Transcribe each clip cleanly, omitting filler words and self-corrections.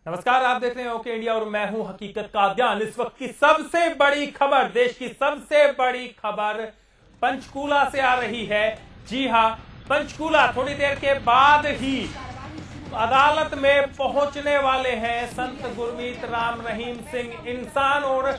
नमस्कार, आप देख रहे हैं ओके इंडिया और मैं हूं हकीकत का अध्ययन। इस वक्त की सबसे बड़ी खबर, देश की सबसे बड़ी खबर पंचकूला से आ रही है। जी हां, पंचकूला थोड़ी देर के बाद ही अदालत में पहुंचने वाले हैं संत गुरमीत राम रहीम सिंह इंसान और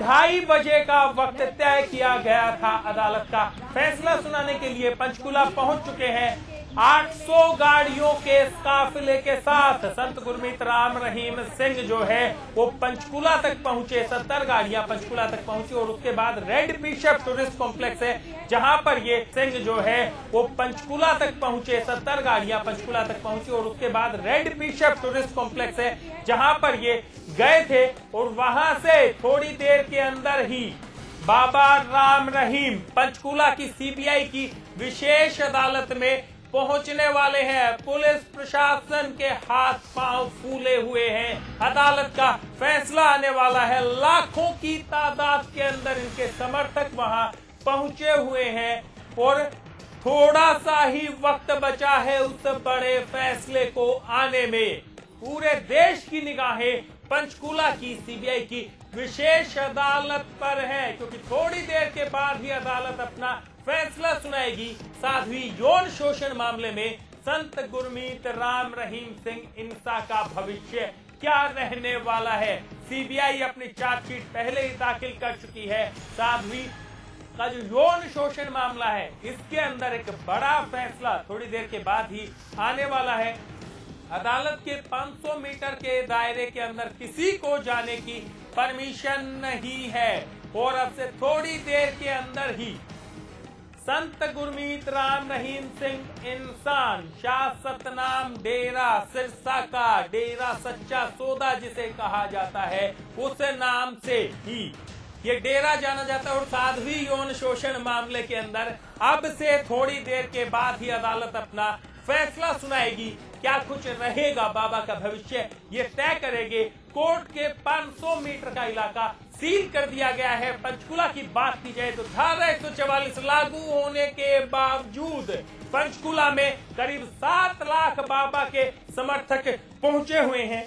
2:30 बजे का वक्त तय किया गया था। अदालत का फैसला सुनाने के लिए पंचकूला पहुंच चुके हैं। 800 गाड़ियों के काफिले के साथ संत गुरमीत राम रहीम सिंह जो है वो पंचकूला तक पहुंचे। 70 गाड़ियां पंचकूला तक पहुंची और उसके बाद रेड बिशप टूरिस्ट कॉम्प्लेक्स है जहां पर ये सिंह जो है वो पंचकूला तक पहुंचे। 70 गाड़ियां पंचकूला तक पहुंची और उसके बाद रेड बिशप टूरिस्ट कॉम्प्लेक्स है जहां पर ये गए थे और वहां से थोड़ी देर के अंदर ही बाबा राम रहीम पंचकूला की सीबीआई की विशेष अदालत में पहुंचने वाले हैं। पुलिस प्रशासन के हाथ पांव फूले हुए हैं। अदालत का फैसला आने वाला है। लाखों की तादाद के अंदर इनके समर्थक वहां पहुंचे हुए हैं और थोड़ा सा ही वक्त बचा है उस बड़े फैसले को आने में। पूरे देश की निगाहें पंचकूला की सीबीआई की विशेष अदालत पर है क्योंकि थोड़ी देर के बाद ही अदालत अपना फैसला सुनाएगी। साध्वी यौन शोषण मामले में संत गुरमीत राम रहीम सिंह इंसा का भविष्य क्या रहने वाला है। सीबीआई अपनी चार्जशीट पहले ही दाखिल कर चुकी है। साध्वी का जो यौन शोषण मामला है इसके अंदर एक बड़ा फैसला थोड़ी देर के बाद ही आने वाला है। अदालत के 500 मीटर के दायरे के अंदर किसी को जाने की परमिशन नहीं है और अब से थोड़ी देर के अंदर ही संत गुरमीत राम रहीम सिंह इंसान शाह सतनाम डेरा सिरसा का डेरा सच्चा सौदा जिसे कहा जाता है उस नाम से ही ये डेरा जाना जाता है। और साध्वी यौन शोषण मामले के अंदर अब से थोड़ी देर के बाद ही अदालत अपना फैसला सुनाएगी। क्या कुछ रहेगा बाबा का भविष्य ये तय करेंगे। कोर्ट के 500 मीटर का इलाका सील कर दिया गया है। पंचकूला की बात की जाए तो धारा 144 लागू होने के बावजूद पंचकूला में करीब 7 लाख बाबा के समर्थक पहुंचे हुए हैं।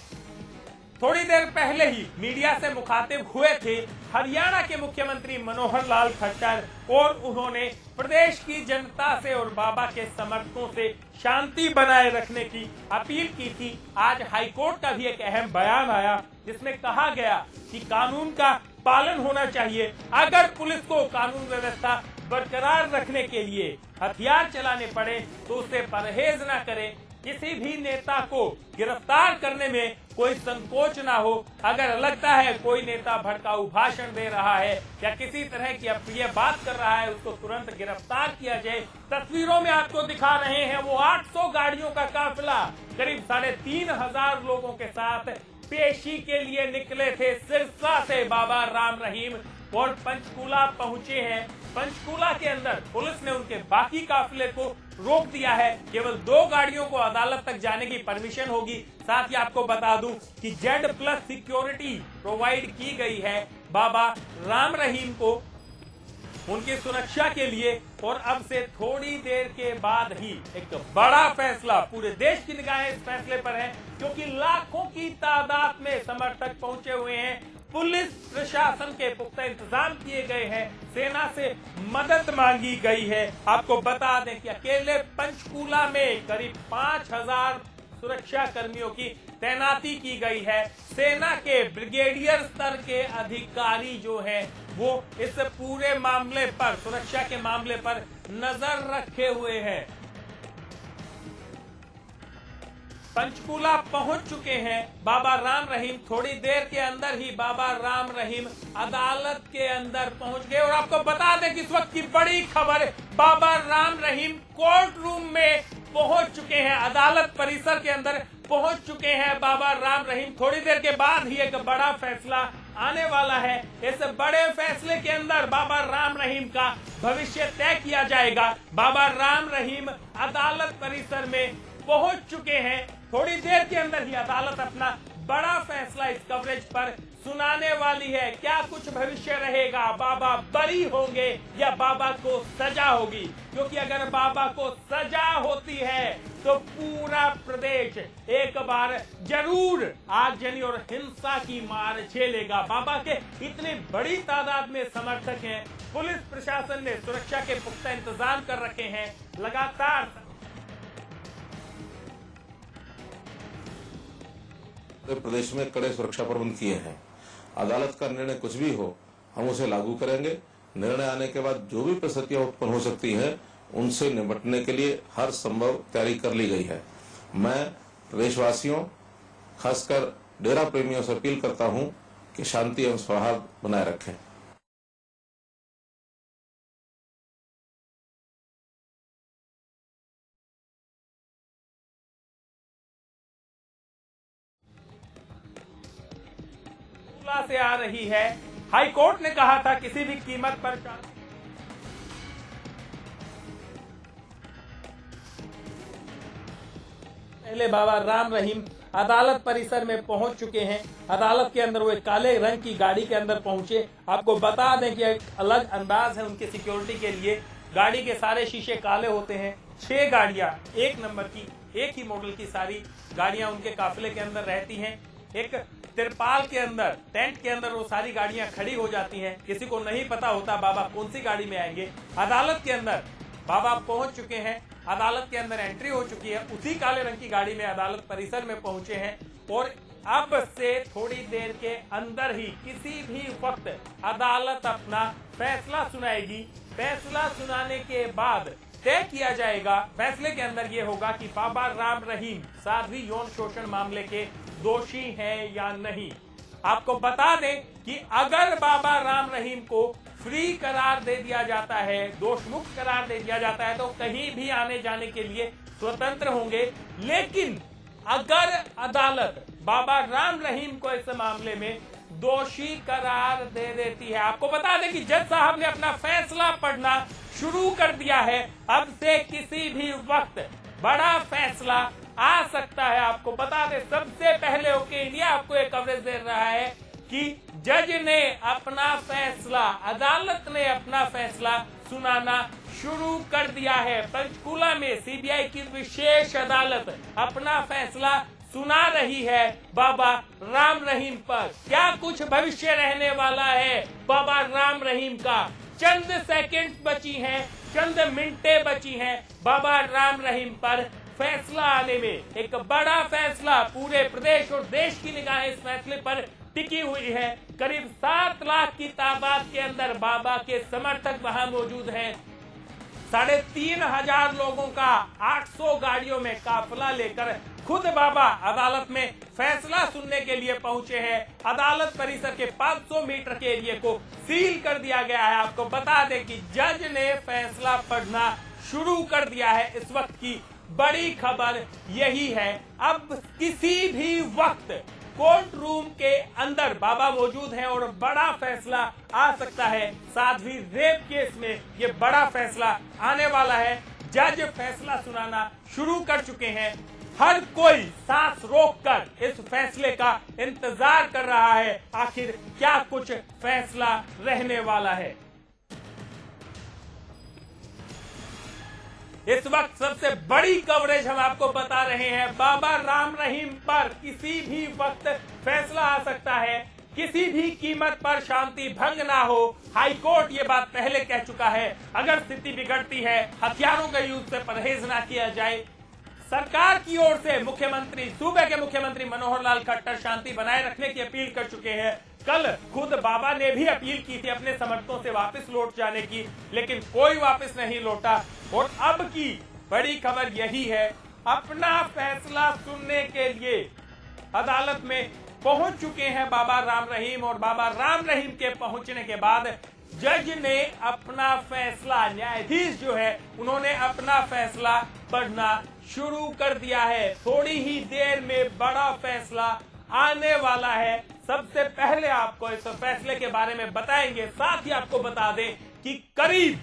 थोड़ी देर पहले ही मीडिया से मुखातिब हुए थे हरियाणा के मुख्यमंत्री मनोहर लाल खट्टर और उन्होंने प्रदेश की जनता से और बाबा के समर्थकों से शांति बनाए रखने की अपील की थी। आज हाईकोर्ट का भी एक अहम बयान आया जिसमें कहा गया कि कानून का पालन होना चाहिए। अगर पुलिस को कानून व्यवस्था बरकरार रखने के लिए हथियार चलाने पड़े तो उससे परहेज न करें। किसी भी नेता को गिरफ्तार करने में कोई संकोच ना हो। अगर लगता है कोई नेता भड़काऊ भाषण दे रहा है या किसी तरह की अप्रिय बात कर रहा है उसको तुरंत गिरफ्तार किया जाए। तस्वीरों में आपको दिखा रहे हैं वो 800 गाड़ियों का काफिला करीब 3500 लोगों के साथ पेशी के लिए निकले थे। सिरसा से बाबा राम रहीम और पंचकूला पहुंचे हैं। पंचकूला के अंदर पुलिस ने उनके बाकी काफिले को रोक दिया है। केवल 2 गाड़ियों को अदालत तक जाने की परमिशन होगी। साथ ही आपको बता दूं कि Z+ सिक्योरिटी प्रोवाइड की गई है बाबा राम रहीम को उनकी सुरक्षा के लिए। और अब से थोड़ी देर के बाद ही एक बड़ा फैसला, पूरे देश की निगाहें इस फैसले पर है क्योंकि लाखों की तादाद में समर्थक पहुंचे हुए हैं। पुलिस प्रशासन के पुख्ता इंतजाम किए गए हैं। सेना से मदद मांगी गई है। आपको बता दें कि अकेले पंचकूला में करीब 5000 सुरक्षा कर्मियों की तैनाती की गई है। सेना के ब्रिगेडियर स्तर के अधिकारी जो हैं वो इस पूरे मामले पर, सुरक्षा के मामले पर नजर रखे हुए हैं। पंचकूला पहुंच चुके हैं बाबा राम रहीम। थोड़ी देर के अंदर ही बाबा राम रहीम अदालत के अंदर पहुंच गए। और आपको बता दें कि इस वक्त की बड़ी खबर, बाबा राम रहीम कोर्ट रूम में पहुंच चुके हैं। अदालत परिसर के अंदर पहुंच चुके हैं बाबा राम रहीम। थोड़ी देर के बाद ही एक बड़ा फैसला आने वाला है। इस बड़े फैसले के अंदर बाबा राम रहीम का भविष्य तय किया जाएगा। बाबा राम रहीम अदालत परिसर में पहुंच चुके हैं। थोड़ी देर के अंदर ही अदालत अपना बड़ा फैसला इस कवरेज पर सुनाने वाली है। क्या कुछ भविष्य रहेगा, बाबा बरी होंगे या बाबा को सजा होगी? क्योंकि अगर बाबा को सजा होती है तो पूरा प्रदेश एक बार जरूर आगजनी और हिंसा की मार झेलेगा। बाबा के इतनी बड़ी तादाद में समर्थक हैं, पुलिस प्रशासन ने सुरक्षा के पुख्ता इंतजाम कर रखे हैं। लगातार प्रदेश में कड़े सुरक्षा प्रबंध किए हैं। अदालत का निर्णय कुछ भी हो, हम उसे लागू करेंगे। निर्णय आने के बाद जो भी परिस्थितियां उत्पन्न हो सकती है, उनसे निपटने के लिए हर संभव तैयारी कर ली गई है। मैं प्रदेशवासियों, खासकर डेरा प्रेमियों से अपील करता हूं कि शांति एवं सौहार्द बनाए रखें। से आ रही है। हाई कोर्ट ने कहा था किसी भी कीमत पर पहले बाबा राम रहीम अदालत परिसर में पहुंच चुके हैं। अदालत के अंदर वो एक काले रंग की गाड़ी के अंदर पहुंचे। आपको बता दें कि एक अलग अंदाज है उनकी सिक्योरिटी के लिए। गाड़ी के सारे शीशे काले होते हैं। 6 गाड़ियां एक नंबर की, एक ही मॉडल की सारी गाड़ियां उनके काफिले के अंदर रहती हैं। एक तिरपाल के अंदर, टेंट के अंदर वो सारी गाड़ियां खड़ी हो जाती हैं। किसी को नहीं पता होता बाबा कौन सी गाड़ी में आएंगे। अदालत के अंदर बाबा पहुंच चुके हैं। अदालत के अंदर एंट्री हो चुकी है। उसी काले रंग की गाड़ी में अदालत परिसर में पहुंचे हैं और अब से थोड़ी देर के अंदर ही किसी भी वक्त अदालत अपना फैसला सुनाएगी। फैसला सुनाने के बाद तय किया जाएगा। फैसले के अंदर यह होगा कि बाबा राम रहीम साध्वी यौन शोषण मामले के दोषी हैं या नहीं। आपको बता दें कि अगर बाबा राम रहीम को फ्री करार दे दिया जाता है, दोष मुक्त करार दे दिया जाता है, तो कहीं भी आने जाने के लिए स्वतंत्र होंगे। लेकिन अगर अदालत बाबा राम रहीम को इस मामले में दोषी करार दे देती है, आपको बता दें कि जज साहब ने अपना फैसला पढ़ना शुरू कर दिया है। अब से किसी भी वक्त बड़ा फैसला आ सकता है। आपको बता दें, सबसे पहले ओके इंडिया आपको एक कवरेज दे रहा है कि जज ने अपना फैसला, अदालत ने अपना फैसला सुनाना शुरू कर दिया है। पंचकूला में सीबीआई की विशेष अदालत अपना फैसला सुना रही है बाबा राम रहीम पर। क्या कुछ भविष्य रहने वाला है बाबा राम रहीम का? चंद सेकंड्स बची हैं, चंद मिनटें बची हैं बाबा राम रहीम पर फैसला आने में। एक बड़ा फैसला, पूरे प्रदेश और देश की निगाहें इस फैसले पर टिकी हुई है। करीब 7 लाख की तादाद के अंदर बाबा के समर्थक वहां मौजूद हैं। 3,500 लोगों का 800 गाड़ियों में काफिला लेकर खुद बाबा अदालत में फैसला सुनने के लिए पहुंचे हैं। अदालत परिसर के 500 मीटर के एरिया को सील कर दिया गया है। आपको बता दें कि जज ने फैसला पढ़ना शुरू कर दिया है। इस वक्त की बड़ी खबर यही है। अब किसी भी वक्त कोर्ट रूम के अंदर बाबा मौजूद हैं और बड़ा फैसला आ सकता है। साध्वी रेप केस में ये बड़ा फैसला आने वाला है। जज फैसला सुनाना शुरू कर चुके हैं। हर कोई सांस रोककर इस फैसले का इंतजार कर रहा है। आखिर क्या कुछ फैसला रहने वाला है। इस वक्त सबसे बड़ी कवरेज हम आपको बता रहे हैं। बाबा राम रहीम पर किसी भी वक्त फैसला आ सकता है। किसी भी कीमत पर शांति भंग ना हो। हाई कोर्ट ये बात पहले कह चुका है। अगर स्थिति बिगड़ती है, हथियारों का यूज से परहेज ना किया जाए। सरकार की ओर से मुख्यमंत्री, सूबे के मुख्यमंत्री मनोहर लाल खट्टर शांति बनाए रखने की अपील कर चुके हैं। कल खुद बाबा ने भी अपील की थी अपने समर्थकों से वापस लौट जाने की, लेकिन कोई वापस नहीं लौटा। और अब की बड़ी खबर यही है, अपना फैसला सुनने के लिए अदालत में पहुंच चुके हैं बाबा राम रहीम। और बाबा राम रहीम के पहुंचने के बाद जज ने अपना फैसला, न्यायाधीश जो है उन्होंने अपना फैसला पढ़ना शुरू कर दिया है। थोड़ी ही देर में बड़ा फैसला आने वाला है। सबसे पहले आपको इस फैसले के बारे में बताएंगे। साथ ही आपको बता दें कि करीब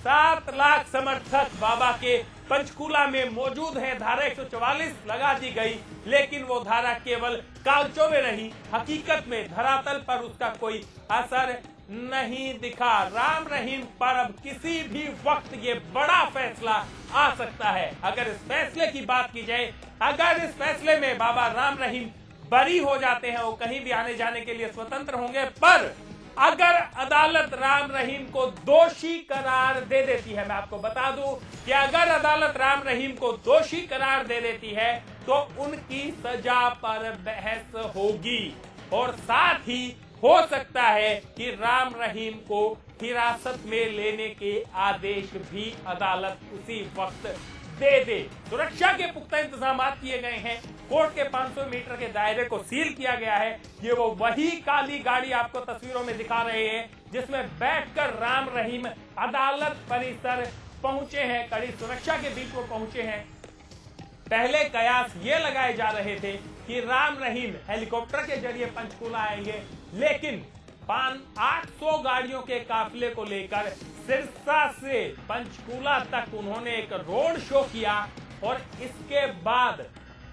7 लाख समर्थक बाबा के पंचकूला में मौजूद है। धारा 144 लगा दी गई, लेकिन वो धारा केवल कागजों में रही, हकीकत में धरातल पर उसका कोई असर नहीं दिखा। राम रहीम पर अब किसी भी वक्त ये बड़ा फैसला आ सकता है। अगर इस फैसले की बात की जाए, अगर इस फैसले में बाबा राम रहीम बरी हो जाते हैं, वो कहीं भी आने जाने के लिए स्वतंत्र होंगे, पर अगर अदालत राम रहीम को दोषी करार दे देती है, मैं आपको बता दूं कि अगर अदालत राम रहीम को दोषी करार दे देती है तो उनकी सजा पर बहस होगी और साथ ही हो सकता है कि राम रहीम को हिरासत में लेने के आदेश भी अदालत उसी वक्त दे दे। सुरक्षा के पुख्ता इंतजाम किए गए हैं। कोर्ट के 500 मीटर के दायरे को सील किया गया है। ये वो वही काली गाड़ी आपको तस्वीरों में दिखा रहे हैं जिसमें बैठकर राम रहीम अदालत परिसर पहुंचे हैं, कड़ी सुरक्षा के बीच वो पहुंचे हैं। पहले कयास ये लगाए जा रहे थे कि राम रहीम हेलीकॉप्टर के जरिए पंचकूला आएंगे, लेकिन 800 गाड़ियों के काफिले को लेकर सिरसा से पंचकूला तक उन्होंने एक रोड शो किया और इसके बाद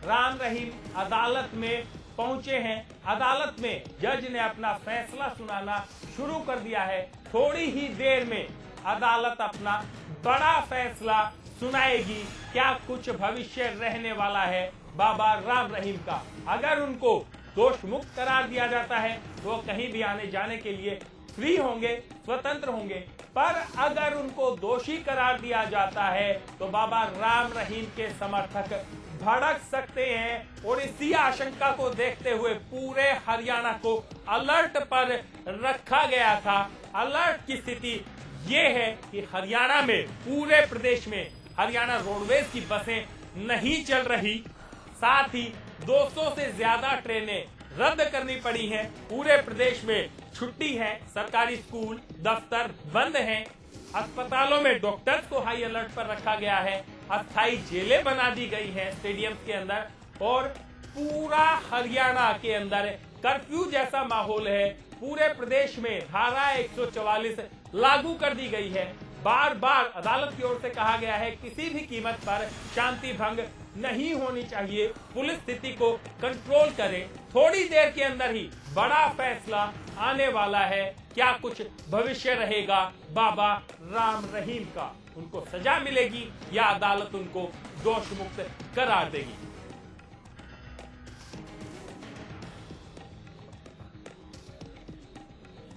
राम रहीम अदालत में पहुंचे हैं। अदालत में जज ने अपना फैसला सुनाना शुरू कर दिया है। थोड़ी ही देर में अदालत अपना बड़ा फैसला सुनाएगी। क्या कुछ भविष्य रहने वाला है बाबा राम रहीम का? अगर उनको दोष मुक्त करार दिया जाता है तो वो कहीं भी आने जाने के लिए फ्री होंगे, स्वतंत्र होंगे। पर अगर उनको दोषी करार दिया जाता है तो बाबा राम रहीम के समर्थक भड़क सकते हैं और इसी आशंका को देखते हुए पूरे हरियाणा को अलर्ट पर रखा गया था। अलर्ट की स्थिति ये है कि हरियाणा में, पूरे प्रदेश में हरियाणा रोडवेज की बसें नहीं चल रही, साथ ही 200 से ज्यादा ट्रेनें रद्द करनी पड़ी हैं। पूरे प्रदेश में छुट्टी है, सरकारी स्कूल दफ्तर बंद हैं, अस्पतालों में डॉक्टर्स को हाई अलर्ट पर रखा गया है, अस्थायी जेलें बना दी गई हैं स्टेडियम के अंदर और पूरा हरियाणा के अंदर कर्फ्यू जैसा माहौल है। पूरे प्रदेश में धारा 144 लागू कर दी गई है। बार बार अदालत की ओर से कहा गया है किसी भी कीमत पर शांति भंग नहीं होनी चाहिए, पुलिस स्थिति को कंट्रोल करे। थोड़ी देर के अंदर ही बड़ा फैसला आने वाला है। क्या कुछ भविष्य रहेगा बाबा राम रहीम का? उनको सजा मिलेगी या अदालत उनको दोष मुक्त करार देगी?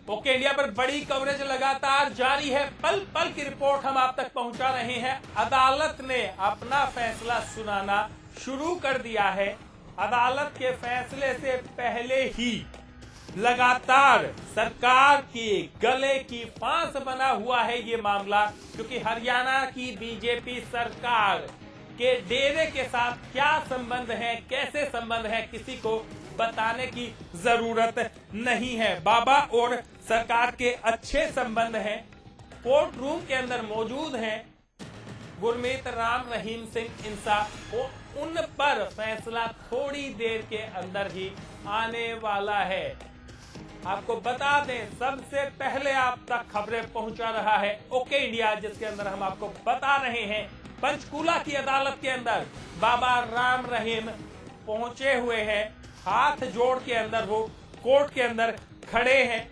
ओके इंडिया पर बड़ी कवरेज लगातार जारी है। पल पल की रिपोर्ट हम आप तक पहुंचा रहे हैं। अदालत ने अपना फैसला सुनाना शुरू कर दिया है। अदालत के फैसले से पहले ही लगातार सरकार के गले की फांस बना हुआ है ये मामला, क्योंकि हरियाणा की बीजेपी सरकार के डेरे के साथ क्या संबंध है, कैसे संबंध है, किसी को बताने की जरूरत नहीं है। बाबा और सरकार के अच्छे संबंध हैं। कोर्ट रूम के अंदर मौजूद हैं गुरमीत राम रहीम सिंह इंसा। उन पर फैसला थोड़ी देर के अंदर ही आने वाला है। आपको बता दें, सबसे पहले आप तक खबरें पहुंचा रहा है ओके इंडिया, जिसके अंदर हम आपको बता रहे हैं पंचकूला की अदालत के अंदर बाबा राम रहीम पहुंचे हुए हैं। हाथ जोड़ के अंदर वो कोर्ट के अंदर खड़े हैं,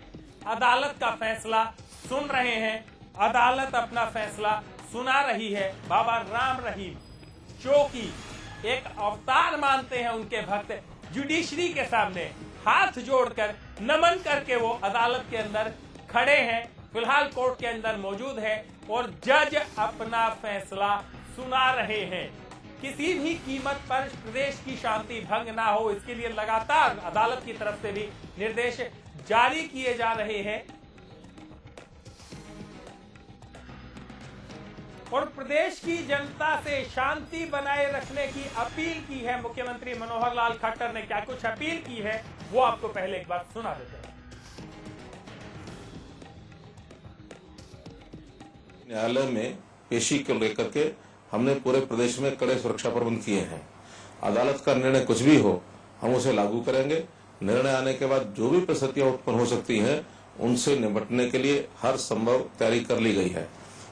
अदालत का फैसला सुन रहे हैं। अदालत अपना फैसला सुना रही है। बाबा राम रहीम जो कि एक अवतार मानते हैं उनके भक्त, जुडिशरी के सामने हाथ जोड़कर नमन करके वो अदालत के अंदर खड़े हैं। फिलहाल कोर्ट के अंदर मौजूद है और जज अपना फैसला सुना रहे हैं। किसी भी कीमत पर प्रदेश की शांति भंग ना हो, इसके लिए लगातार अदालत की तरफ से भी निर्देश जारी किए जा रहे हैं और प्रदेश की जनता से शांति बनाए रखने की अपील की है मुख्यमंत्री मनोहर लाल खट्टर ने। क्या कुछ अपील की है वो आपको पहले एक बार सुना देते हैं। न्यायालय में पेशी को लेकर के हमने पूरे प्रदेश में कड़े सुरक्षा प्रबंध किए हैं। अदालत का निर्णय कुछ भी हो, हम उसे लागू करेंगे। निर्णय आने के बाद जो भी परिस्थितियां उत्पन्न हो सकती हैं, उनसे निपटने के लिए हर संभव तैयारी कर ली गई है।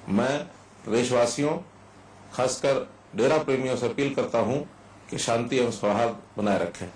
मैं प्रदेशवासियों खासकर डेरा प्रेमियों से अपील करता हूं कि शांति एवं सौहार्द बनाए रखें।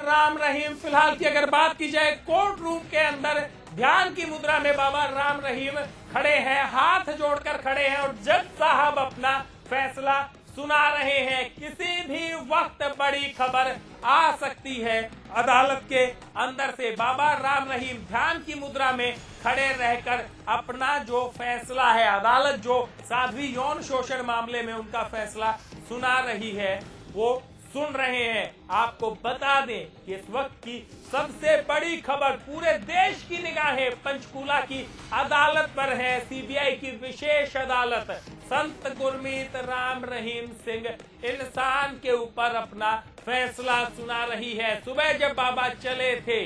राम रहीम, फिलहाल की अगर बात की जाए कोर्ट रूम के अंदर ध्यान की मुद्रा में बाबा राम रहीम खड़े हैं, हाथ जोड़कर खड़े हैं और जज साहब अपना फैसला सुना रहे हैं। किसी भी वक्त बड़ी खबर आ सकती है। अदालत के अंदर से बाबा राम रहीम ध्यान की मुद्रा में खड़े रहकर अपना जो फैसला है, अदालत जो साध्वी यौन शोषण मामले में उनका फैसला सुना रही है वो सुन रहे हैं। आपको बता दें कि इस वक्त की सबसे बड़ी खबर, पूरे देश की निगाहें पंचकूला की अदालत पर है। सीबीआई की विशेष अदालत संत गुरमीत राम रहीम सिंह इंसान के ऊपर अपना फैसला सुना रही है। सुबह जब बाबा चले थे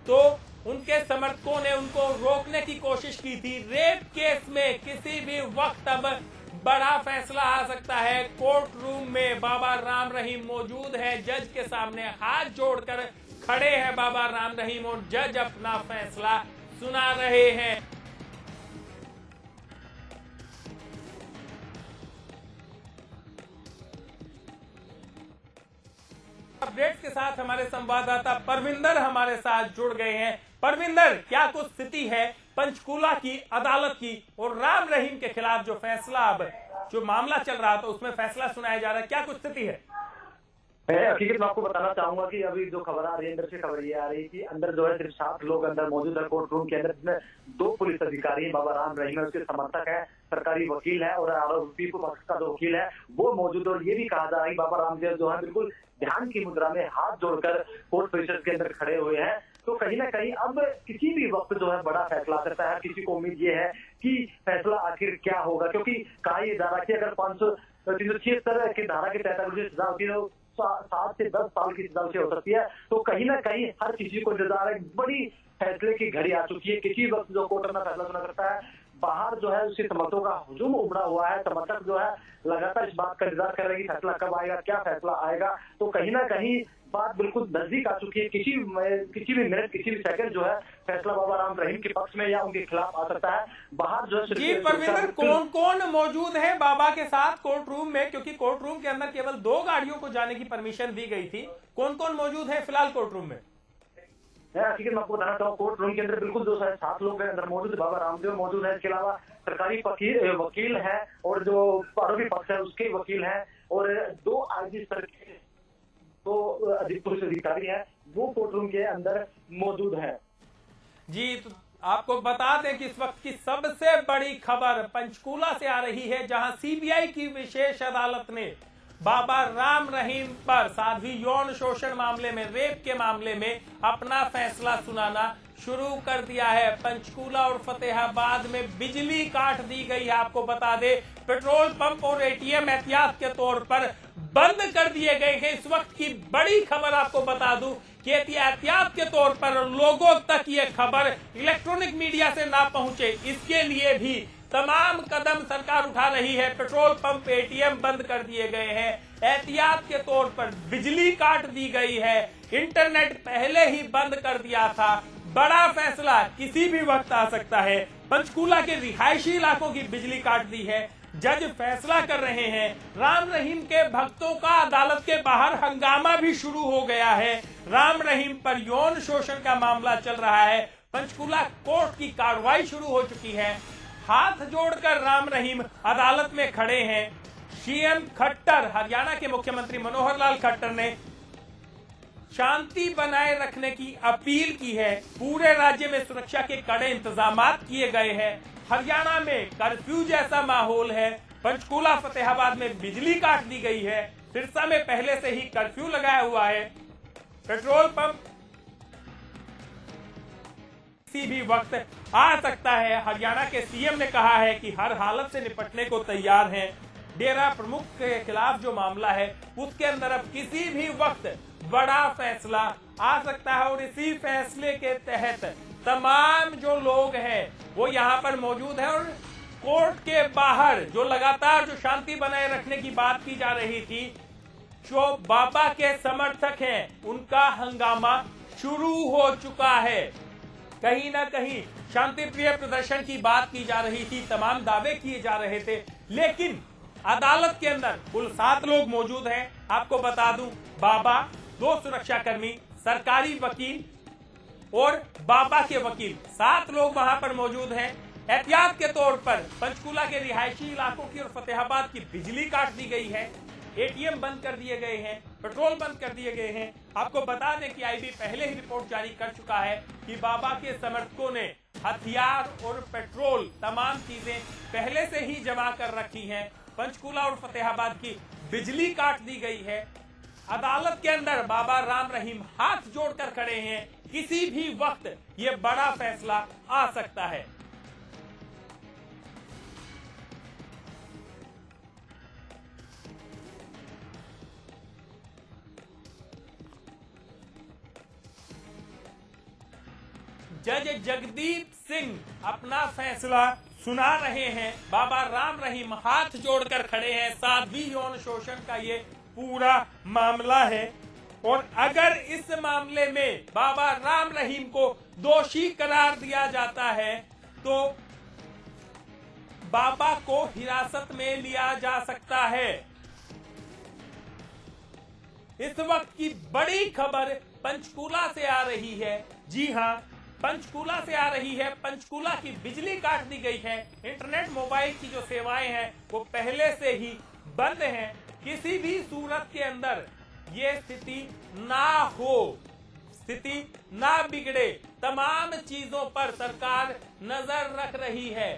तो उनके समर्थकों ने उनको रोकने की कोशिश की थी। रेप केस में किसी भी वक्त अब बड़ा फैसला आ सकता है। कोर्ट रूम में बाबा राम रहीम मौजूद है, जज के सामने हाथ जोड़कर खड़े हैं बाबा राम रहीम और जज अपना फैसला सुना रहे हैं। अपडेट के साथ हमारे संवाददाता परविंदर हमारे साथ जुड़ गए हैं। परविंदर, क्या कुछ स्थिति है पंचकूला की अदालत की और राम रहीम के खिलाफ जो फैसला, अब जो मामला चल रहा था उसमें फैसला सुनाया जा रहा है, क्या कुछ स्थिति है? हकीकत मैं आपको बताना चाहूंगा कि अभी जो खबर आ रही है, अंदर से खबर ये आ रही है कि अंदर जो है सिर्फ 7 लोग अंदर मौजूद है कोर्ट रूम के अंदर, जिसमें 2 पुलिस अधिकारी बाबा राम रहीम है, उसके समर्थक है, सरकारी वकील है और आरोपी पक्ष का जो वकील है वो मौजूद है। और ये भी कहा जा रहा है कि बाबा राम जो है बिल्कुल ध्यान की मुद्रा में हाथ जोड़कर कोर्ट परिसर के अंदर खड़े हुए हैं। तो कहीं ना कहीं अब किसी भी वक्त जो है बड़ा फैसला आ सकता है। किसी को उम्मीद ये है कि फैसला आखिर क्या होगा, क्योंकि कहा यह जा रहा है कि अगर 376 की धारा के तहत मुझे सजा होती है 7 से 10 साल की सजा हो सकती है। तो कहीं ना कहीं हर किसी को इंतजार है, बड़ी फैसले की घड़ी आ चुकी है। किसी वक्त जो कोर्ट में फैसला सुना करता है, बाहर जो है उसके समर्थकों का हुजूम उमड़ा हुआ है। समर्थक जो है लगातार इस बात का इंतजार कर रहे हैं कि फैसला कब आएगा, क्या फैसला आएगा। तो कहीं ना कहीं बात बिल्कुल नजदीक आ चुकी है। किसी भी मिनट, किसी भी सेकंड जो है फैसला बाबा राम रहीम के पक्ष में या उनके खिलाफ आ सकता है। बाहर जो है जी परविंदर, कौन कौन मौजूद है बाबा के साथ कोर्ट रूम में, क्योंकि कोर्ट रूम के अंदर केवल 2 गाड़ियों को जाने की परमिशन दी गई थी, कौन कौन मौजूद है फिलहाल कोर्ट रूम में? ठीक है, मैं आपको बताना चाहूँ कोर्ट रूम के अंदर बिल्कुल जो है 7 लोग हैं अंदर मौजूद। बाबा रामदेव मौजूद है, इसके अलावा सरकारी वकील है और जो आरोपी पक्ष है उसके वकील है और 2 आईजी स्तर के तो अधिक पुलिस अधिकारी है वो कोर्ट रूम के अंदर मौजूद है। जी, तो आपको बता दें कि इस वक्त की सबसे बड़ी खबर पंचकूला से आ रही है, जहां सीबीआई की विशेष अदालत ने बाबा राम रहीम पर साध्वी यौन शोषण मामले में, रेप के मामले में अपना फैसला सुनाना शुरू कर दिया है। पंचकूला और फतेहाबाद में बिजली काट दी गई है। आपको बता दें पेट्रोल पंप और एटीएम एहतियात के तौर पर बंद कर दिए गए हैं। इस वक्त की बड़ी खबर आपको बता दूं कि एहतियात के तौर पर लोगों तक ये खबर इलेक्ट्रॉनिक मीडिया से ना पहुंचे, इसके लिए भी तमाम कदम सरकार उठा रही है। पेट्रोल पंप, एटीएम बंद कर दिए गए हैं, एहतियात के तौर पर बिजली काट दी गई है, इंटरनेट पहले ही बंद कर दिया था। बड़ा फैसला किसी भी वक्त आ सकता है। पंचकूला के रिहायशी इलाकों की बिजली काट दी है, जज फैसला कर रहे हैं। राम रहीम के भक्तों का अदालत के बाहर हंगामा भी शुरू हो गया है। राम रहीम पर यौन शोषण का मामला चल रहा है। पंचकूला कोर्ट की कार्रवाई शुरू हो चुकी है। हाथ जोड़कर राम रहीम अदालत में खड़े हैं। सीएम खट्टर, हरियाणा के मुख्यमंत्री मनोहर लाल खट्टर ने शांति बनाए रखने की अपील की है। पूरे राज्य में सुरक्षा के कड़े इंतजाम किए गए हैं। हरियाणा में कर्फ्यू जैसा माहौल है। पंचकूला, फतेहाबाद में बिजली काट दी गई है। सिरसा में पहले से ही कर्फ्यू लगाया हुआ है। पेट्रोल पंप किसी भी वक्त आ सकता है। हरियाणा के सीएम ने कहा है कि हर हालत से निपटने को तैयार हैं। डेरा प्रमुख के खिलाफ जो मामला है उसके अंदर अब किसी भी वक्त बड़ा फैसला आ सकता है और इसी फैसले के तहत तमाम जो लोग हैं वो यहाँ पर मौजूद हैं। और कोर्ट के बाहर जो लगातार जो शांति बनाए रखने की बात की जा रही थी, जो बाबा के समर्थक हैं उनका हंगामा शुरू हो चुका है। कहीं ना कहीं शांतिप्रिय प्रदर्शन की बात की जा रही थी, तमाम दावे किए जा रहे थे, लेकिन अदालत के अंदर कुल 7 लोग मौजूद हैं। आपको बता दूं, बाबा, 2 सुरक्षाकर्मी, सरकारी वकील और बाबा के वकील, 7 लोग वहां पर मौजूद हैं। एहतियात के तौर पर पंचकूला के रिहायशी इलाकों की और फतेहाबाद की बिजली काट दी गई है, एटीएम बंद कर दिए गए हैं, पेट्रोल बंद कर दिए गए हैं। आपको बता दें कि आईबी पहले ही रिपोर्ट जारी कर चुका है कि बाबा के समर्थकों ने हथियार और पेट्रोल, तमाम चीजें पहले से ही जमा कर रखी हैं। पंचकूला और फतेहाबाद की बिजली काट दी गई है। अदालत के अंदर बाबा राम रहीम हाथ जोड़कर खड़े हैं, किसी भी वक्त ये बड़ा फैसला आ सकता है। जज जगदीप सिंह अपना फैसला सुना रहे हैं। बाबा राम रहीम हाथ जोड़कर खड़े हैं। साध्वी यौन शोषण का ये पूरा मामला है और अगर इस मामले में बाबा राम रहीम को दोषी करार दिया जाता है तो बाबा को हिरासत में लिया जा सकता है। इस वक्त की बड़ी खबर पंचकूला से आ रही है। जी हां, पंचकूला से आ रही है। पंचकूला की बिजली काट दी गई है। इंटरनेट, मोबाइल की जो सेवाएं हैं वो पहले से ही बंद हैं। किसी भी सूरत के अंदर ये स्थिति ना हो, स्थिति ना बिगड़े, तमाम चीजों पर सरकार नजर रख रही है।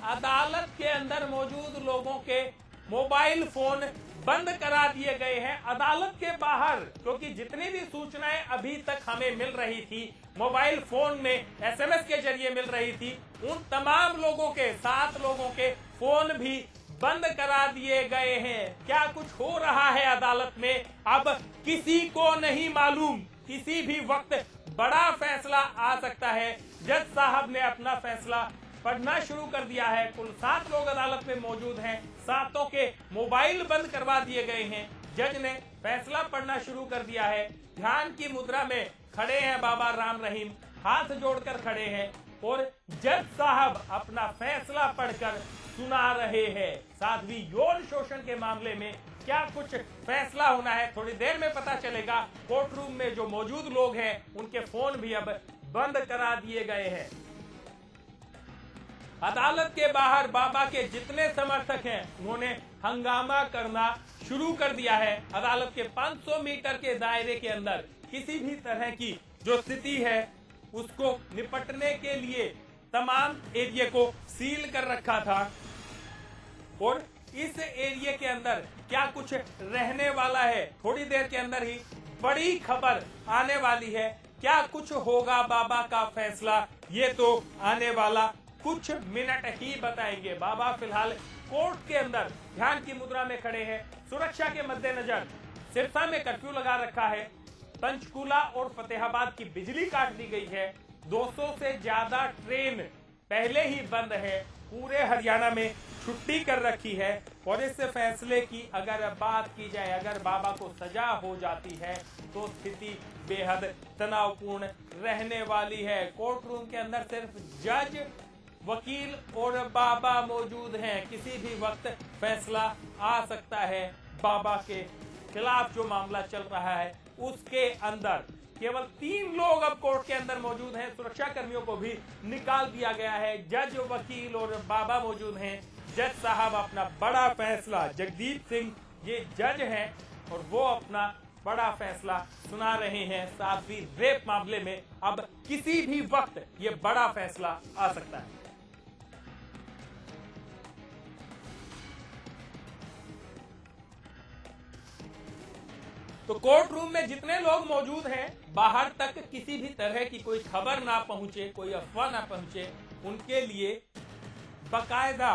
अदालत के अंदर मौजूद लोगों के मोबाइल फोन बंद करा दिए गए हैं। अदालत के बाहर, क्योंकि जितनी भी सूचनाएं अभी तक हमें मिल रही थी, मोबाइल फोन में एसएमएस के जरिए मिल रही थी, उन तमाम लोगों के, 7 लोगों के फोन भी बंद करा दिए गए हैं। क्या कुछ हो रहा है अदालत में, अब किसी को नहीं मालूम। किसी भी वक्त बड़ा फैसला आ सकता है। जज साहब ने अपना फैसला पढ़ना शुरू कर दिया है। कुल 7 लोग अदालत में मौजूद हैं। 7 के मोबाइल बंद करवा दिए गए हैं। जज ने फैसला पढ़ना शुरू कर दिया है। ध्यान की मुद्रा में खड़े हैं बाबा राम रहीम, हाथ जोड़कर खड़े हैं और जज साहब अपना फैसला पढ़कर सुना रहे हैं। साध्वी यौन शोषण के मामले में क्या कुछ फैसला होना है, थोड़ी देर में पता चलेगा। कोर्ट रूम में जो मौजूद लोग हैं उनके फोन भी अब बंद करा दिए गए हैं। अदालत के बाहर बाबा के जितने समर्थक हैं उन्होंने हंगामा करना शुरू कर दिया है। अदालत के 500 मीटर के दायरे के अंदर किसी भी तरह की जो स्थिति है उसको निपटने के लिए तमाम एरिया को सील कर रखा था और इस एरिया के अंदर क्या कुछ रहने वाला है, थोड़ी देर के अंदर ही बड़ी खबर आने वाली है। क्या कुछ होगा बाबा का फैसला, ये तो आने वाला कुछ मिनट ही बताएंगे। बाबा फिलहाल कोर्ट के अंदर ध्यान की मुद्रा में खड़े हैं। सुरक्षा के मद्देनजर सिरसा में कर्फ्यू लगा रखा है। पंचकूला और फतेहाबाद की बिजली काट दी गई है। 200 से ज्यादा ट्रेन पहले ही बंद है। पूरे हरियाणा में छुट्टी कर रखी है और इस फैसले की अगर बात की जाए, अगर बाबा को सजा हो जाती है तो स्थिति बेहद तनावपूर्ण रहने वाली है। कोर्ट रूम के अंदर सिर्फ जज, वकील और बाबा मौजूद हैं। किसी भी वक्त फैसला आ सकता है। बाबा के खिलाफ जो मामला चल रहा है उसके अंदर केवल 3 लोग अब कोर्ट के अंदर मौजूद हैं। सुरक्षा कर्मियों को भी निकाल दिया गया है। जज, वकील और बाबा मौजूद हैं। जज साहब अपना बड़ा फैसला, जगदीप सिंह ये जज हैं और वो अपना बड़ा फैसला सुना रहे हैं। साध्वी रेप मामले में अब किसी भी वक्त ये बड़ा फैसला आ सकता है। तो कोर्ट रूम में जितने लोग मौजूद हैं, बाहर तक किसी भी तरह की कोई खबर ना पहुंचे, कोई अफवाह ना पहुंचे, उनके लिए बाकायदा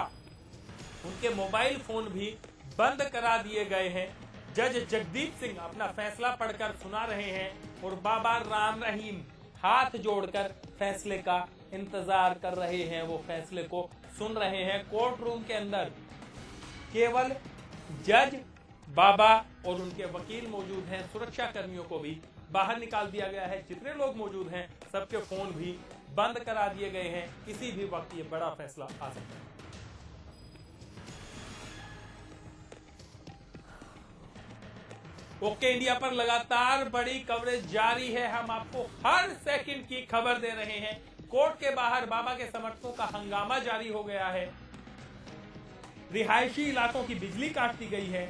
उनके मोबाइल फोन भी बंद करा दिए गए हैं। जज जगदीप सिंह अपना फैसला पढ़कर सुना रहे हैं और बाबा राम रहीम हाथ जोड़कर फैसले का इंतजार कर रहे हैं। वो फैसले को सुन रहे हैं। कोर्ट रूम के अंदर केवल जज, बाबा और उनके वकील मौजूद हैं। सुरक्षा कर्मियों को भी बाहर निकाल दिया गया है। जितने लोग मौजूद हैं सबके फोन भी बंद करा दिए गए हैं। किसी भी वक्त ये बड़ा फैसला आ सकता है। ओके इंडिया पर लगातार बड़ी कवरेज जारी है। हम आपको हर सेकंड की खबर दे रहे हैं। कोर्ट के बाहर बाबा के समर्थकों का हंगामा जारी हो गया है। रिहायशी इलाकों की बिजली काट दी गई है।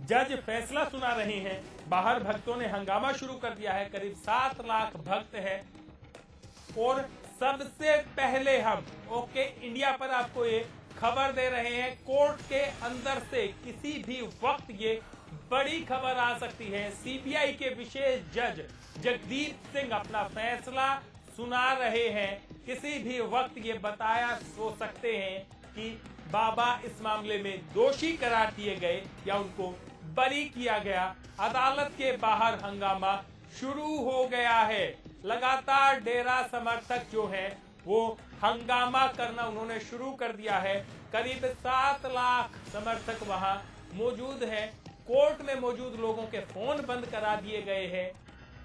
जज फैसला सुना रहे हैं। बाहर भक्तों ने हंगामा शुरू कर दिया है। करीब 7 लाख भक्त हैं। और सबसे पहले हम ओके इंडिया पर आपको ये खबर दे रहे हैं। कोर्ट के अंदर से किसी भी वक्त ये बड़ी खबर आ सकती है। सीबीआई के विशेष जज जगदीप सिंह अपना फैसला सुना रहे हैं। किसी भी वक्त ये बताया हो सकते हैं कि बाबा इस मामले में दोषी करार दिए गए या उनको बरी किया गया। अदालत के बाहर हंगामा शुरू हो गया है। लगातार डेरा समर्थक जो हैं वो हंगामा करना उन्होंने शुरू कर दिया है। करीब 7 लाख समर्थक वहां मौजूद हैं। कोर्ट में मौजूद लोगों के फोन बंद करा दिए गए हैं।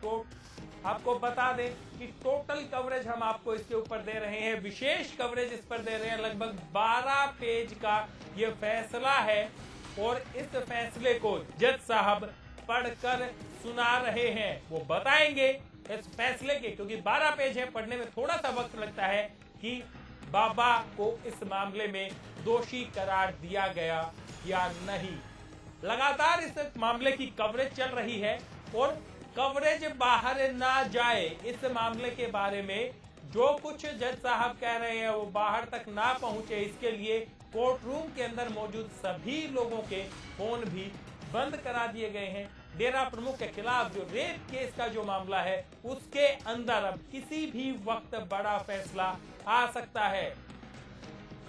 तो आपको बता दें कि टोटल कवरेज हम आपको इसके ऊपर दे रहे हैं। विशेष कवरेज इस पर दे रहे हैं। लगभग 12 पेज का ये फैसला है और इस फैसले को जज साहब पढ़कर सुना रहे हैं। वो बताएंगे इस फैसले के, क्योंकि 12 पेज है, पढ़ने में थोड़ा सा वक्त लगता है कि बाबा को इस मामले में दोषी करार दिया गया या नहीं। लगातार इस मामले की कवरेज चल रही है और कवरेज बाहर ना जाए इस मामले के बारे में जो कुछ जज साहब कह रहे हैं वो बाहर तक ना पहुंचे, इसके लिए कोर्ट रूम के अंदर मौजूद सभी लोगों के फोन भी बंद करा दिए गए हैं। डेरा प्रमुख के खिलाफ जो रेप केस का जो मामला है उसके अंदर अब किसी भी वक्त बड़ा फैसला आ सकता है।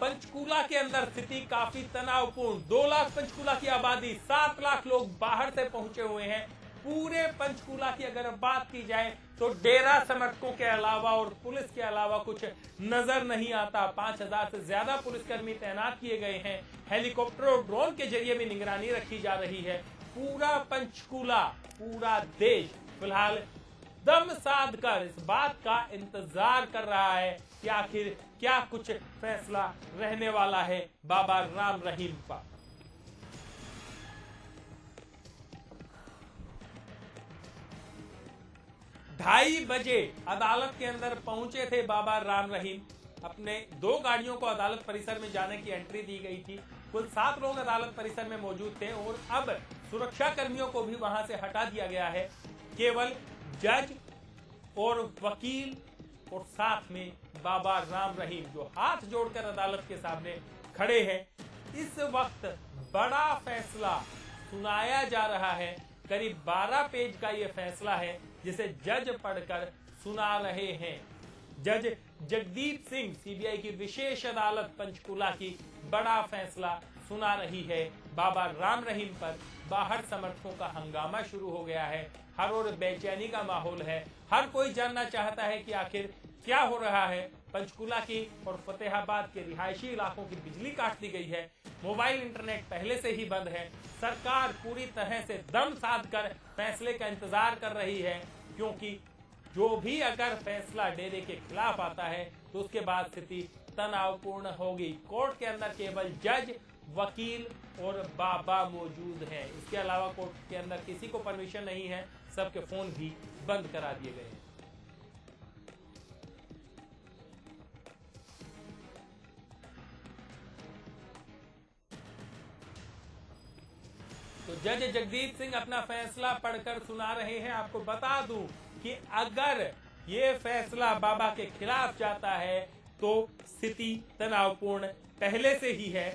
पंचकूला के अंदर स्थिति काफी तनावपूर्ण। 2 लाख पंचकूला की आबादी, 7 लाख लोग बाहर से पहुंचे हुए हैं। पूरे पंचकूला की अगर बात की जाए तो डेरा समर्थकों के अलावा और पुलिस के अलावा कुछ नजर नहीं आता। 5000 से ज्यादा पुलिसकर्मी तैनात किए गए हैं। हेलीकॉप्टर और ड्रोन के जरिए भी निगरानी रखी जा रही है। पूरा पंचकूला, पूरा देश फिलहाल दम साध कर इस बात का इंतजार कर रहा है कि आखिर क्या कुछ फैसला रहने वाला है बाबा राम रहीम का। ढाई बजे अदालत के अंदर पहुंचे थे बाबा राम रहीम। अपने 2 गाड़ियों को अदालत परिसर में जाने की एंट्री दी गई थी। कुल 7 लोग अदालत परिसर में मौजूद थे और अब सुरक्षा कर्मियों को भी वहां से हटा दिया गया है। केवल जज और वकील और साथ में बाबा राम रहीम जो हाथ जोड़कर अदालत के सामने खड़े हैं। इस वक्त बड़ा फैसला सुनाया जा रहा है। करीब 12 पेज का यह फैसला है जिसे जज पढ़कर सुना रहे हैं। जज जगदीप सिंह, सीबीआई की विशेष अदालत पंचकूला की बड़ा फैसला सुना रही है। बाबा राम रहीम पर बाहर समर्थकों का हंगामा शुरू हो गया है। हर ओर बेचैनी का माहौल है। हर कोई जानना चाहता है कि आखिर क्या हो रहा है। पंचकूला की और फतेहाबाद के रिहायशी इलाकों की बिजली काट दी गई है। मोबाइल इंटरनेट पहले से ही बंद है। सरकार पूरी तरह से दम साध कर फैसले का इंतजार कर रही है, क्योंकि जो भी अगर फैसला डेरे के खिलाफ आता है तो उसके बाद स्थिति तनावपूर्ण होगी। कोर्ट के अंदर केवल जज, वकील और बाबा मौजूद हैं। इसके अलावा कोर्ट के अंदर किसी को परमिशन नहीं है। सबके फोन भी बंद करा दिए गए हैं। तो जज जगदीप सिंह अपना फैसला पढ़कर सुना रहे हैं। आपको बता दूं कि अगर ये फैसला बाबा के खिलाफ जाता है तो स्थिति तनावपूर्ण पहले से ही है।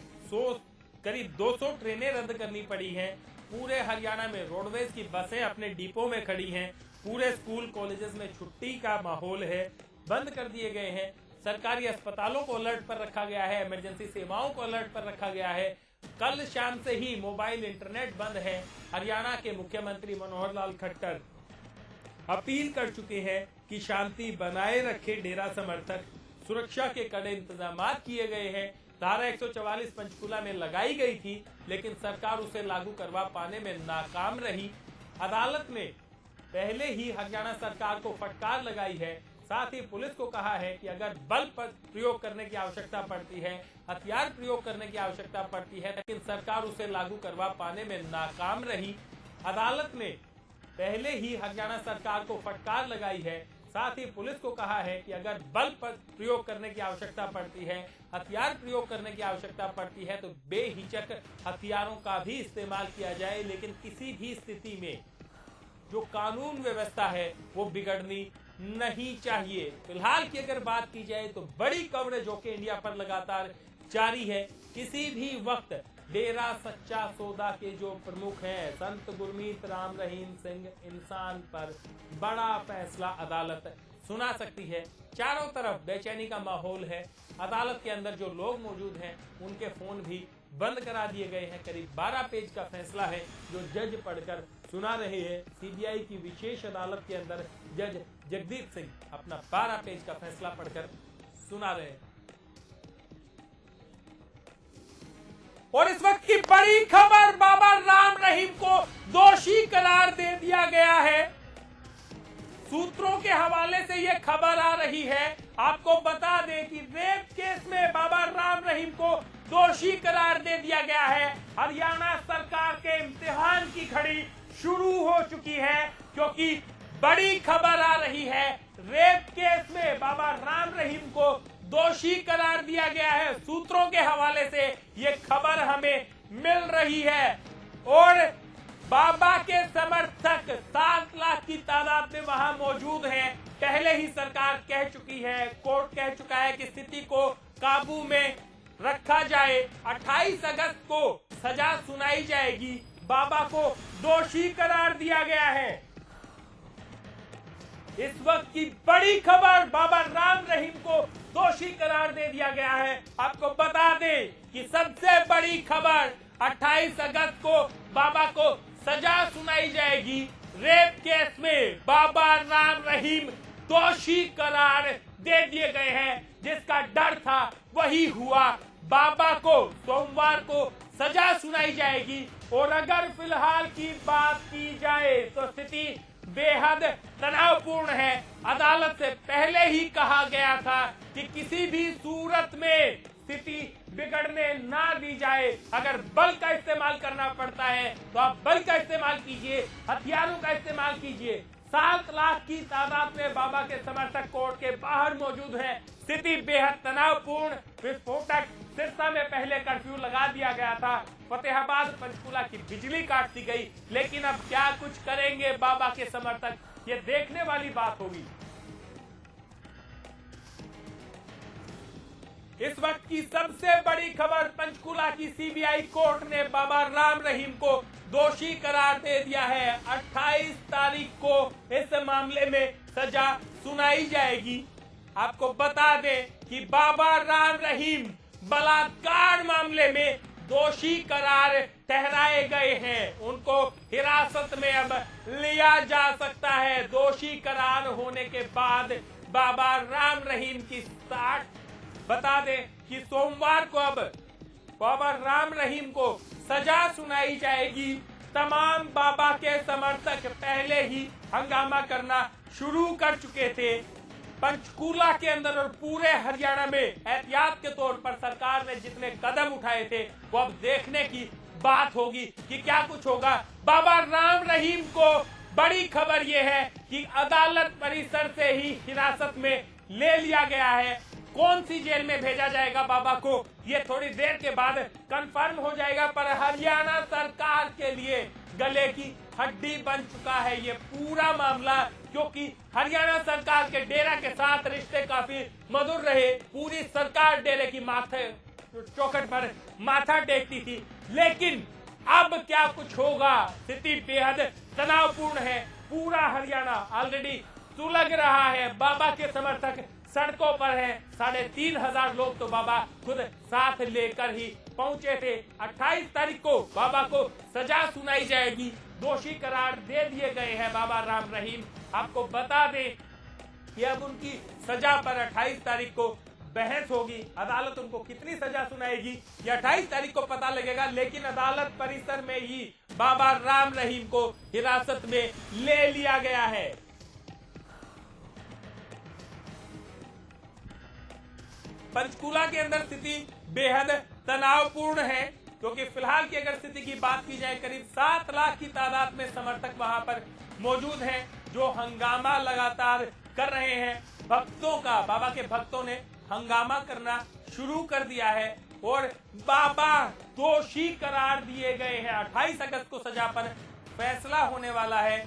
करीब 200 ट्रेनें रद्द करनी पड़ी हैं। पूरे हरियाणा में रोडवेज की बसें अपने डिपो में खड़ी हैं। पूरे स्कूल कॉलेजेस में छुट्टी का माहौल है, बंद कर दिए गए हैं। सरकारी अस्पतालों को अलर्ट पर रखा गया है। इमरजेंसी सेवाओं को अलर्ट पर रखा गया है। कल शाम से ही मोबाइल इंटरनेट बंद है। हरियाणा के मुख्यमंत्री मनोहर लाल खट्टर अपील कर चुके हैं कि शांति बनाए रखे डेरा समर्थक। सुरक्षा के कड़े इंतजाम किए गए हैं। धारा 144 पंचकूला में लगाई गई थी, लेकिन सरकार उसे लागू करवा पाने में नाकाम रही। अदालत ने पहले ही हरियाणा सरकार को फटकार लगाई है। साथ ही पुलिस को कहा है कि अगर बल पर प्रयोग करने की आवश्यकता पड़ती है, हथियार प्रयोग करने की आवश्यकता पड़ती है, लेकिन सरकार उसे लागू करवा पाने में नाकाम रही। अदालत ने पहले ही हरियाणा सरकार को फटकार लगाई है। साथ ही पुलिस को कहा है कि अगर बल पर प्रयोग करने की आवश्यकता पड़ती है, हथियार प्रयोग करने की आवश्यकता पड़ती है, तो बेहिचक हथियारों का भी इस्तेमाल किया जाए, लेकिन किसी भी स्थिति में जो कानून व्यवस्था है वो बिगड़नी नहीं चाहिए। फिलहाल की अगर बात की जाए तो बड़ी कवरेज ओके इंडिया पर लगातार जारी है। किसी भी वक्त डेरा सच्चा सौदा के जो प्रमुख हैं संत गुरमीत राम रहीम सिंह इंसान पर बड़ा फैसला अदालत सुना सकती है। चारों तरफ बेचैनी का माहौल है। अदालत के अंदर जो लोग मौजूद हैं उनके फोन भी बंद करा दिए गए हैं। करीब 12 पेज का फैसला है जो जज पढ़कर सुना रहे हैं। सीबीआई की विशेष अदालत के अंदर जज जगदीप सिंह अपना 12 पेज का फैसला पढ़कर सुना रहे हैं। और इस वक्त की बड़ी खबर, बाबा राम रहीम को दोषी करार दे दिया गया है। सूत्रों के हवाले से यह खबर आ रही है। आपको बता दें कि रेप केस में बाबा राम रहीम को दोषी करार दे दिया गया है। हरियाणा सरकार के इम्तिहान की घड़ी शुरू हो चुकी है, क्योंकि बड़ी खबर आ रही है। रेप केस में बाबा राम रहीम को दोषी करार दिया गया है। सूत्रों के हवाले से यह खबर हमें मिल रही है। और बाबा के समर्थक 7 लाख की तादाद में वहां मौजूद हैं। पहले ही सरकार कह चुकी है, कोर्ट कह चुका है कि स्थिति को काबू में रखा जाए। 28 अगस्त को सजा सुनाई जाएगी। बाबा को दोषी करार दिया गया है। इस वक्त की बड़ी खबर, बाबा राम रहीम को दोषी करार दे दिया गया है। आपको बता दें कि सबसे बड़ी खबर, 28 अगस्त को बाबा को सजा सुनाई जाएगी। रेप केस में बाबा राम रहीम दोषी करार दे दिए गए हैं। जिसका डर था वही हुआ। बाबा को सोमवार को सजा सुनाई जाएगी। और अगर फिलहाल की बात की जाए तो स्थिति बेहद तनावपूर्ण है। अदालत से पहले ही कहा गया था कि किसी भी सूरत में स्थिति बिगड़ने ना दी जाए। अगर बल का इस्तेमाल करना पड़ता है तो आप बल का इस्तेमाल कीजिए, हथियारों का इस्तेमाल कीजिए। 7 लाख की तादाद में बाबा के समर्थक कोर्ट के बाहर मौजूद हैं। स्थिति बेहद तनावपूर्ण। विस्फोटक सिरसा में पहले कर्फ्यू लगा दिया गया था। फतेहाबाद पंचकूला की बिजली काट दी गई। लेकिन अब क्या कुछ करेंगे बाबा के समर्थक, ये देखने वाली बात होगी। इस वक्त की सबसे बड़ी खबर, पंचकूला की सीबीआई कोर्ट ने बाबा राम रहीम को दोषी करार दे दिया है। 28 तारीख को इस मामले में सजा सुनाई जाएगी। आपको बता दें कि बाबा राम रहीम बलात्कार मामले में दोषी करार ठहराए गए हैं। उनको हिरासत में अब लिया जा सकता है। दोषी करार होने के बाद बाबा राम रहीम की 60 बता दें कि सोमवार को अब बाबा राम रहीम को सजा सुनाई जाएगी। तमाम बाबा के समर्थक पहले ही हंगामा करना शुरू कर चुके थे। पंचकूला के अंदर और पूरे हरियाणा में एहतियात के तौर पर सरकार ने जितने कदम उठाए थे वो अब देखने की बात होगी कि क्या कुछ होगा। बाबा राम रहीम को बड़ी खबर यह है कि अदालत परिसर से ही हिरासत में ले लिया गया है। कौन सी जेल में भेजा जाएगा बाबा को, ये थोड़ी देर के बाद कंफर्म हो जाएगा। पर हरियाणा सरकार के लिए गले की हड्डी बन चुका है ये पूरा मामला, क्योंकि हरियाणा सरकार के डेरा के साथ रिश्ते काफी मधुर रहे। पूरी सरकार डेरे की माथे चौखट पर माथा टेकती थी। लेकिन अब क्या कुछ होगा, स्थिति बेहद तनावपूर्ण है। पूरा हरियाणा ऑलरेडी सुलग रहा है। बाबा के समर्थक सड़कों पर हैं। 3500 लोग तो बाबा खुद साथ लेकर ही पहुंचे थे। 28 तारीख को बाबा को सजा सुनाई जाएगी। दोषी करार दे दिए गए हैं बाबा राम रहीम। आपको बता दें कि अब उनकी सजा पर 28 तारीख को बहस होगी, अदालत उनको कितनी सजा सुनाएगी ये 28 तारीख को पता लगेगा। लेकिन अदालत परिसर में ही बाबा राम रहीम को हिरासत में ले लिया गया है। पंचकूला के अंदर स्थिति बेहद तनावपूर्ण है, क्योंकि फिलहाल की अगर स्थिति की बात की जाए करीब 7 लाख की तादाद में समर्थक वहां पर मौजूद हैं, जो हंगामा लगातार कर रहे हैं। भक्तों का, बाबा के भक्तों ने हंगामा करना शुरू कर दिया है और बाबा दोषी करार दिए गए हैं। 28 अगस्त को सजा पर फैसला होने वाला है।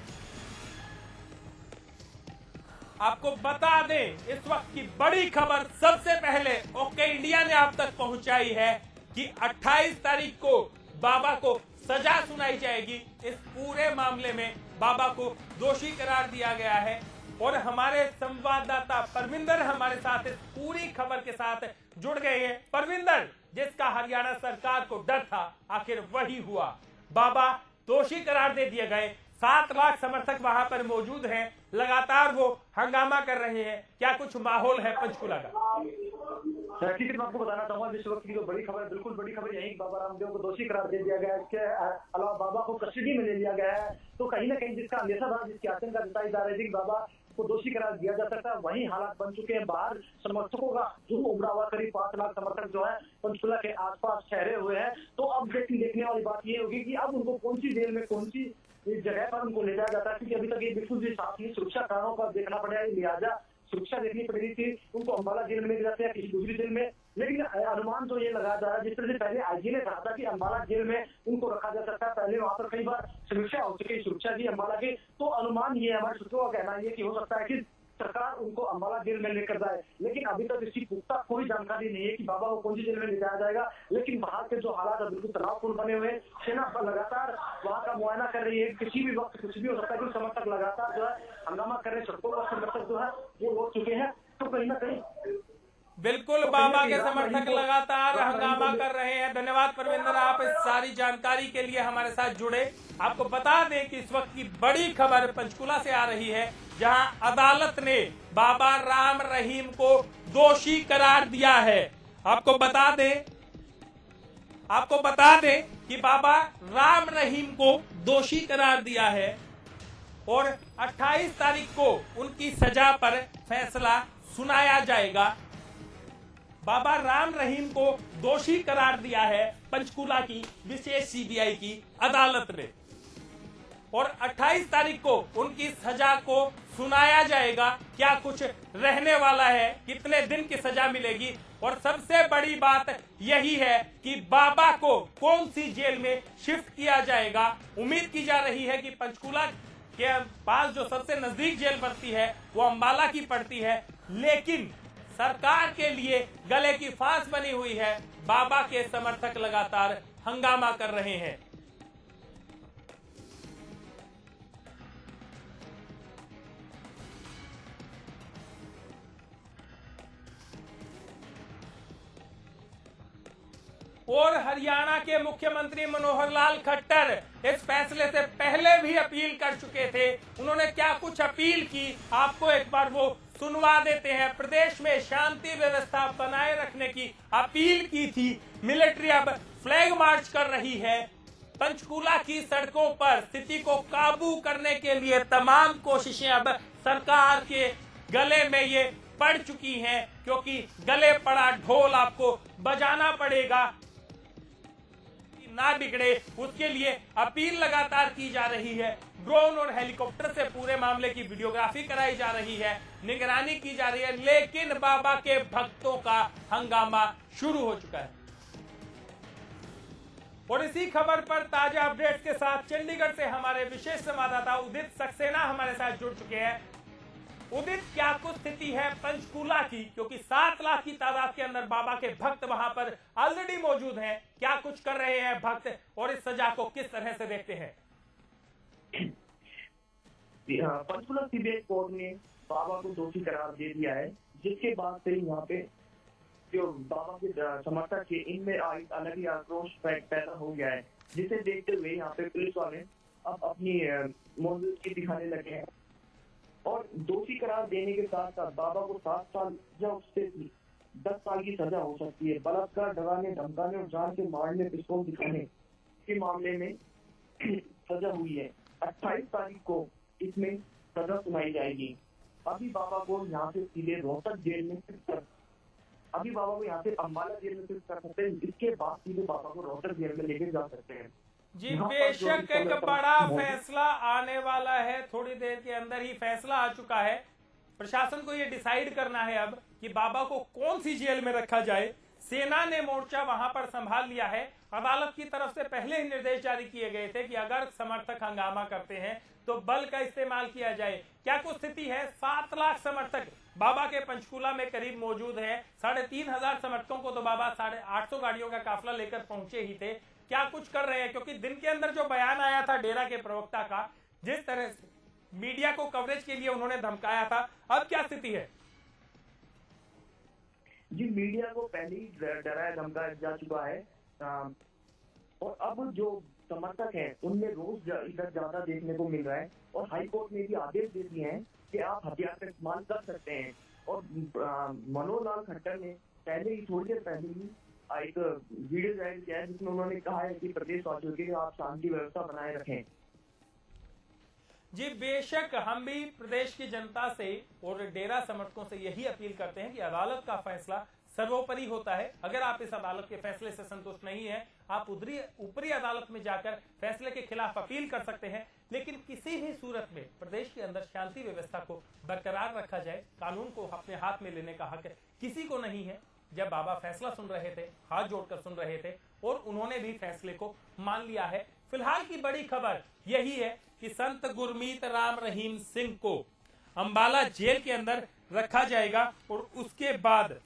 आपको बता दें, इस वक्त की बड़ी खबर सबसे पहले ओके इंडिया ने आप तक पहुंचाई है कि 28 तारीख को बाबा को सजा सुनाई जाएगी। इस पूरे मामले में बाबा को दोषी करार दिया गया है और हमारे संवाददाता परविंदर हमारे साथ इस पूरी खबर के साथ जुड़ गए हैं। परविंदर, जिसका हरियाणा सरकार को डर था, आखिर वही हुआ। बाबा दोषी करार दे दिए गए। 7 लाख समर्थक वहां पर मौजूद हैं, लगातार वो हंगामा कर रहे हैं। क्या कुछ माहौल है पंचकूला का? ठीक है, मैं आपको बताना चाहूंगा इस वक्त की जो बड़ी खबर, बिल्कुल बड़ी खबर यही, बाबा रामदेव को दोषी करार दे दिया गया है। इसके अलावा बाबा को कस्टडी में ले लिया गया है। तो कहीं ना कहीं जिसका अंदेशा था, जिसकी आशंका जताई जा रही थी कि बाबा को दोषी करार दिया जा सकता है, वही हालात बन चुके हैं। बाहर समर्थकों का जो उमड़ा हुआ, करीब 5 लाख समर्थक जो है पंचकूला के आसपास ठहरे हुए हैं। तो अब देखने वाली बात ये होगी कि अब उनको कौन सी जेल में, कौन सी जगह पर उनको ले जाया जाता है, क्योंकि अभी तक ये बिल्कुल भी साफ नहीं। सुरक्षा कारणों पर देखना पड़ेगा, लिहाजा सुरक्षा देखनी पड़ रही थी। उनको अम्बाला जेल में ले जाते हैं, किसी दूसरी जेल में। लेकिन अनुमान तो ये लगा जा रहा है, जिस तरह से पहले आईजी ने कहा था कि अम्बाला जेल में उनको रखा जा सकता है, पहले वहां पर कई बार समीक्षा हो चुकी है सुरक्षा की अम्बाला की। तो अनुमान ये, हमारे सूत्रों का कहना है कि हो सकता है कि सरकार उनको अम्बाला जेल में लेकर जाए। लेकिन अभी तक इसकी पुख्ता कोई जानकारी नहीं है कि बाबा को कौन सी जेल में ले जाया जाएगा। लेकिन बाहर के जो हालात है बिल्कुल तनावपूर्ण बने हुए हैं। सेना लगातार वहां का मुआयना कर रही है, किसी भी वक्त कुछ भी हो सकता है। क्योंकि समर्थक लगातार जो है हंगामा कर रहे हैं, सड़कों पर समर्थक जो है वो लौट चुके हैं। तो कहीं ना कहीं बिल्कुल बाबा के समर्थक लगातार हंगामा कर रहे हैं। धन्यवाद परविंदर, आप इस सारी जानकारी के लिए हमारे साथ जुड़े। आपको बता दें कि इस वक्त की बड़ी खबर पंचकूला से आ रही है, जहां अदालत ने बाबा राम रहीम को दोषी करार दिया है। आपको बता दें कि बाबा राम रहीम को दोषी करार दिया है और 28 तारीख को उनकी सजा पर फैसला सुनाया जाएगा। बाबा राम रहीम को दोषी करार दिया है पंचकूला की विशेष सीबीआई की अदालत ने और 28 तारीख को उनकी सजा को सुनाया जाएगा। क्या कुछ रहने वाला है, कितने दिन की सजा मिलेगी, और सबसे बड़ी बात यही है कि बाबा को कौन सी जेल में शिफ्ट किया जाएगा। उम्मीद की जा रही है कि पंचकूला के पास जो सबसे नजदीक जेल पड़ती है वो अम्बाला की पड़ती है, लेकिन सरकार के लिए गले की फांस बनी हुई है। बाबा के समर्थक लगातार हंगामा कर रहे हैं। और हरियाणा के मुख्यमंत्री मनोहर लाल खट्टर इस फैसले से पहले भी अपील कर चुके थे। उन्होंने क्या कुछ अपील की, आपको एक बार वो सुनवा देते हैं। प्रदेश में शांति व्यवस्था बनाए रखने की अपील की थी। मिलिट्री अब फ्लैग मार्च कर रही है। पंचकूला की सड़कों पर स्थिति को काबू करने के लिए तमाम कोशिशें अब सरकार के गले में ये पड़ चुकी हैं, क्योंकि गले पड़ा ढोल आपको बजाना पड़ेगा, ना बिगड़े उसके लिए अपील लगातार की जा रही है। ड्रोन और हेलीकॉप्टर से पूरे मामले की वीडियोग्राफी कराई जा रही है, निगरानी की जा रही है, लेकिन बाबा के भक्तों का हंगामा शुरू हो चुका है। और इसी खबर पर ताजा अपडेट्स के साथ चंडीगढ़ से हमारे विशेष संवाददाता उदित सक्सेना हमारे साथ जुड़ चुके हैं। उदित, क्या कुछ स्थिति है पंचकूला की, क्योंकि 7 लाख की तादाद के अंदर बाबा के भक्त वहां पर ऑलरेडी मौजूद हैं। क्या कुछ कर रहे हैं भक्त और इस सजा को किस तरह से देखते हैं? पंचकूला सीबीआई कोर्ट ने बाबा को दोषी करार दे दिया है, जिसके बाद से यहाँ पे जो बाबा के समर्थक थे इनमें अलग ही आक्रोश पैदा हो गया है, जिसे देखते हुए यहाँ पे पुलिस वाले अब अपनी मौजूदगी दिखाने लगे हैं और दोषी करार देने के साथ साथ बाबा को 7 साल जब से 10 साल की सजा हो सकती है। बलात्कार, डराने, धमकाने और जान से मारने, पिस्तौल दिखाने के मामले में सजा हुई है। 28 तारीख को इसमें सजा सुनाई जाएगी। अभी बाबा को यहाँ से सीधे रोहतक जेल में शिफ्ट कर, अभी बाबा को यहाँ से अम्बाला जेल में शिफ्ट कर सकते हैं। इसके बाद सीधे बाबा को रोहतक जेल में लेके जा सकते हैं। जी बेशक एक बड़ा फैसला आने वाला है, थोड़ी देर के अंदर ही फैसला आ चुका है। प्रशासन को ये डिसाइड करना है अब कि बाबा को कौन सी जेल में रखा जाए। सेना ने मोर्चा वहां पर संभाल लिया है। अदालत की तरफ से पहले ही निर्देश जारी किए गए थे कि अगर समर्थक हंगामा करते हैं तो बल का इस्तेमाल किया जाए। क्या कुछ स्थिति है? 7 लाख समर्थक बाबा के पंचकूला में करीब मौजूद है। 3,500 समर्थकों को तो बाबा 850 गाड़ियों का काफिला लेकर पहुंचे ही थे। क्या कुछ कर रहे हैं? क्योंकि दिन के अंदर जो बयान आया था डेरा के प्रवक्ता का, जिस तरह से मीडिया को कवरेज के लिए उन्होंने धमकाया था, अब क्या स्थिति है? जी मीडिया को पहले ही डराया धमकाया जा चुका है। और अब जो समर्थक हैं उनमें रोज इधर ज्यादा देखने को मिल रहा है। और हाई कोर्ट ने भी आदेश दे दिए हैं कि आप हथियार का इस्तेमाल कर सकते हैं। और मनोहर लाल खट्टर ने पहले ही, थोड़ी देर पहले ही एक वीडियो जारी किया है जिसमें उन्होंने कहा है कि प्रदेश वासियों के लिए आप शांति व्यवस्था बनाए रखें। जी बेशक हम भी प्रदेश की जनता से और डेरा समर्थकों से यही अपील करते हैं कि अदालत का फैसला सर्वोपरि होता है। अगर आप इस अदालत के फैसले से संतुष्ट नहीं है, आप ऊपरी अदालत में जाकर फैसले के खिलाफ अपील कर सकते हैं। लेकिन किसी भी सूरत में प्रदेश के अंदर शांति व्यवस्था को बरकरार रखा जाए। कानून को अपने हाथ में लेने का हक किसी को नहीं है। जब बाबा फैसला सुन रहे थे, हाथ जोड़कर सुन रहे थे, और उन्होंने भी फैसले को मान लिया है। फिलहाल की बड़ी खबर यही है कि संत गुरमीत राम रहीम सिंह को अंबाला जेल के अंदर रखा जाएगा और उसके बाद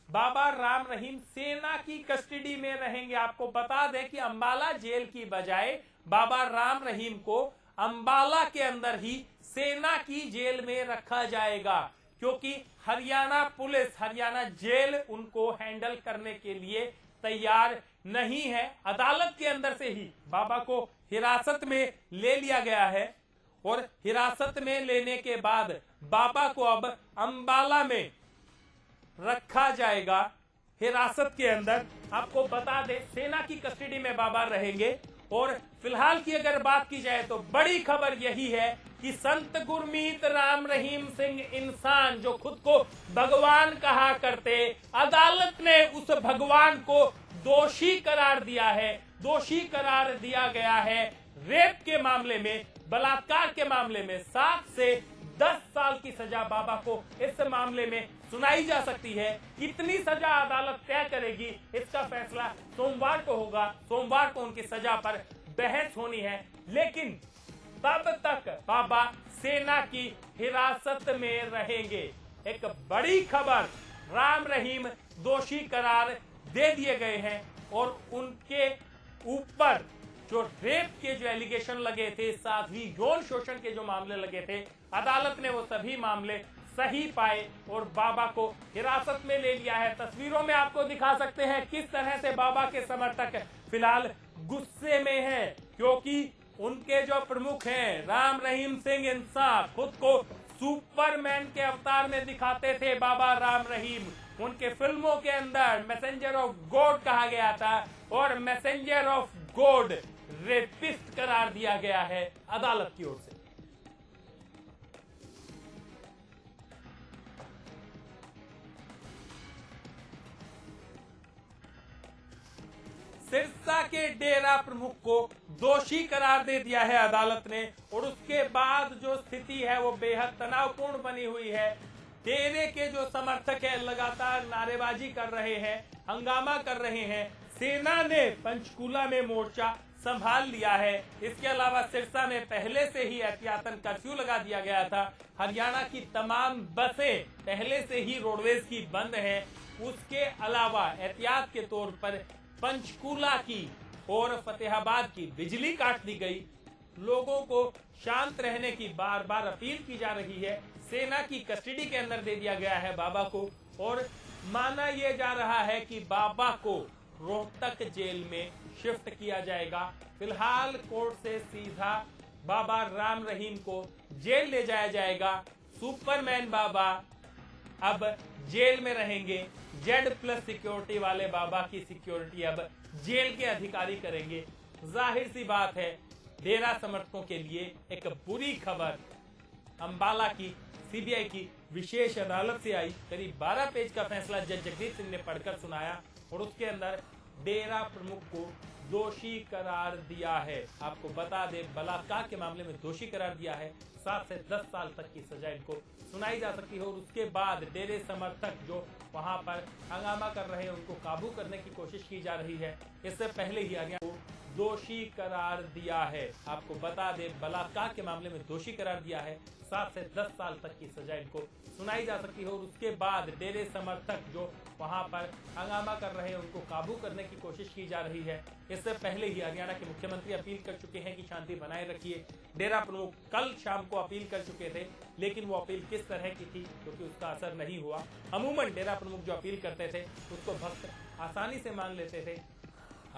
बाबा राम रहीम सेना की कस्टडी में रहेंगे। आपको बता दें कि अंबाला जेल की बजाय बाबा राम रहीम को अंबाला के अंदर ही सेना की जेल में रखा जाएगा, क्योंकि हरियाणा पुलिस, हरियाणा जेल उनको हैंडल करने के लिए तैयार नहीं है। अदालत के अंदर से ही बाबा को हिरासत में ले लिया गया है और हिरासत में लेने के बाद बाबा को अब अंबाला में रखा जाएगा हिरासत के अंदर। आपको बता दें सेना की कस्टडी में बाबा रहेंगे। और फिलहाल की अगर बात की जाए तो बड़ी खबर यही है कि संत गुरमीत राम रहीम सिंह इंसान, जो खुद को भगवान कहा करते, अदालत ने उस भगवान को दोषी करार दिया है। दोषी करार दिया गया है रेप के मामले में, बलात्कार के मामले में। 7 से 10 साल की सजा बाबा को इस मामले में सुनाई जा सकती है। कितनी सजा अदालत तय करेगी, इसका फैसला सोमवार को होगा। सोमवार को उनकी सजा पर बहस होनी है। लेकिन तब तक बाबा सेना की हिरासत में रहेंगे। एक बड़ी खबर, राम रहीम दोषी करार दे दिए गए हैं और उनके ऊपर जो रेप के जो एलिगेशन लगे थे, साथ ही यौन शोषण के जो मामले लगे थे, अदालत ने वो सभी मामले सही पाए और बाबा को हिरासत में ले लिया है। तस्वीरों में आपको दिखा सकते हैं किस तरह से बाबा के समर्थक फिलहाल गुस्से में हैं, क्योंकि उनके जो प्रमुख हैं राम रहीम सिंह इंसान, खुद को सुपरमैन के अवतार में दिखाते थे बाबा राम रहीम। उनके फिल्मों के अंदर मैसेंजर ऑफ गॉड कहा गया था और मैसेंजर ऑफ गॉड रेपिस्ट करार दिया गया है अदालत की ओर से। सिरसा के डेरा प्रमुख को दोषी करार दे दिया है अदालत ने और उसके बाद जो स्थिति है वो बेहद तनावपूर्ण बनी हुई है। डेरे के जो समर्थक है लगातार नारेबाजी कर रहे हैं, हंगामा कर रहे हैं। सेना ने पंचकूला में मोर्चा संभाल लिया है। इसके अलावा सिरसा में पहले से ही एहतियातन कर्फ्यू लगा दिया गया था। हरियाणा की तमाम बसें पहले से ही रोडवेज की बंद हैं। उसके अलावा एहतियात के तौर पर पंचकूला की और फतेहाबाद की बिजली काट दी गई। लोगों को शांत रहने की बार बार अपील की जा रही है। सेना की कस्टडी के अंदर दे दिया गया है बाबा को और माना यह जा रहा है कि बाबा को रोहतक जेल में शिफ्ट किया जाएगा। फिलहाल कोर्ट से सीधा बाबा राम रहीम को जेल ले जाया जाएगा। सुपरमैन बाबा अब जेल में रहेंगे। Z+ सिक्योरिटी वाले बाबा की सिक्योरिटी अब जेल के अधिकारी करेंगे। जाहिर सी बात है, डेरा समर्थकों के लिए एक बुरी खबर अंबाला की सीबीआई की विशेष अदालत से आई। करीब 12 पेज का फैसला जज जगदीप सिंह ने पढ़कर सुनाया और उसके अंदर डेरा प्रमुख को दोषी करार दिया है। आपको बता दें, बलात्कार के मामले में दोषी करार दिया है। 7 से 10 साल तक की सजा इनको सुनाई जा सकती है और उसके बाद डेरे समर्थक जो वहां पर हंगामा कर रहे हैं उनको काबू करने की कोशिश की जा रही है। इससे पहले ही हरियाणा को दोषी करार दिया है। आपको बता दें, बलात्कार के मामले में दोषी करार दिया है। 7 से 10 साल तक की सजा इनको सुनाई जा सकती है और उसके बाद डेरे समर्थक जो वहां पर हंगामा कर रहे हैं उनको काबू करने की कोशिश की जा रही है। इससे पहले ही हरियाणा के मुख्यमंत्री अपील कर चुके हैं कि शांति बनाए रखिए। डेरा प्रमुख कल शाम को अपील कर चुके थे, लेकिन वो अपील किस तरह की थी क्योंकि उसका असर नहीं हुआ। अमूमन डेरा प्रमुख जो अपील करते थे उसको भक्त आसानी से मान लेते थे।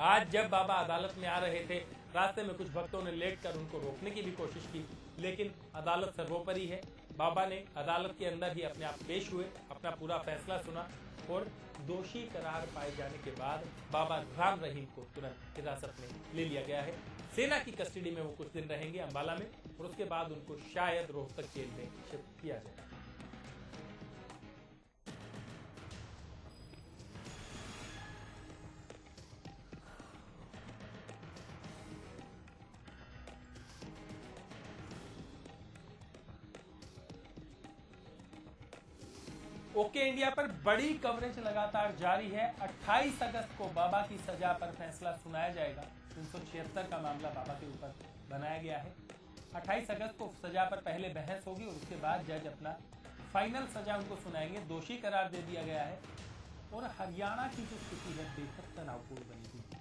आज जब बाबा अदालत में आ रहे थे, रास्ते में कुछ भक्तों ने लेट कर उनको रोकने की भी कोशिश की, लेकिन अदालत सर्वोपरि है। बाबा ने अदालत के अंदर ही अपने आप पेश हुए, अपना पूरा फैसला सुना और दोषी करार पाए जाने के बाद बाबा राम रहीम को तुरंत हिरासत में ले लिया गया है। सेना की कस्टडी में वो कुछ दिन रहेंगे अंबाला में और उसके बाद उनको शायद रोहतक जेल में शिफ्ट किया जाए। ओके इंडिया पर बड़ी कवरेज लगातार जारी है। 28 अगस्त को बाबा की सजा पर फैसला सुनाया जाएगा। 376 का मामला बाबा के ऊपर बनाया गया है। 28 अगस्त को सजा पर पहले बहस होगी और उसके बाद जज अपना फाइनल सजा उनको सुनाएंगे। दोषी करार दे दिया गया है और हरियाणा की जो स्थिति है बेहद तनावपूर्ण बनी हुई है,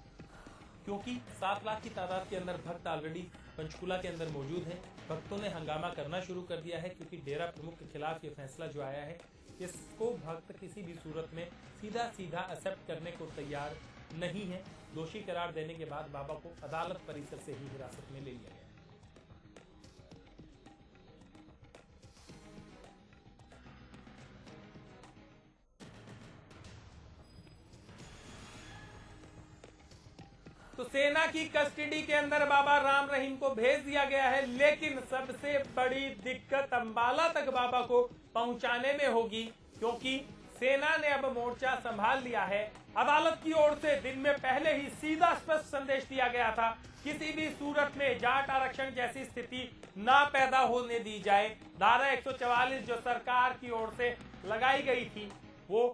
क्योंकि 7 लाख की तादाद के अंदर भक्त ऑलरेडी पंचकूला के अंदर मौजूद है। भक्तों ने हंगामा करना शुरू कर दिया है क्योंकि डेरा प्रमुख के खिलाफ ये फैसला जो आया है इसको भक्त किसी भी सूरत में सीधा एक्सेप्ट करने को तैयार नहीं है। दोषी करार देने के बाद बाबा को अदालत परिसर से ही हिरासत में ले लिया गया। तो सेना की कस्टडी के अंदर बाबा राम रहीम को भेज दिया गया है, लेकिन सबसे बड़ी दिक्कत अंबाला तक बाबा को पहुंचाने में होगी, क्योंकि सेना ने अब मोर्चा संभाल लिया है। अदालत की ओर से दिन में पहले ही सीधा स्पष्ट संदेश दिया गया था, किसी भी सूरत में जाट आरक्षण जैसी स्थिति ना पैदा होने दी जाए। धारा 144 जो सरकार की ओर से लगाई गई थी वो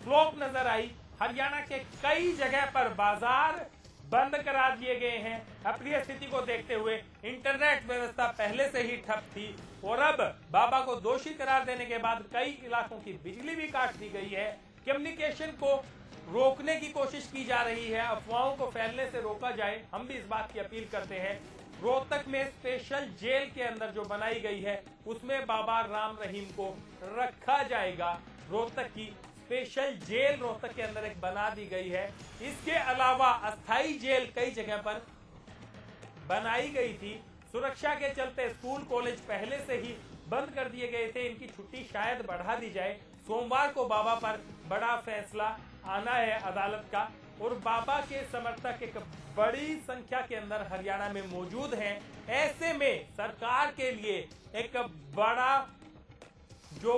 फ्लॉप नजर आई। हरियाणा के कई जगह पर बाजार बंद करा दिए गए हैं। अप्रिय स्थिति को देखते हुए इंटरनेट व्यवस्था पहले से ही ठप थी और अब बाबा को दोषी करार देने के बाद कई इलाकों की बिजली भी काट दी गई है। कम्युनिकेशन को रोकने की कोशिश की जा रही है, अफवाहों को फैलने से रोका जाए। हम भी इस बात की अपील करते हैं। रोहतक में स्पेशल जेल के अंदर जो बनाई गई है उसमें बाबा राम रहीम को रखा जाएगा। रोहतक की स्पेशल जेल रोहतक के अंदर एक बना दी गई है। इसके अलावा अस्थाई जेल कई जगह पर बनाई गई थी। सुरक्षा के चलते स्कूल कॉलेज पहले से ही बंद कर दिए गए थे, इनकी छुट्टी शायद बढ़ा दी जाए। सोमवार को बाबा पर बड़ा फैसला आना है अदालत का और बाबा के समर्थक एक बड़ी संख्या के अंदर हरियाणा में मौजूद हैं। ऐसे में सरकार के लिए एक बड़ा जो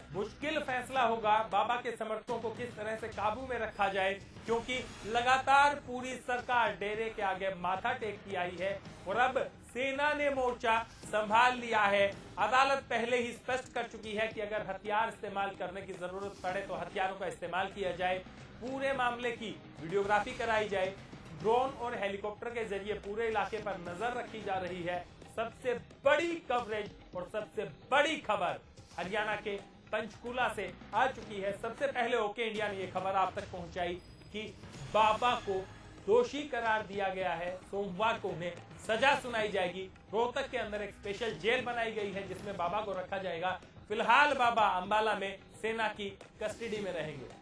मुश्किल फैसला होगा, बाबा के समर्थकों को किस तरह से काबू में रखा जाए, क्योंकि लगातार पूरी सरकार डेरे के आगे माथा टेकती आई है और अब सेना ने मोर्चा संभाल लिया है। अदालत पहले ही स्पष्ट कर चुकी है कि अगर हथियार इस्तेमाल करने की जरूरत पड़े तो हथियारों का इस्तेमाल किया जाए। पूरे मामले की वीडियोग्राफी कराई जाए। ड्रोन और हेलीकॉप्टर के जरिए पूरे इलाके पर नजर रखी जा रही है। सबसे बड़ी कवरेज और सबसे बड़ी खबर हरियाणा के पंचकूला से आ चुकी है। सबसे पहले ओके इंडिया ने यह खबर आप तक पहुंचाई कि बाबा को दोषी करार दिया गया है। सोमवार को उन्हें सजा सुनाई जाएगी। रोहतक के अंदर एक स्पेशल जेल बनाई गई है जिसमें बाबा को रखा जाएगा। फिलहाल बाबा अंबाला में सेना की कस्टडी में रहेंगे।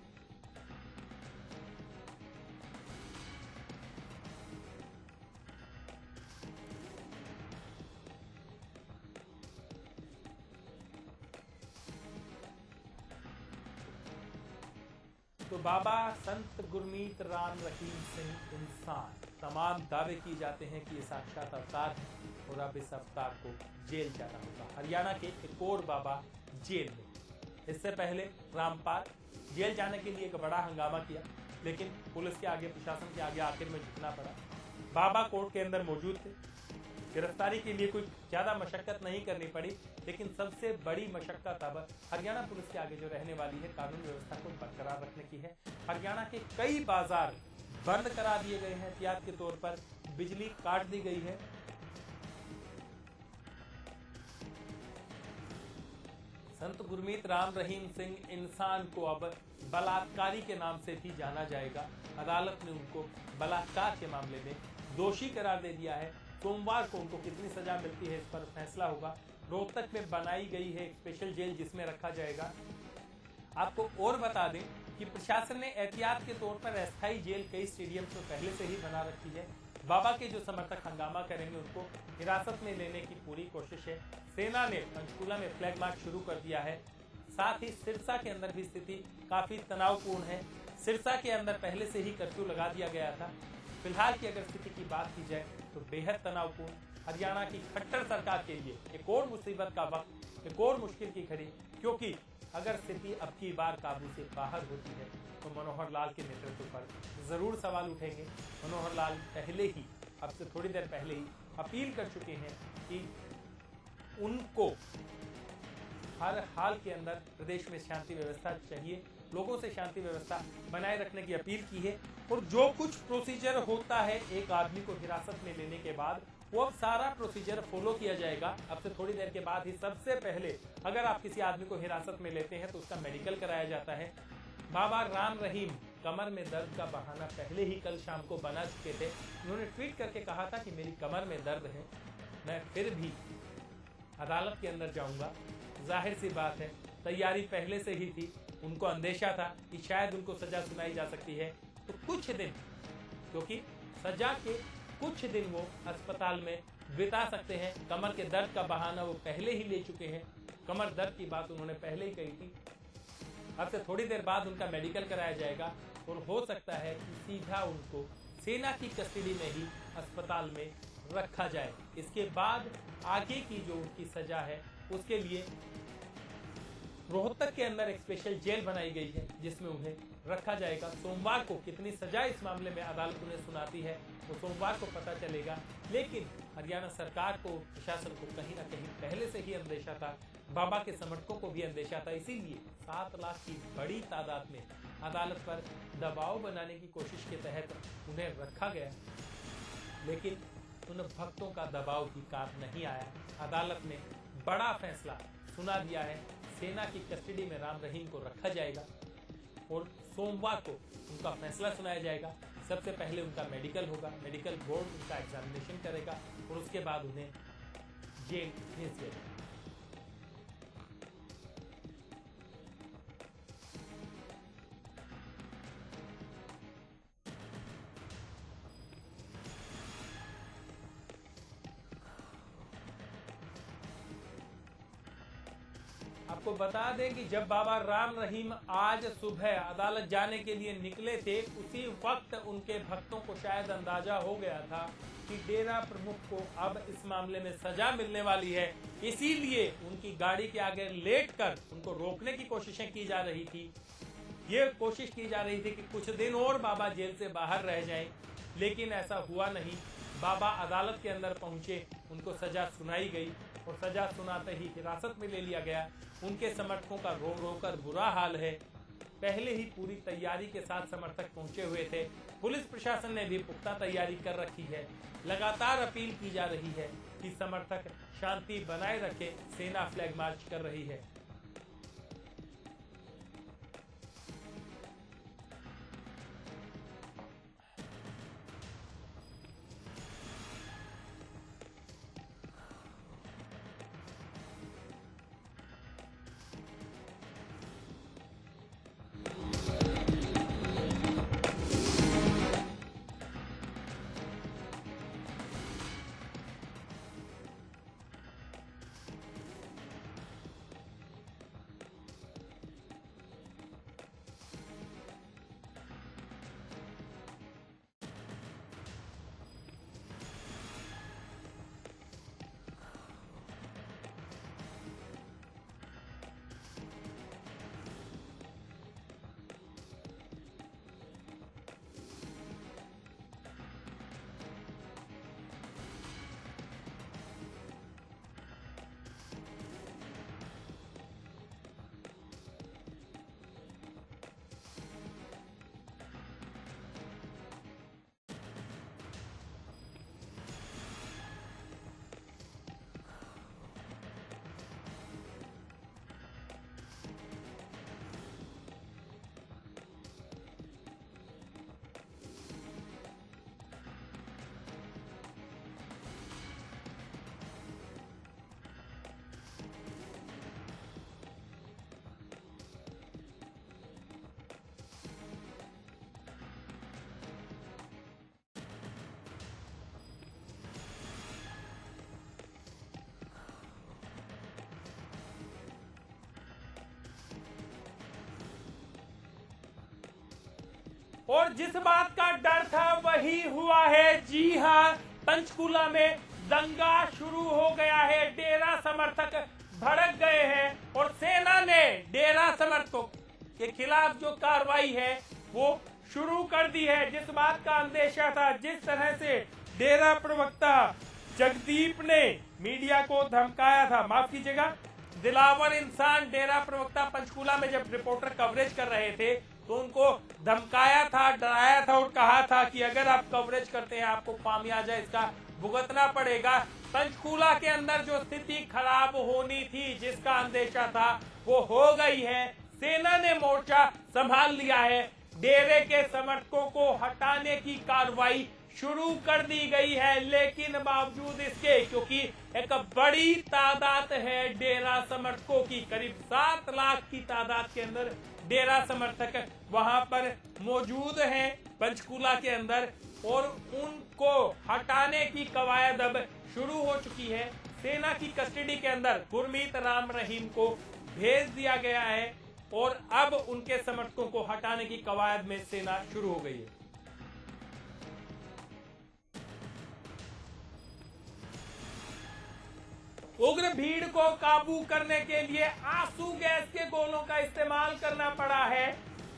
तो बाबा संत गुरमीत राम रहीम सिंह इंसान, तमाम दावे किए जाते हैं कि ये साक्षात अवतार है और अब इस अवतार को जेल जाना होगा। हरियाणा के एक और बाबा जेल में। इससे पहले रामपाल जेल जाने के लिए एक बड़ा हंगामा किया, लेकिन पुलिस के आगे, प्रशासन के आगे आखिर में झुकना पड़ा। बाबा कोर्ट के अंदर मौजूद थे। गिरफ्तारी के लिए कोई ज्यादा मशक्कत नहीं करनी पड़ी, लेकिन सबसे बड़ी मशक्कत अब हरियाणा पुलिस के आगे जो रहने वाली है, कानून व्यवस्था को बरकरार रखने की है। हरियाणा के कई बाजार बंद करा दिए गए हैं, एहतियात के तौर पर बिजली काट दी गई है। संत गुरमीत राम रहीम सिंह इंसान को अब बलात्कारी के नाम से भी जाना जाएगा। अदालत ने उनको बलात्कार के मामले में दोषी करार दे दिया है। सोमवार को उनको कितनी सजा मिलती है, इस पर फैसला होगा। रोहतक में बनाई गई है एक स्पेशल जेल जिसमें रखा जाएगा। आपको और बता दें कि प्रशासन ने एहतियात के तौर पर अस्थायी जेल कई स्टेडियम में पहले से ही बना रखी है। बाबा के जो समर्थक हंगामा करेंगे उनको हिरासत में लेने की पूरी कोशिश है। सेना ने पंचकूला में फ्लैग मार्च शुरू कर दिया है। साथ ही सिरसा के अंदर भी स्थिति काफी तनावपूर्ण है। सिरसा के अंदर पहले से ही कर्फ्यू लगा दिया गया था। फिलहाल की अगर स्थिति की बात की जाए तो बेहद तनावपूर्ण। हरियाणा की खट्टर सरकार के लिए एक और मुसीबत का वक्त, एक और मुश्किल की घड़ी, क्योंकि अगर स्थिति अब की बार काबू से बाहर होती है तो मनोहर लाल के नेतृत्व पर जरूर सवाल उठेंगे। मनोहर लाल पहले ही, अब से थोड़ी देर पहले ही अपील कर चुके हैं कि उनको हर हाल के अंदर प्रदेश में शांति व्यवस्था चाहिए, लोगों से शांति व्यवस्था बनाए रखने की अपील की है। और जो कुछ प्रोसीजर होता है एक आदमी को हिरासत में लेने के बाद, वो अब सारा प्रोसीजर फॉलो किया जाएगा। अब से थोड़ी देर के बाद ही सबसे पहले अगर आप किसी आदमी को हिरासत में लेते हैं तो उसका मेडिकल कराया जाता है। बाबा राम रहीम कमर में दर्द का बहाना पहले ही कल शाम को बना चुके थे। उन्होंने ट्वीट करके कहा था कि मेरी कमर में दर्द है, मैं फिर भी अदालत के अंदर जाऊंगा। जाहिर सी बात है, तैयारी पहले से ही थी। उनको अंदेशा था कि शायद उनको सजा सुनाई जा सकती है, तो कुछ दिन, क्योंकि सजा के कुछ दिन वो अस्पताल में बिता सकते हैं। कमर के दर्द का बहाना वो पहले ही ले चुके हैं। कमर दर्द की बात उन्होंने पहले ही कही थी। अब से थोड़ी देर बाद उनका मेडिकल कराया जाएगा और हो सकता है कि सीधा उनको सेना की कस्टडी में ही अस्पताल में रखा जाए। इसके बाद आगे की जो उनकी सजा है उसके लिए रोहतक के अंदर एक स्पेशल जेल बनाई गई है जिसमें उन्हें रखा जाएगा। सोमवार को कितनी सजा इस मामले में अदालत उन्हें सुनाती है वो सोमवार को पता चलेगा। लेकिन हरियाणा सरकार को, प्रशासन को कहीं ना कहीं पहले से ही अंदेशा था, बाबा के समर्थकों को भी अंदेशा था। इसीलिए 7 लाख की बड़ी तादाद में अदालत पर दबाव बनाने की कोशिश के तहत उन्हें रखा गया, लेकिन उन भक्तों का दबाव भी काम नहीं आया। अदालत ने बड़ा फैसला सुना दिया है। सेना की कस्टडी में राम रहीम को रखा जाएगा और सोमवार को उनका फैसला सुनाया जाएगा। सबसे पहले उनका मेडिकल होगा, मेडिकल बोर्ड उनका एग्जामिनेशन करेगा और उसके बाद उन्हें जेल भेज दिया जाएगा। आपको बता दें कि जब बाबा राम रहीम आज सुबह अदालत जाने के लिए निकले थे, उसी वक्त उनके भक्तों को शायद अंदाजा हो गया था कि डेरा प्रमुख को अब इस मामले में सजा मिलने वाली है। इसीलिए उनकी गाड़ी के आगे लेटकर उनको रोकने की कोशिशें की जा रही थी। ये कोशिश की जा रही थी कि कुछ दिन और बाबा जेल से बाहर रह जाएं, लेकिन ऐसा हुआ नहीं। बाबा अदालत के अंदर पहुंचे, उनको सजा सुनाई गई और सजा सुनाते ही हिरासत में ले लिया गया। उनके समर्थकों का रो रो कर बुरा हाल है। पहले ही पूरी तैयारी के साथ समर्थक पहुंचे हुए थे। पुलिस प्रशासन ने भी पुख्ता तैयारी कर रखी है। लगातार अपील की जा रही है कि समर्थक शांति बनाए रखें। सेना फ्लैग मार्च कर रही है। और जिस बात का डर था वही हुआ है। जी हां, पंचकूला में दंगा शुरू हो गया है। डेरा समर्थक भड़क गए हैं और सेना ने डेरा समर्थकों के खिलाफ जो कार्रवाई है वो शुरू कर दी है। जिस बात का अंदेशा था, जिस तरह से डेरा प्रवक्ता जगदीप ने मीडिया को धमकाया था, माफ कीजिएगा, दिलावर इंसान डेरा प्रवक्ता पंचकूला में जब रिपोर्टर कवरेज कर रहे थे तो उनको धमकाया था, डराया था और कहा था कि अगर आप कवरेज करते हैं आपको खामियाजा इसका भुगतना पड़ेगा। पंचकूला के अंदर जो स्थिति खराब होनी थी, जिसका अंदेशा था, वो हो गई है। सेना ने मोर्चा संभाल लिया है। डेरे के समर्थकों को हटाने की कार्रवाई शुरू कर दी गई है, लेकिन बावजूद इसके, क्योंकि एक बड़ी तादाद है डेरा समर्थकों की, करीब 7 लाख की तादाद के अंदर डेरा समर्थक वहां पर मौजूद हैं पंचकूला के अंदर, और उनको हटाने की कवायद अब शुरू हो चुकी है। सेना की कस्टडी के अंदर गुरमीत राम रहीम को भेज दिया गया है और अब उनके समर्थकों को हटाने की कवायद में सेना शुरू हो गई है। उग्र भीड़ को काबू करने के लिए आंसू गैस के गोलों का इस्तेमाल करना पड़ा है।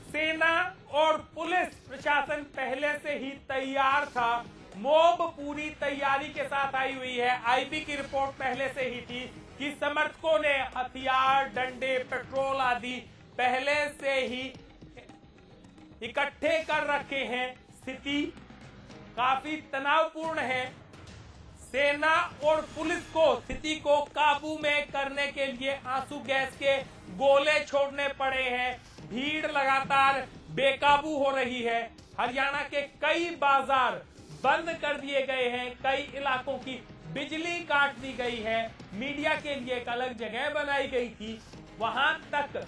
सेना और पुलिस प्रशासन पहले से ही तैयार था। मोब पूरी तैयारी के साथ आई हुई है। आईबी की रिपोर्ट पहले से ही थी कि समर्थकों ने हथियार, डंडे, पेट्रोल आदि पहले से ही इकट्ठे कर रखे हैं। स्थिति काफी तनावपूर्ण है। सेना और पुलिस को स्थिति को काबू में करने के लिए आंसू गैस के गोले छोड़ने पड़े हैं। भीड़ लगातार बेकाबू हो रही है। हरियाणा के कई बाजार बंद कर दिए गए हैं। कई इलाकों की बिजली काट दी गई है। मीडिया के लिए एक अलग जगह बनाई गई थी, वहां तक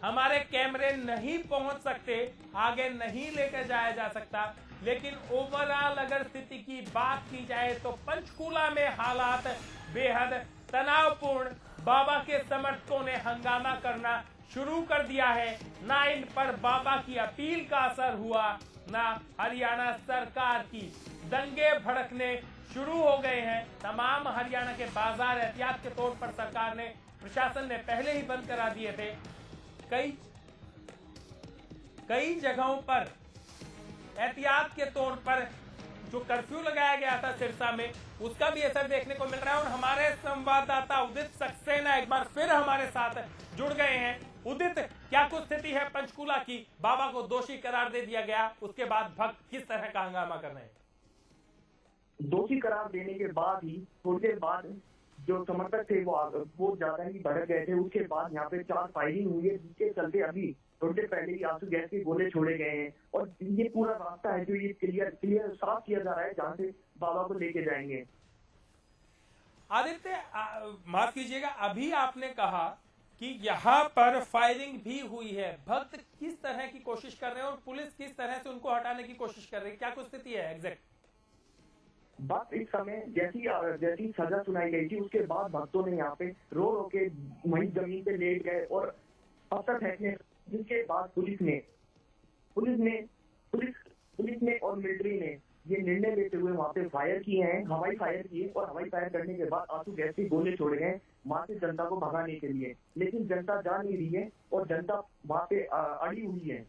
हमारे कैमरे नहीं पहुंच सकते, आगे नहीं लेकर जाया जा सकता। लेकिन ओवरऑल अगर स्थिति की बात की जाए तो पंचकूला में हालात बेहद तनावपूर्ण। बाबा के समर्थकों ने हंगामा करना शुरू कर दिया है। ना इन पर बाबा की अपील का असर हुआ, ना हरियाणा सरकार की। दंगे भड़कने शुरू हो गए हैं। तमाम हरियाणा के बाजार एहतियात के तौर पर सरकार ने, प्रशासन ने पहले ही बंद करा दिए थे। कई जगहों पर एहतियात के तौर पर जो कर्फ्यू लगाया गया था सिरसा में, उसका भी असर देखने को मिल रहा है। और हमारे संवाददाता उदित सक्सेना एक बार फिर हमारे साथ जुड़ गए हैं। उदित, क्या कुछ स्थिति है पंचकूला की? बाबा को दोषी करार दे दिया गया, उसके बाद भक्त किस तरह का हंगामा कर रहे हैं? दोषी करार देने के बाद ही थोड़ी देर बाद जो समर्थक थे वो ज्यादा ही भड़क गए थे। उसके बाद यहाँ पे 4 फायरिंग हुई है, जिसके चलते अभी थोड़ी देर पहले ही आंसू गैस के गोले छोड़े गए हैं। और ये पूरा रास्ता है जो ये क्लियर साफ किया जा रहा है, जहाँ से बाबा को लेके जाएंगे। आदित्य, माफ कीजिएगा, अभी आपने कहा कि यहाँ पर फायरिंग भी हुई है। भक्त किस तरह की कोशिश कर रहे हैं और पुलिस किस तरह से उनको हटाने की कोशिश कर रही है? क्या कुछ स्थिति है एग्जैक्ट? बस इस समय जैसी सजा सुनाई गई थी, उसके बाद भक्तों ने यहाँ पे रो रो के वहीं जमीन पे लेट गए और पत्थर फेंकने, जिसके बाद पुलिस ने और मिलिट्री ने ये निर्णय लेते हुए वहाँ पे फायर किए हैं, हवाई फायर किए। और हवाई फायर करने के बाद आंसू गैस के गोले छोड़े गए वहां से जनता को भगाने के लिए। लेकिन जनता जा नहीं रही है और जनता वहाँ पे अड़ी हुई है।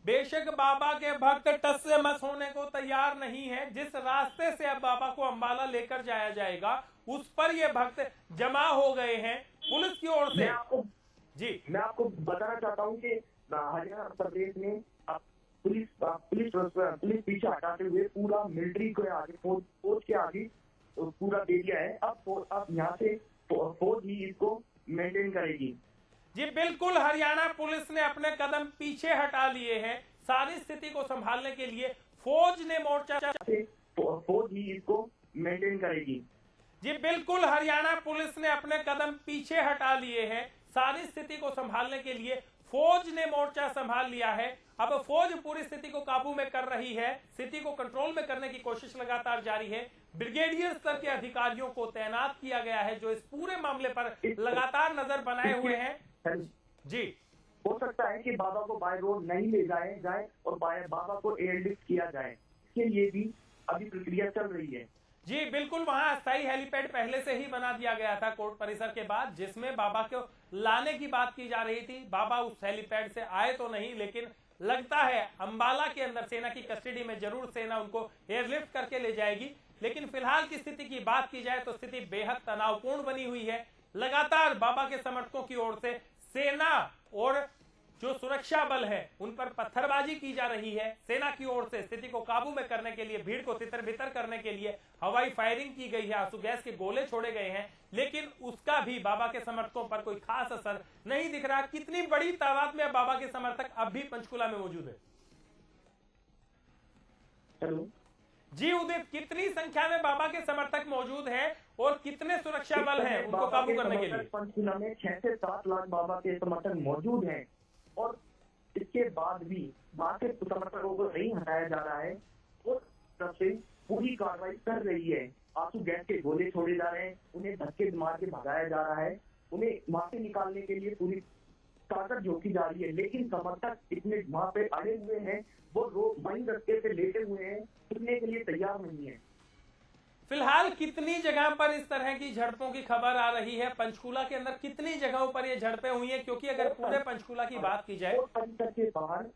बेशक बाबा के भक्त टस से मस होने को तैयार नहीं है। जिस रास्ते से अब बाबा को अंबाला लेकर जाया जाएगा, उस पर ये भक्त जमा हो गए हैं पुलिस की ओर से। मैं आपको बताना चाहता हूँ कि हरियाणा प्रदेश में पुलिस पीछे हटाते हुए पूरा मिलिट्री को आगे फौज के आगे पूरा दे दिया है। अब यहाँ से फौज ही इसको मेंटेन करेगी। जी बिल्कुल, हरियाणा पुलिस ने अपने कदम पीछे हटा लिए हैं। सारी स्थिति को संभालने के लिए फौज ने मोर्चा, फौज ही इसको मेंटेन करेगी। जी बिल्कुल, हरियाणा पुलिस ने अपने कदम पीछे हटा लिए हैं। सारी स्थिति को संभालने के लिए फौज ने मोर्चा संभाल लिया है। अब फौज पूरी स्थिति को काबू में कर रही है। स्थिति को कंट्रोल में करने की कोशिश लगातार जारी है। ब्रिगेडियर स्तर के अधिकारियों को तैनात किया गया है, जो इस पूरे मामले पर लगातार नजर बनाए हुए हैं। जी हो सकता है कि बाबा को बाय रोड नहीं ले जाए और बाबा को एयरलिफ्ट किया जाए। इसके लिए भी अभी प्रक्रिया चल रही है। जी बिल्कुल, वहां अस्थायी हेलीपैड पहले से ही बना दिया गया था कोर्ट परिसर के बाद, जिसमें बाबा को लाने की बात की जा रही थी। बाबा उस हेलीपैड से आए तो नहीं, लेकिन लगता है अंबाला के अंदर सेना की कस्टडी में जरूर सेना उनको एयरलिफ्ट करके ले जाएगी। लेकिन फिलहाल की स्थिति की बात की जाए तो स्थिति बेहद तनावपूर्ण बनी हुई है। लगातार बाबा के समर्थकों की ओर से सेना और जो सुरक्षा बल है उन पर पत्थरबाजी की जा रही है। सेना की ओर से स्थिति को काबू में करने के लिए, भीड़ को तितर-बितर करने के लिए हवाई फायरिंग की गई है, आंसू गैस के गोले छोड़े गए हैं, लेकिन उसका भी बाबा के समर्थकों पर कोई खास असर नहीं दिख रहा। कितनी बड़ी तादाद में बाबा के समर्थक अब भी पंचकुला में मौजूद है? हेलो जी उदित, कितनी संख्या में बाबा के समर्थक मौजूद हैं और कितने सुरक्षा बल हैं उनको काबू करने के लिए? पंचकुला में 6 से 7 लाख बाबा के समर्थक मौजूद हैं और इसके बाद भी वहां से समर्थकों को नहीं हटाया जा रहा है और तरफ से पूरी कार्रवाई कर रही है। आंसू गैस के गोले छोड़े जा रहे हैं, उन्हें धक्के मार के भगाया जा रहा है, उन्हें वहां से निकालने के लिए पूरी ताकत झोंकी जा रही है। लेकिन समर्थक इतने वहां पे अड़े हुए हैं, वो वहीं रस्ते पे लेटे हुए हैं, छूटने के लिए तैयार नहीं है। फिलहाल कितनी जगह पर इस तरह की झड़पों की खबर आ रही है? पंचकुला के अंदर कितनी जगहों पर ये झड़पें हुई हैं? क्योंकि अगर पूरे पंचकुला की बात की जाए, परिसर के बाहर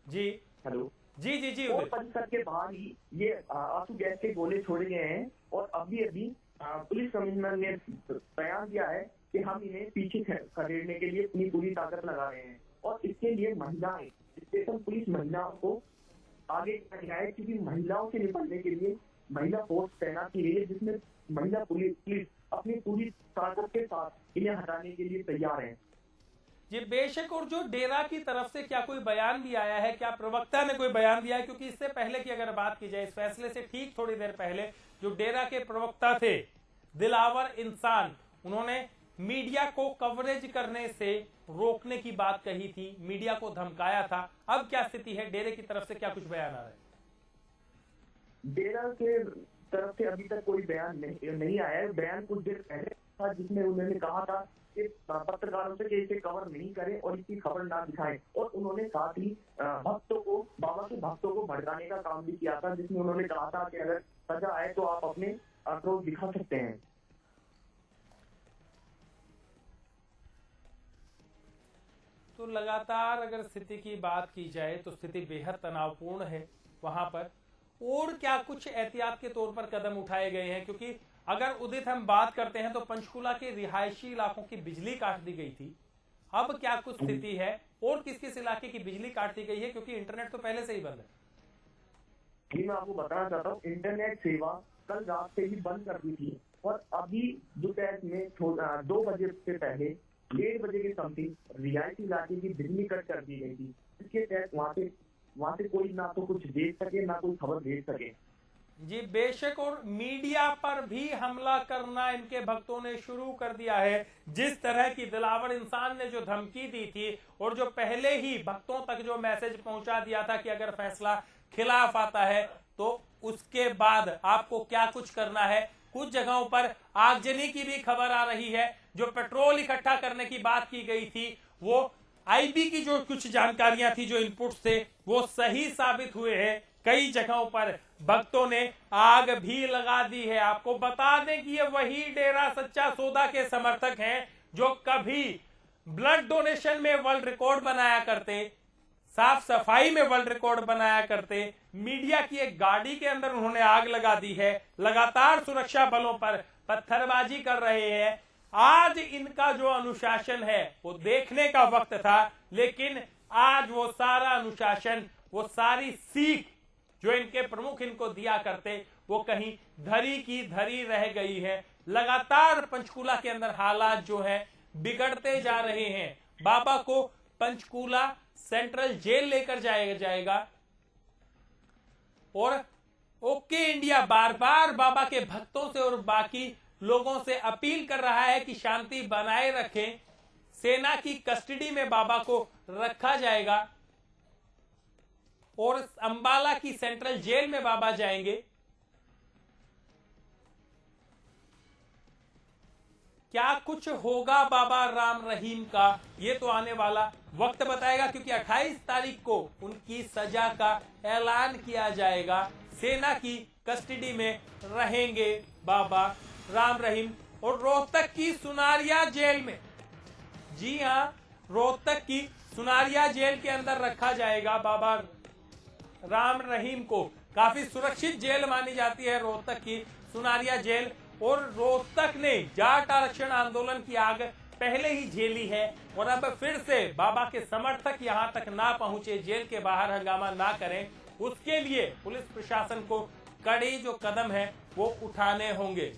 जी हेलो जी जी जी और परिसर के बाहर ही ये आंसू गैस के गोले छोड़े गए हैं और अभी पुलिस कमिश्नर ने बयान दिया है कि हम इन्हें पीछे खदेड़ने के लिए अपनी पूरी ताकत लगा रहे हैं और इसके लिए महिलाएं, स्टेशन पुलिस महिलाओं को आगे किया है, क्योंकि महिलाओं से निपटने के लिए महिला फोर्स तैनात की गई है, जिसमें महिला पुलिस अपनी पूरी ताकत के साथ इन्हें हटाने के लिए तैयार है। जी बेशक, और जो डेरा की तरफ से क्या कोई बयान भी आया है? क्या प्रवक्ता ने कोई बयान दिया है? क्योंकि इससे पहले की अगर बात की जाए, इस फैसले से ठीक थोड़ी देर पहले जो डेरा के प्रवक्ता थे दिलावर इंसान, उन्होंने मीडिया को कवरेज करने से रोकने की बात कही थी, मीडिया को धमकाया था। अब क्या स्थिति है? डेरे की तरफ से क्या कुछ बयान आ रहा है? डेरा के तरफ से अभी तक कोई बयान नहीं आया है। बयान कुछ देर पहले था जिसमें उन्होंने कहा था कि पत्रकारों से इसे कवर नहीं करें और इसकी खबर ना दिखाएं, और उन्होंने साथ ही बाबा के भक्तों को भड़काने का काम भी किया था, जिसमें उन्होंने कहा था कि अगर सजा आए तो आप अपने आक्रोश दिखा सकते हैं। तो लगातार अगर स्थिति की बात की जाए तो स्थिति बेहद तनावपूर्ण है वहां पर। और क्या कुछ एहतियात के तौर पर कदम उठाए गए हैं? क्योंकि अगर उदित हम बात करते हैं तो पंचकुला के रिहायशी इलाकों की बिजली काट दी गई थी, अब क्या कुछ स्थिति है और किस किस इलाके की बिजली काट दी गई है? क्योंकि इंटरनेट तो पहले से ही बंद है। जी मैं आपको बताना चाहता हूँ, इंटरनेट सेवा कल रात से ही बंद कर दी थी और अभी दोपहर में 2 बजे से पहले 1:30 बजे के समथिंग रिहायशी इलाके की बिजली कट कर दी गई थी। इसके तहत वहां से कोई ना तो कुछ देख सके ना कोई खबर भेज सके। जी बेशक, और मीडिया पर भी हमला करना इनके भक्तों ने शुरू कर दिया है। जिस तरह की दिलावर इंसान ने जो धमकी दी थी और जो पहले ही भक्तों तक जो मैसेज पहुंचा दिया था कि अगर फैसला खिलाफ आता है तो उसके बाद आपको क्या कुछ करना है। कुछ जगहों पर आगजनी की भी खबर आ रही है। जो पेट्रोल इकट्ठा करने की बात की गई थी, वो आईबी की जो कुछ जानकारियां थी, जो इनपुट थे, वो सही साबित हुए हैं। कई जगहों पर भक्तों ने आग भी लगा दी है। आपको बता दें कि ये वही डेरा सच्चा सौदा के समर्थक हैं जो कभी ब्लड डोनेशन में वर्ल्ड रिकॉर्ड बनाया करते, साफ सफाई में वर्ल्ड रिकॉर्ड बनाया करते। मीडिया की एक गाड़ी के अंदर उन्होंने आग लगा दी है। लगातार सुरक्षा बलों पर पत्थरबाजी कर रहे हैं। आज इनका जो अनुशासन है वो देखने का वक्त था, लेकिन आज वो सारा अनुशासन, वो सारी सीख जो इनके प्रमुख इनको दिया करते, वो कहीं धरी की धरी रह गई है। लगातार पंचकुला के अंदर हालात जो है बिगड़ते जा रहे हैं। बाबा को पंचकुला सेंट्रल जेल लेकर जाया जाएगा और ओके इंडिया बार बार बाबा के भक्तों से और बाकी लोगों से अपील कर रहा है कि शांति बनाए रखें। सेना की कस्टडी में बाबा को रखा जाएगा और अंबाला की सेंट्रल जेल में बाबा जाएंगे। क्या कुछ होगा बाबा राम रहीम का, ये तो आने वाला वक्त बताएगा, क्योंकि 28 तारीख को उनकी सजा का ऐलान किया जाएगा। सेना की कस्टडी में रहेंगे बाबा राम रहीम और रोहतक की सुनारिया जेल में, जी हां, रोहतक की सुनारिया जेल के अंदर रखा जाएगा बाबा राम रहीम को। काफी सुरक्षित जेल मानी जाती है रोहतक की सुनारिया जेल, और रोहतक ने जाट आरक्षण आंदोलन की आग पहले ही झेली है और अब फिर से बाबा के समर्थक यहां तक ना पहुंचे, जेल के बाहर हंगामा ना करें, उसके लिए पुलिस प्रशासन को कड़े जो कदम है वो उठाने होंगे।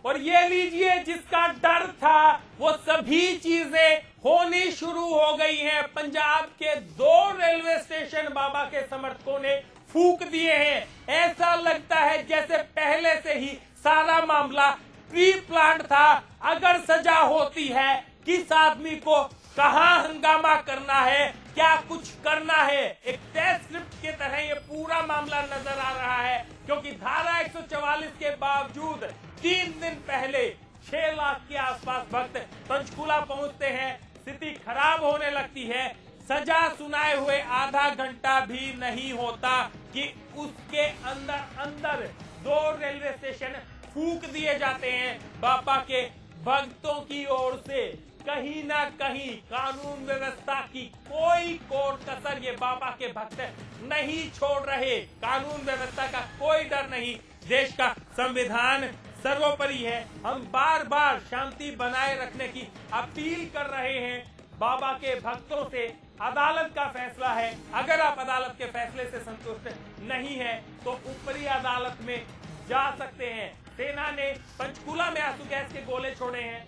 और ये लीजिए, जिसका डर था वो सभी चीजें होनी शुरू हो गई हैं। पंजाब के 2 रेलवे स्टेशन बाबा के समर्थकों ने फूंक दिए हैं। ऐसा लगता है जैसे पहले से ही सारा मामला प्री प्लान था। अगर सजा होती है, किस आदमी को कहां हंगामा करना है, क्या कुछ करना है, एक टेस्ट स्क्रिप्ट की तरह ये पूरा मामला नजर आ रहा है, क्योंकि धारा 144 के बावजूद 3 दिन पहले 6 लाख के आसपास भक्त पंचकूला पहुंचते हैं, स्थिति खराब होने लगती है। सजा सुनाए हुए आधा घंटा भी नहीं होता कि उसके अंदर 2 रेलवे स्टेशन फूंक दिए जाते हैं बाबा के भक्तों की ओर से। कहीं ना कहीं कानून व्यवस्था की कोई कोर कसर ये बाबा के भक्त नहीं छोड़ रहे। कानून व्यवस्था का कोई डर नहीं, देश का संविधान सर्वोपरि है। हम बार बार शांति बनाए रखने की अपील कर रहे हैं बाबा के भक्तों से। अदालत का फैसला है, अगर आप अदालत के फैसले से संतुष्ट नहीं है तो ऊपरी अदालत में जा सकते हैं। सेना ने पंचकूला में आंसू गैस के गोले छोड़े हैं।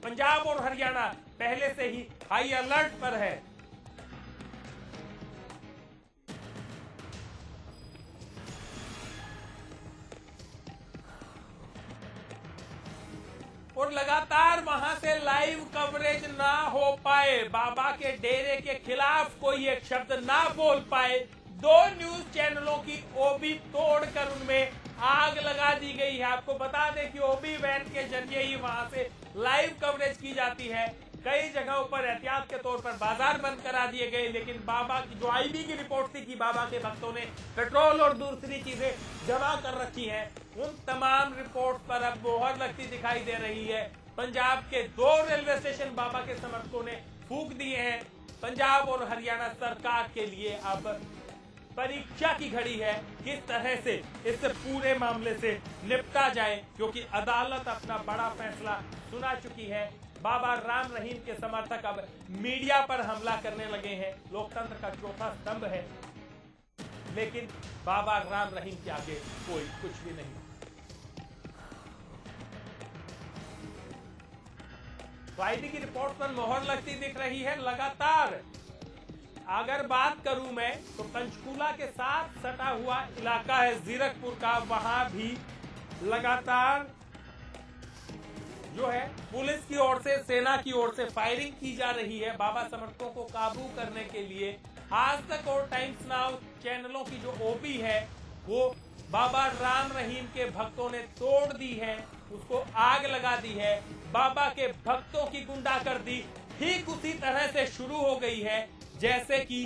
पंजाब और हरियाणा पहले से ही हाई अलर्ट पर है। और लगातार वहां से लाइव कवरेज ना हो पाए, बाबा के डेरे के खिलाफ कोई एक शब्द ना बोल पाए, 2 न्यूज चैनलों की ओबी तोड़कर उनमें आग लगा दी गई है। आपको बता दें कि ओबी वैन के जरिए ही वहां से लाइव कवरेज की जाती है। कई जगहों पर एहतियात के तौर पर बाजार बंद करा दिए गए, लेकिन बाबा की जो आईबी की रिपोर्ट थी कि बाबा के भक्तों ने पेट्रोल और दूसरी चीजें जमा कर रखी हैं, उन तमाम रिपोर्ट पर अब मोहर लगती दिखाई दे रही है। पंजाब के 2 रेलवे स्टेशन बाबा के समर्थकों ने फूंक दिए हैं। पंजाब और हरियाणा सरकार के लिए अब परीक्षा की घड़ी है, किस तरह से इस पूरे मामले से निपटा जाए, क्योंकि अदालत अपना बड़ा फैसला सुना चुकी है। बाबा राम रहीम के समर्थक अब मीडिया पर हमला करने लगे हैं। लोकतंत्र का चौथा स्तंभ है, लेकिन बाबा राम रहीम के आगे कोई कुछ भी नहीं। आईबी की रिपोर्ट पर मोहर लगती दिख रही है लगातार। अगर बात करूं मैं तो पंचकूला के साथ सटा हुआ इलाका है जीरकपुर का, वहां भी लगातार जो है पुलिस की ओर से, सेना की ओर से फायरिंग की जा रही है बाबा समर्थकों को काबू करने के लिए। आज तक और टाइम्स नाउ चैनलों की जो ओबी है वो बाबा राम रहीम के भक्तों ने तोड़ दी है, उसको आग लगा दी है। बाबा के भक्तों की गुंडागर्दी ठीक उसी तरह से शुरू हो गई है जैसे कि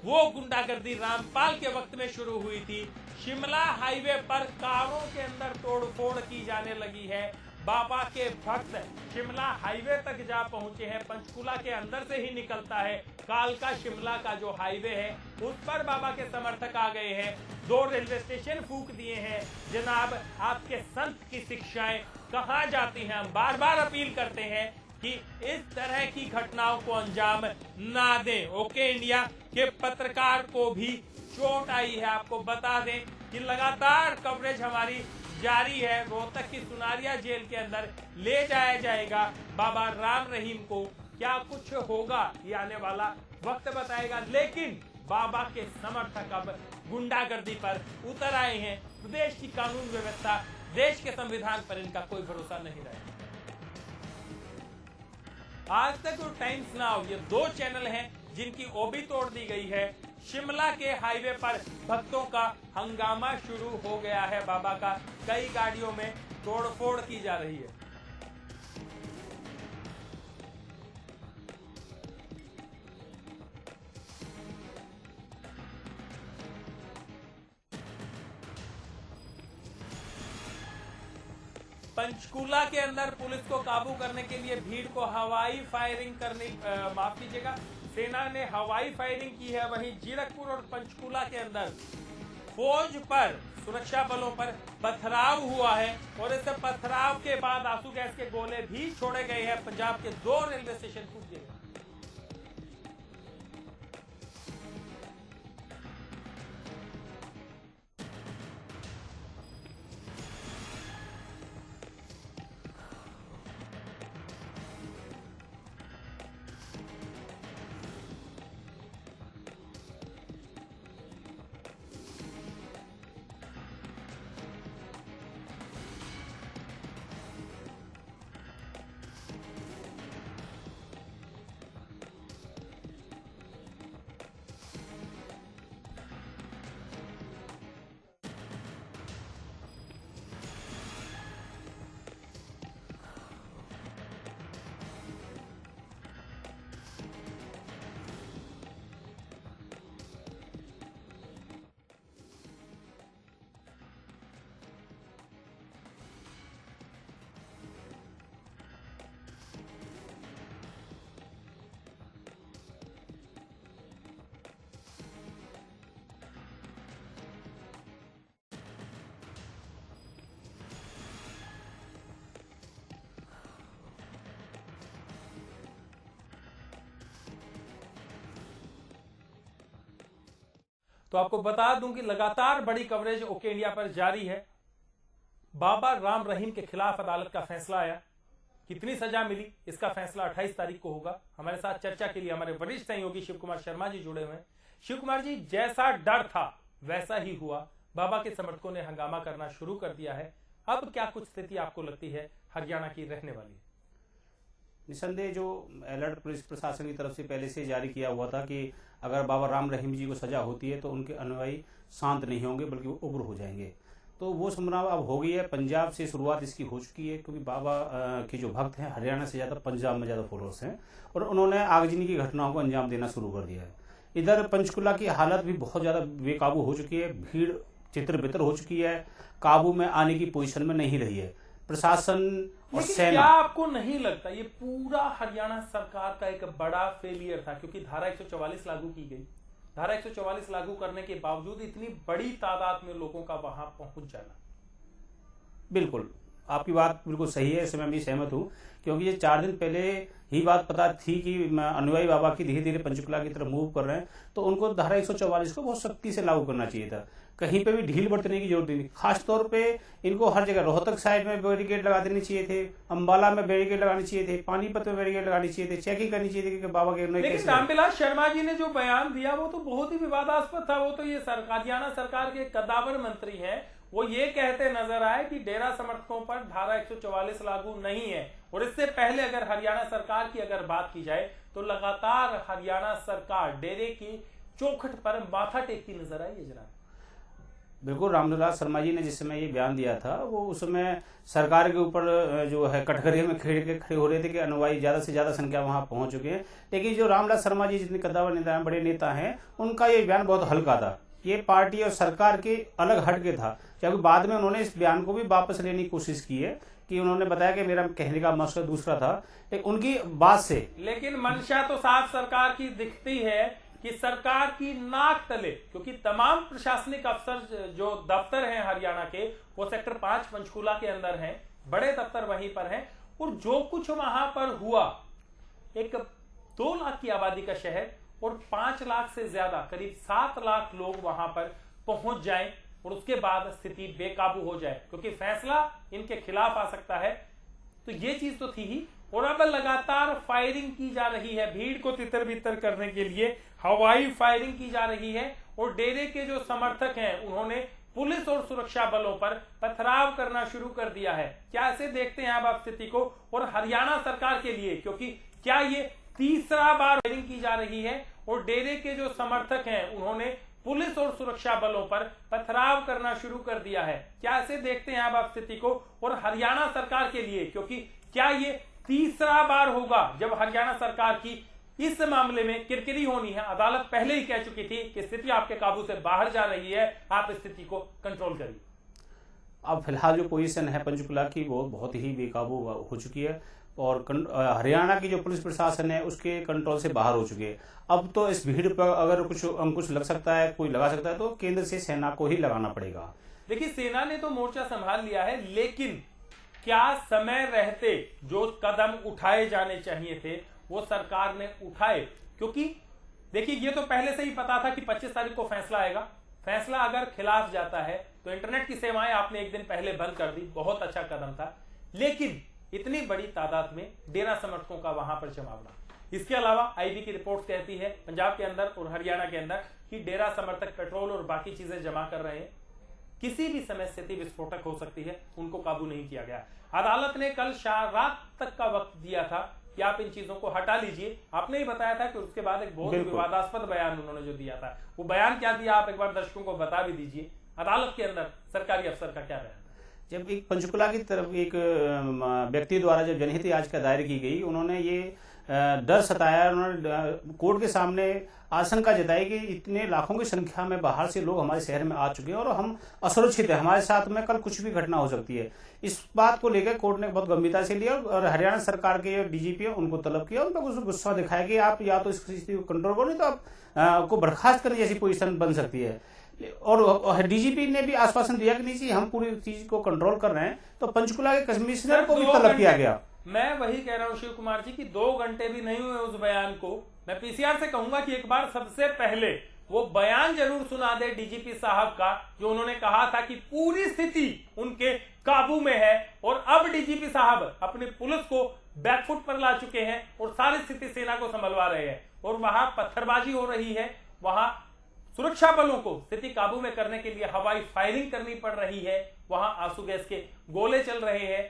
वो गुंडागर्दी रामपाल के वक्त में शुरू हुई थी। शिमला हाईवे पर कारों के अंदर तोड़फोड़ की जाने लगी है। बाबा के भक्त शिमला हाईवे तक जा पहुंचे हैं। पंचकूला के अंदर से ही निकलता है कालका शिमला का जो हाईवे है, उस पर बाबा के समर्थक आ गए हैं। 2 रेलवे स्टेशन फूंक दिए हैं। जनाब, आपके संत की शिक्षाएं कहां जाती हैं? हम बार बार अपील करते हैं कि इस तरह की घटनाओं को अंजाम ना दें। ओके इंडिया के पत्रकार को भी चोट आई है। आपको बता दें कि लगातार कवरेज हमारी जारी है। रोहतक की सुनारिया जेल के अंदर ले जाया जाएगा बाबा राम रहीम को। क्या कुछ होगा ये आने वाला वक्त बताएगा, लेकिन बाबा के समर्थक अब गुंडागर्दी पर उतर आए हैं। प्रदेश की कानून व्यवस्था, देश के संविधान पर इनका कोई भरोसा नहीं रहेगा। आज तक और टाइम्स नाउ ये 2 चैनल हैं जिनकी ओबी तोड़ दी गई है। शिमला के हाईवे पर भक्तों का हंगामा शुरू हो गया है। बाबा का कई गाड़ियों में तोड़फोड़ की जा रही है। पंचकूला के अंदर पुलिस को काबू करने के लिए भीड़ को हवाई फायरिंग करने माफ कीजिएगा, सेना ने हवाई फायरिंग की है। वहीं जीरकपुर और पंचकूला के अंदर फौज पर, सुरक्षा बलों पर पथराव हुआ है और इस पथराव के बाद आंसू गैस के गोले भी छोड़े गए हैं। पंजाब के 2 रेलवे स्टेशन टूट गए। तो आपको बता दूं कि लगातार बड़ी कवरेज ओके इंडिया पर जारी है। बाबा राम रहीम के खिलाफ अदालत का फैसला आया, कितनी सजा मिली इसका फैसला 28 तारीख को होगा। हमारे साथ चर्चा के लिए हमारे वरिष्ठ सहयोगी शिव कुमार शर्मा जी जुड़े हुए हैं। शिव कुमार जी, जैसा डर था वैसा ही हुआ, बाबा के समर्थकों ने हंगामा करना शुरू कर दिया है। अब क्या कुछ स्थिति आपको लगती है हरियाणा की रहने वाली है? निसंदेह जो अलर्ट पुलिस प्रशासन की तरफ से पहले से जारी किया हुआ था कि अगर बाबा राम रहीम जी को सजा होती है तो उनके अनुयायी शांत नहीं होंगे बल्कि वो उग्र हो जाएंगे, तो वो संभावना अब हो गई है। पंजाब से शुरुआत इसकी हो चुकी है क्योंकि बाबा के जो भक्त हैं हरियाणा से ज़्यादा पंजाब में ज़्यादा फॉलोअर्स हैं और उन्होंने आगजनी की घटनाओं को अंजाम देना शुरू कर दिया है। इधर पंचकुला की हालत भी बहुत ज़्यादा बेकाबू हो चुकी है, भीड़ चित्र-बितर हो चुकी है, काबू में आने की पोजीशन में नहीं रही है प्रशासन और सेना। क्या आपको नहीं लगता ये पूरा हरियाणा सरकार का एक बड़ा फेलियर था? क्योंकि धारा 144 लागू की गई, धारा 144 लागू करने के बावजूद इतनी बड़ी तादाद में लोगों का वहां पहुंच जाना। बिल्कुल, आपकी बात बिल्कुल सही है, इससे मैं भी सहमत हूं क्योंकि ये 4 दिन पहले ही बात पता थी कि अनुयायी बाबा की धीरे धीरे पंचकुला की तरफ मूव कर रहे हैं, तो उनको धारा 144 को बहुत सख्ती से लागू करना चाहिए था। कहीं पे भी ढील बरतने की जरूरत नहीं, खास तौर पे इनको हर जगह रोहतक साइड में बैरिकेड लगा देने चाहिए थे, अंबाला में बैरिकेड लगाने चाहिए थे, पानीपत में बैरिकेड लगाने चाहिए थे, चेकिंग करनी चाहिए थी कि बाबा के। लेकिन रामविलास शर्मा जी ने जो बयान दिया वो तो बहुत ही विवादास्पद था। वो तो ये हरियाणा सरकार के कद्दावर मंत्री हैं, वो ये कहते नजर आए कि डेरा समर्थकों पर धारा 144 लागू नहीं है। और इससे पहले अगर हरियाणा सरकार की अगर बात की जाए तो लगातार हरियाणा सरकार डेरे की चौखट पर माथा टेकती नजर आई है। जरा बिल्कुल, रामविलास शर्मा जी ने जिस समय ये बयान दिया था वो उस समय सरकार के ऊपर जो है कटघरे में खड़े हो रहे थे कि अनुयायी ज्यादा से ज्यादा संख्या वहां पहुंच चुके हैं। लेकिन जो रामविलास शर्मा जी जितने कद्दावर नेता हैं, बड़े नेता हैं, उनका ये बयान बहुत हल्का था, ये पार्टी और सरकार के अलग हटके था। क्योंकि बाद में उन्होंने इस बयान को भी वापस लेने की कोशिश की है कि उन्होंने बताया कि मेरा कहने का मकसद दूसरा था, लेकिन उनकी बात से। लेकिन मंशा तो साफ सरकार की दिखती है कि सरकार की नाक तले, क्योंकि तमाम प्रशासनिक अफसर जो दफ्तर हैं हरियाणा के वो सेक्टर 5 पंचकूला के अंदर हैं, बड़े दफ्तर वहीं पर हैं, और जो कुछ वहां पर हुआ, एक 2 लाख की आबादी का शहर और 5 लाख से ज्यादा करीब 7 लाख लोग वहां पर पहुंच जाएं और उसके बाद स्थिति बेकाबू हो जाए क्योंकि फैसला इनके खिलाफ आ सकता है, तो ये चीज तो थी ही। और अब लगातार फायरिंग की जा रही है, भीड़ को तितर बितर करने के लिए हवाई फायरिंग की जा रही है और डेरे के जो समर्थक हैं उन्होंने पुलिस और सुरक्षा बलों पर पथराव करना शुरू कर दिया है। क्या ऐसे देखते हैं आप स्थिति को? और हरियाणा सरकार के लिए, क्योंकि क्या ये तीसरा बार फायरिंग की जा रही है और डेरे के जो समर्थक हैं उन्होंने पुलिस और सुरक्षा बलों पर पथराव करना शुरू कर दिया है। क्या ऐसे देखते हैं आप स्थिति को, और हरियाणा सरकार के लिए, क्योंकि क्या ये तीसरा बार होगा जब हरियाणा सरकार की इस मामले में किरकिरी होनी है? अदालत पहले ही कह चुकी थी कि स्थिति आपके काबू से बाहर जा रही है, आप इस स्थिति को कंट्रोल करिए। अब फिलहाल जो पोजीशन है पंचकुला की वो बहुत ही बेकाबू हो चुकी है और हरियाणा की जो पुलिस प्रशासन है उसके कंट्रोल से बाहर हो चुकी है। अब तो इस भीड़ पर अगर कुछ अंकुश लग सकता है, कोई लगा सकता है, तो केंद्र से सेना को ही लगाना पड़ेगा। देखिए, सेना ने तो मोर्चा संभाल लिया है, लेकिन क्या समय रहते जो कदम उठाए जाने चाहिए थे वो सरकार ने उठाए? क्योंकि देखिए, ये तो पहले से ही पता था कि 25 तारीख को फैसला आएगा। फैसला अगर खिलाफ जाता है तो इंटरनेट की सेवाएं आपने एक दिन पहले बंद कर दी, बहुत अच्छा कदम था, लेकिन इतनी बड़ी तादाद में डेरा समर्थकों का वहां पर जमावड़ा। इसके अलावा आईबी की रिपोर्ट कहती है पंजाब के अंदर और हरियाणा के अंदर कि डेरा समर्थक पेट्रोल और बाकी चीजें जमा कर रहे हैं। किसी भी समय स्थिति विस्फोटक हो सकती है, उनको काबू नहीं किया गया। अदालत ने कल रात तक का वक्त दिया था कि आप इन चीजों को हटा लीजिए। आपने ही बताया था कि उसके बाद एक बहुत विवादास्पद बयान उन्होंने जो दिया था, वो बयान क्या दिया आप एक बार दर्शकों को बता भी दीजिए। अदालत के अंदर सरकारी अफसर का क्या बयान? जब एक पंचकुला की तरफ एक व्यक्ति द्वारा जब जनहित याचिका दायर की गई, उन्होंने ये डर सताया, उन्होंने कोर्ट के सामने आशंका जताई कि इतने लाखों की संख्या में बाहर से लोग हमारे शहर में आ चुके हैं और हम असुरक्षित है, हमारे साथ में कल कुछ भी घटना हो सकती है। इस बात को लेकर कोर्ट ने बहुत गंभीरता से लिया और हरियाणा सरकार के डीजीपी है उनको तलब किया, उन पर गुस्सा दिखाया कि आप या तो इस स्थिति को कंट्रोल करो, नहीं तो आपको बर्खास्त करने जैसी पोजीशन बन सकती है। और डीजीपी ने भी आश्वासन दिया कि नहीं जी हम पूरी चीज को कंट्रोल कर रहे हैं। तो पंचकुला के कमिश्नर को भी तलब किया गया। मैं वही कह रहा हूं शिव कुमार जी कि 2 घंटे भी नहीं हुए उस बयान को। मैं पीसीआर से कहूंगा कि एक बार सबसे पहले वो बयान जरूर सुना दे डीजीपी साहब का, जो उन्होंने कहा था कि पूरी स्थिति उनके काबू में है। और अब डीजीपी साहब अपनी पुलिस को बैकफुट पर ला चुके हैं और सारी स्थिति सेना को संभलवा रहे हैं और वहां पत्थरबाजी हो रही है, वहां सुरक्षा बलों को स्थिति काबू में करने के लिए हवाई फायरिंग करनी पड़ रही है, वहां आंसू गैस के गोले चल रहे हैं।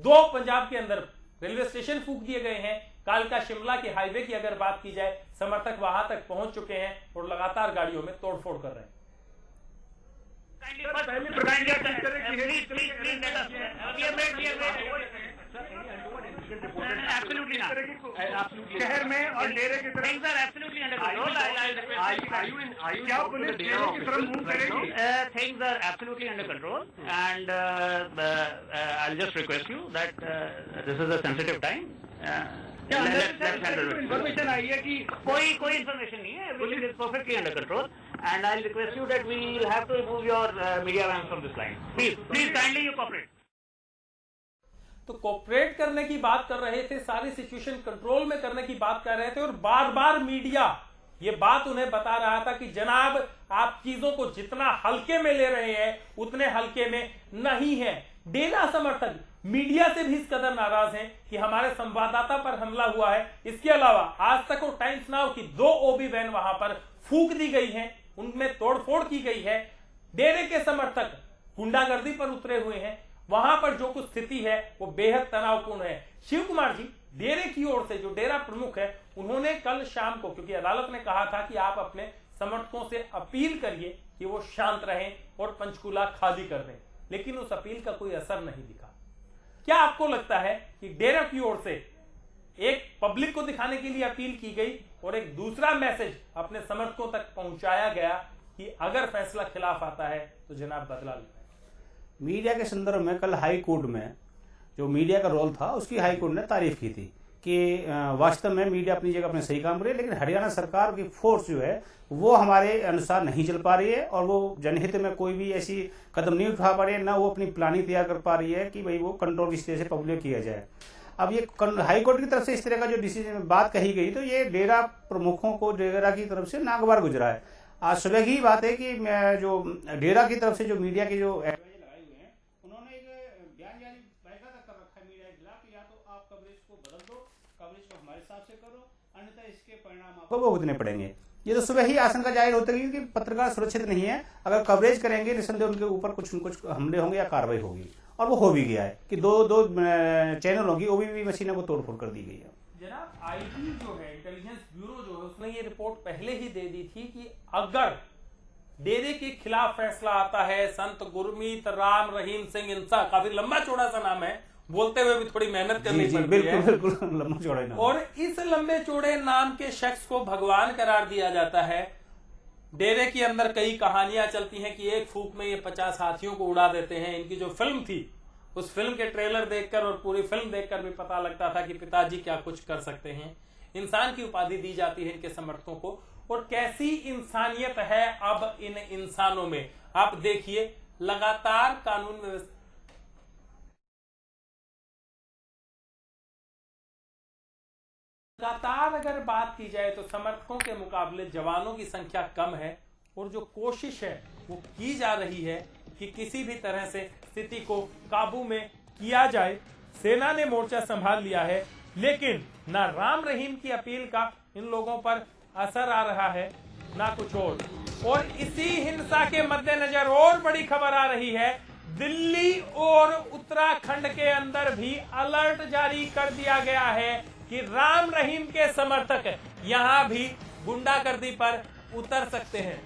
2 पंजाब के अंदर रेलवे स्टेशन फूंक दिए गए हैं। कालका शिमला के हाईवे की अगर बात की जाए, समर्थक वहां तक पहुंच चुके हैं और लगातार गाड़ियों में तोड़फोड़ कर रहे हैं। शहर में और डेरे की तरफ क्या पुलिस डेरे की तरफ मूव करेगी? Things are absolutely under control, and I'll just request you that this is a sensitive time. Information आई है कि कोई information नहीं है. Everything is perfectly under control, and I'll request you that we'll have to remove your media vans from this line. Please kindly you cooperate. तो cooperate करने की बात कर रहे थे, सारी सिचुएशन कंट्रोल में करने की बात कर रहे थे और बार बार मीडिया ये बात उन्हें बता रहा था कि जनाब आप चीजों को जितना हल्के में ले रहे हैं उतने हल्के में नहीं है। डेरा समर्थक मीडिया से भी इस कदर नाराज हैं कि हमारे संवाददाता पर हमला हुआ है। इसके अलावा आज तक और टाइम्स नाउ की 2 ओबी वैन वहां पर फूंक दी गई है, उनमें तोड़फोड़ की गई है। डेरे के समर्थक गुंडागर्दी पर उतरे हुए हैं। वहां पर जो कुछ स्थिति है वो बेहद तनावपूर्ण है। शिव कुमार जी, डेरे की ओर से जो डेरा प्रमुख है उन्होंने कल शाम को, क्योंकि अदालत ने कहा था कि आप अपने समर्थकों से अपील करिए कि वो शांत रहें और पंचकूला खाली कर दें, लेकिन उस अपील का कोई असर नहीं दिखा। क्या आपको लगता है कि डेरा की ओर से एक पब्लिक को दिखाने के लिए अपील की गई और एक दूसरा मैसेज अपने समर्थकों तक पहुंचाया गया कि अगर फैसला खिलाफ आता है तो जनाब बदला लें? मीडिया के संदर्भ में कल हाई कोर्ट में जो मीडिया का रोल था उसकी हाई कोर्ट ने तारीफ की थी कि वास्तव में मीडिया अपनी जगह अपने सही काम कर रही है, लेकिन हरियाणा सरकार की फोर्स जो है वो हमारे अनुसार नहीं चल पा रही है और वो जनहित में कोई भी ऐसी कदम नहीं उठा पा रही है, ना वो अपनी प्लानिंग तैयार कर पा रही है कि भाई वो कंट्रोल किस तरह से पब्लिक किया जाए। अब ये हाई कोर्ट की तरफ से इस तरह का जो डिसीजन बात कही गई तो ये डेरा प्रमुखों को डेरा की तरफ से नागवार गुजरा है। आज सुबह की बात है कि जो डेरा की तरफ से जो मीडिया के जो को भुगतने पड़ेंगे। ये तो सुबह ही आशंका जाहिर होती है कि पत्रकार सुरक्षित नहीं है, अगर कवरेज करेंगे निसंदेह उनके ऊपर कुछ न कुछ हमले होंगे या कार्रवाई होगी, और वो हो भी गया है कि दो चैनलों की ओबीवी मशीनों को तोड़फोड़ कर दी गई है। जनाब, आईबी जो है, इंटेलिजेंस ब्यूरो जो है, उसने ये रिपोर्ट पहले ही दे दी थी कि अगर डेरे के खिलाफ फैसला आता है, संत गुरमीत राम रहीम सिंह इंसा, काफी लंबा चौड़ा सा नाम है, बोलते हुए भी थोड़ी मेहनत करनी पड़ती है। बिल्कुल लंबा चौड़ा नाम। और इस लंबे चौड़े नाम के शख्स को भगवान करार दिया जाता है। डेरे के अंदर कई कहानियां चलती हैं कि एक फूंक में ये 50 हाथियों को उड़ा देते हैं। इनकी जो फिल्म थी, उस फिल्म के ट्रेलर देखकर और पूरी फिल्म देखकर भी पता लगता था कि पिताजी क्या कुछ कर सकते हैं। इंसान की उपाधि दी जाती है इनके समर्थकों को। और कैसी इंसानियत है अब इन इंसानों में, आप देखिए, लगातार कानून व्यवस्था, लगातार अगर बात की जाए तो समर्थकों के मुकाबले जवानों की संख्या कम है। और जो कोशिश है वो की जा रही है कि किसी भी तरह से स्थिति को काबू में किया जाए। सेना ने मोर्चा संभाल लिया है, लेकिन ना राम रहीम की अपील का इन लोगों पर असर आ रहा है, ना कुछ और इसी हिंसा के मद्देनजर और बड़ी खबर आ रही है, दिल्ली और उत्तराखंड के अंदर भी अलर्ट जारी कर दिया गया है कि राम रहीम के समर्थक यहां भी गुंडागर्दी पर उतर सकते हैं।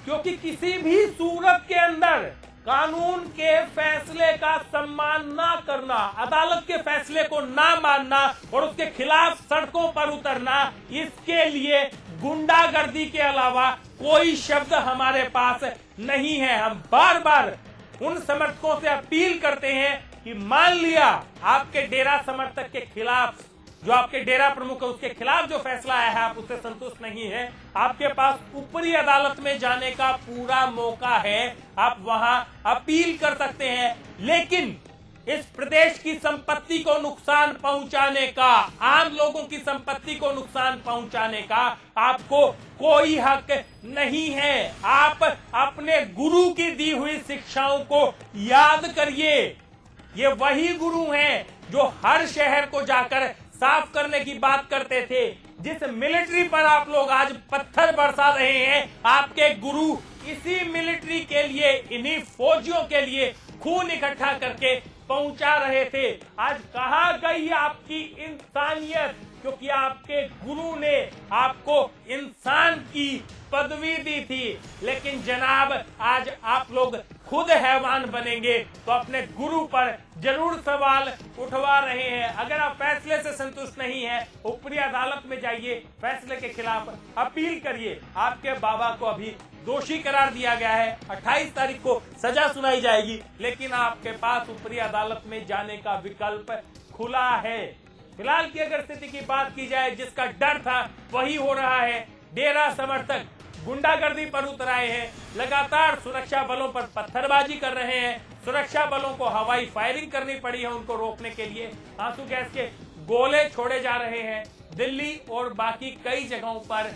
क्योंकि किसी भी सूरत के अंदर कानून के फैसले का सम्मान ना करना, अदालत के फैसले को ना मानना और उसके खिलाफ सड़कों पर उतरना, इसके लिए गुंडागर्दी के अलावा कोई शब्द हमारे पास नहीं है। हम बार बार उन समर्थकों से अपील करते हैं कि मान लिया आपके डेरा समर्थक के खिलाफ, जो आपके डेरा प्रमुख है उसके खिलाफ जो फैसला आया है, आप उससे संतुष्ट नहीं है, आपके पास ऊपरी अदालत में जाने का पूरा मौका है, आप वहां अपील कर सकते हैं। लेकिन इस प्रदेश की संपत्ति को नुकसान पहुंचाने का, आम लोगों की संपत्ति को नुकसान पहुंचाने का आपको कोई हक नहीं है। आप अपने गुरु की दी हुई शिक्षाओं को याद करिए। ये वही गुरु हैं जो हर शहर को जाकर साफ करने की बात करते थे। जिस मिलिट्री पर आप लोग आज पत्थर बरसा रहे हैं, आपके गुरु इसी मिलिट्री के लिए, इन्हीं फौजियों के लिए खून इकट्ठा करके पहुंचा रहे थे। आज कहां गई आपकी इंसानियत? क्योंकि आपके गुरु ने आपको इंसान की पदवी दी थी। लेकिन जनाब, आज आप लोग खुद हैवान बनेंगे तो अपने गुरु पर जरूर सवाल उठवा रहे हैं। अगर आप फैसले से संतुष्ट नहीं हैं, ऊपरी अदालत में जाइए, फैसले के खिलाफ अपील करिए। आपके बाबा को अभी दोषी करार दिया गया है, 28 तारीख को सजा सुनाई जाएगी, लेकिन आपके पास ऊपरी अदालत में जाने का विकल्प खुला है। फिलहाल की अगर स्थिति की बात की जाए, जिसका डर था वही हो रहा है। डेरा समर्थक गुंडागर्दी पर उतर आए हैं, लगातार सुरक्षा बलों पर पत्थरबाजी कर रहे हैं, सुरक्षा बलों को हवाई फायरिंग करनी पड़ी है उनको रोकने के लिए, आंसू गैस के गोले छोड़े जा रहे हैं। दिल्ली और बाकी कई जगहों पर,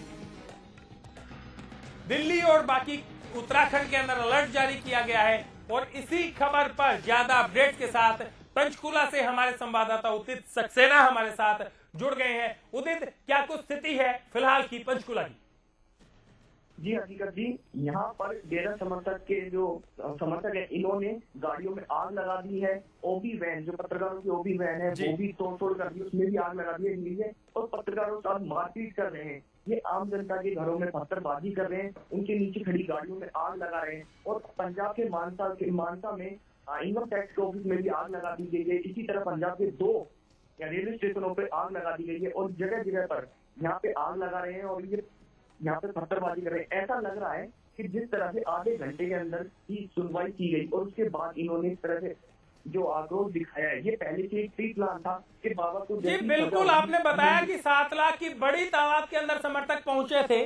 दिल्ली और बाकी उत्तराखंड के अंदर अलर्ट जारी किया गया है। और इसी खबर पर ज्यादा अपडेट के साथ पंचकूला से हमारे संवाददाता उदित सक्सेना हमारे साथ जुड़ गए हैं। उदित, क्या कुछ स्थिति है फिलहाल की पंचकूला की? जी हकीकत जी, यहाँ पर डेरा समर्थक के जो समर्थक है, इन्होंने गाड़ियों में आग लगा दी है। ओबी वैन, जो पत्रकारों की ओबी वैन है, वो भी तोड़ कर दी, उसमें भी आग लगा दी है और पत्रकारों के साथ मारपीट कर रहे हैं। ये आम जनता के घरों में पत्थरबाजी कर रहे हैं, उनके नीचे खड़ी गाड़ियों में आग लगा रहे हैं। और पंजाब के मानसा में इनकम टैक्स के ऑफिस में भी आग लगा दी गई है। इसी तरह पंजाब के 2 रेलवे स्टेशनों पर आग लगा दी गई है और जगह जगह पर यहाँ पे आग लगा रहे हैं और ये यहाँ पे पत्थरबाजी कर रहे हैं। ऐसा लग रहा है कि जिस तरह से आधे घंटे के अंदर ही सुनवाई की गई और उसके बाद इन्होंने इस तरह से जो आक्रोश दिखाया है, ये पहले से एक प्री प्लान था कि बाबा को। जी बिल्कुल, आपने बताया कि 7 लाख की बड़ी तादाद के अंदर समर्थक पहुंचे थे।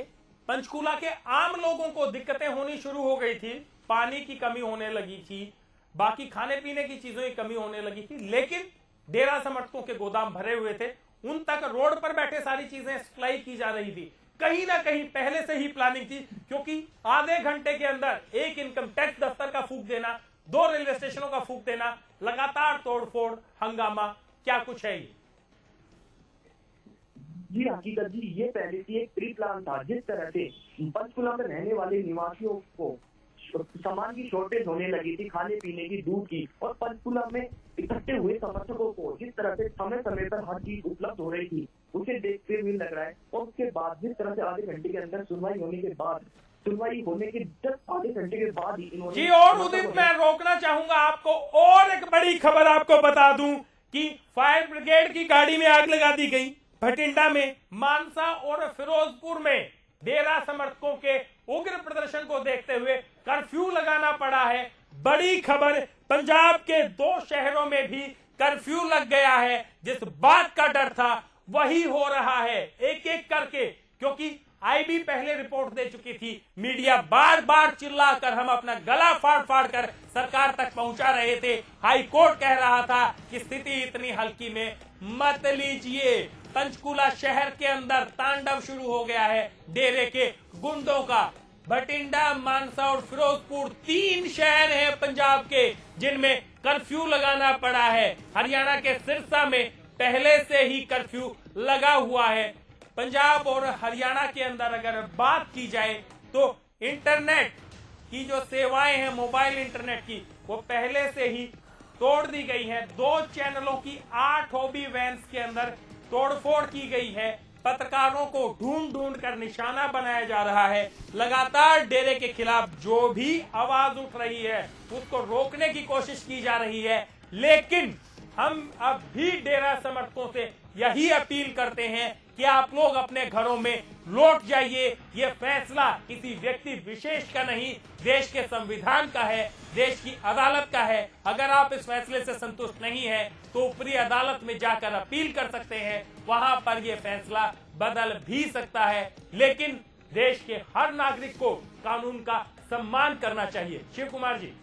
पंचकूला के आम लोगों को दिक्कतें होनी शुरू हो गई थी, पानी की कमी होने लगी थी, बाकी खाने पीने की चीजों की कमी होने लगी थी। लेकिन डेरा समर्थकों के गोदाम भरे हुए थे, उन तक रोड पर बैठे सारी चीजें सप्लाई की जा रही थी। कहीं ना कहीं पहले से ही प्लानिंग थी, क्योंकि आधे घंटे के अंदर एक इनकम टैक्स दफ्तर का फूंक देना, 2 रेलवे स्टेशनों का फूंक देना, लगातार तोड़फोड़, हंगामा, क्या कुछ है ये? जी हकीकत जी, ये पहले से एक प्री प्लान था। जिस तरह से पंचकुला में रहने वाले निवासियों को सामान की शॉर्टेज होने लगी थी, खाने पीने की, दूध की, और पंचकूला में इकट्ठे हुए समर्थकों को जिस तरह से समय समय पर हर चीज उपलब्ध हो रही थी उसे देखते हुए लग रहा है, और उसके बाद जिस तरह से आधे घंटे के अंदर सुनवाई होने के जस्ट आधे घंटे के बाद ही इन्होंने जी, और उदित मैं रोकना चाहूंगा आपको, और एक बड़ी खबर आपको बता दूं कि फायर ब्रिगेड की गाड़ी में आग लगा दी गई। भटिंडा में, मानसा और फिरोजपुर में डेरा समर्थकों के उग्र प्रदर्शन को देखते हुए कर्फ्यू लगाना पड़ा है। बड़ी खबर, पंजाब के 2 शहरों में भी कर्फ्यू लग गया है। जिस बात का डर था वही हो रहा है, एक एक करके, क्योंकि आईबी पहले रिपोर्ट दे चुकी थी। मीडिया बार बार चिल्लाकर, हम अपना गला फाड़ फाड़ कर सरकार तक पहुंचा रहे थे। हाई कोर्ट कह रहा था कि स्थिति इतनी हल्की में मत लीजिए। पंचकूला शहर के अंदर तांडव शुरू हो गया है डेरे के गुंडों का। भटिंडा, मानसा और फिरोजपुर 3 शहर हैं पंजाब के जिनमें कर्फ्यू लगाना पड़ा है। हरियाणा के सिरसा में पहले से ही कर्फ्यू लगा हुआ है। पंजाब और हरियाणा के अंदर अगर बात की जाए तो इंटरनेट की जो सेवाएं हैं, मोबाइल इंटरनेट की, वो पहले से ही तोड़ दी गई हैं। 2 चैनलों की 8 हॉबी वैन्स के अंदर तोड़फोड़ की गई है। पत्रकारों को ढूंढ ढूंढ कर निशाना बनाया जा रहा है। लगातार डेरे के खिलाफ जो भी आवाज उठ रही है उसको रोकने की कोशिश की जा रही है। लेकिन हम अब भी डेरा समर्थकों से यही अपील करते हैं कि आप लोग अपने घरों में लौट जाइए। ये फैसला किसी व्यक्ति विशेष का नहीं, देश के संविधान का है, देश की अदालत का है। अगर आप इस फैसले से संतुष्ट नहीं है तो ऊपरी अदालत में जाकर अपील कर सकते हैं, वहां पर यह फैसला बदल भी सकता है। लेकिन देश के हर नागरिक को कानून का सम्मान करना चाहिए। शिव कुमार जी।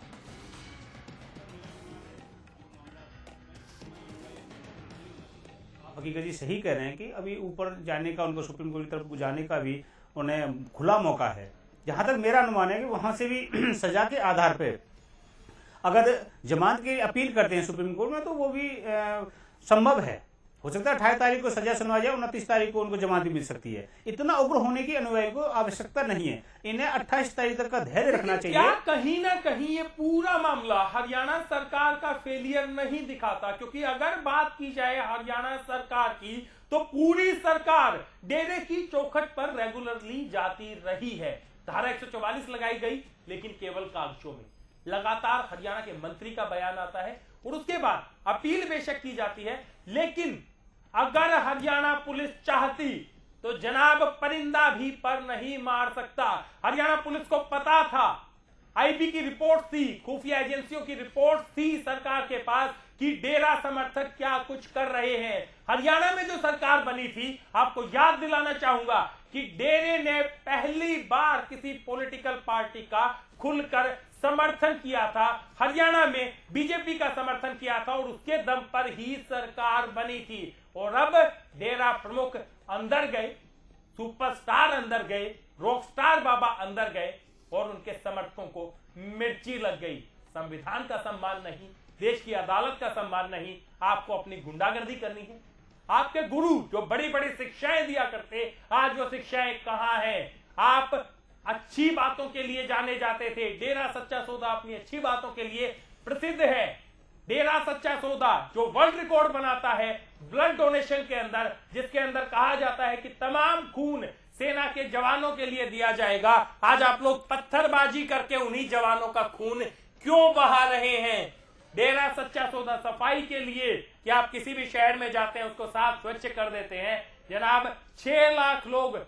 हकीकत जी सही कह रहे हैं कि अभी ऊपर जाने का, उनको सुप्रीम कोर्ट की तरफ जाने का भी उन्हें खुला मौका है। जहां तक मेरा अनुमान है कि वहां से भी सजा के आधार पे अगर जमानत की अपील करते हैं सुप्रीम कोर्ट में तो वो भी संभव है। हो सकता है 28 तारीख को सजा सुनवाई जाए, 29 तारीख को उनको जमानत मिल सकती है। इतना उग्र होने की अनुयायी को आवश्यकता नहीं है। इन्हें 28 तारीख तक का धैर्य रखना चाहिए। क्या कहीं ना कहीं ये पूरा मामला हरियाणा सरकार का फेलियर नहीं दिखाता? क्योंकि अगर बात की जाए हरियाणा सरकार की तो पूरी सरकार डेरे की चौखट पर रेगुलरली जाती रही है। धारा 144 लगाई गई लेकिन केवल कागजों में। लगातार हरियाणा के मंत्री का बयान आता है और उसके बाद अपील बेशक की जाती है, लेकिन अगर हरियाणा पुलिस चाहती तो जनाब परिंदा भी पर नहीं मार सकता। हरियाणा पुलिस को पता था, आईबी की रिपोर्ट थी, खुफिया एजेंसियों की रिपोर्ट थी सरकार के पास कि डेरा समर्थक क्या कुछ कर रहे हैं। हरियाणा में जो सरकार बनी थी, आपको याद दिलाना चाहूंगा कि डेरे ने पहली बार किसी पॉलिटिकल पार्टी का खुलकर समर्थन किया था। हरियाणा में बीजेपी का समर्थन किया था और उसके दम पर ही सरकार बनी थी। और अब डेरा प्रमुख अंदर गए, सुपरस्टार अंदर गए, रॉकस्टार बाबा अंदर गए और उनके समर्थकों को मिर्ची लग गई। संविधान का सम्मान नहीं, देश की अदालत का सम्मान नहीं, आपको अपनी गुंडागर्दी करनी है। आपके गुरु जो बड़ी बड़ी शिक्षाएं दिया करते, आज वो शिक्षाएं कहां हैं? आप अच्छी बातों के लिए जाने जाते थे। डेरा सच्चा सौदा अपनी अच्छी बातों के लिए प्रसिद्ध है। डेरा सच्चा सौदा जो वर्ल्ड रिकॉर्ड बनाता है ब्लड डोनेशन के अंदर, जिसके अंदर कहा जाता है कि तमाम खून सेना के जवानों के लिए दिया जाएगा। आज आप लोग पत्थरबाजी करके उन्हीं जवानों का खून क्यों बहा रहे हैं? डेरा सच्चा सौदा सफाई के लिए कि आप किसी भी शहर में जाते हैं उसको साफ स्वच्छ कर देते हैं। जनाब 6 लाख लोग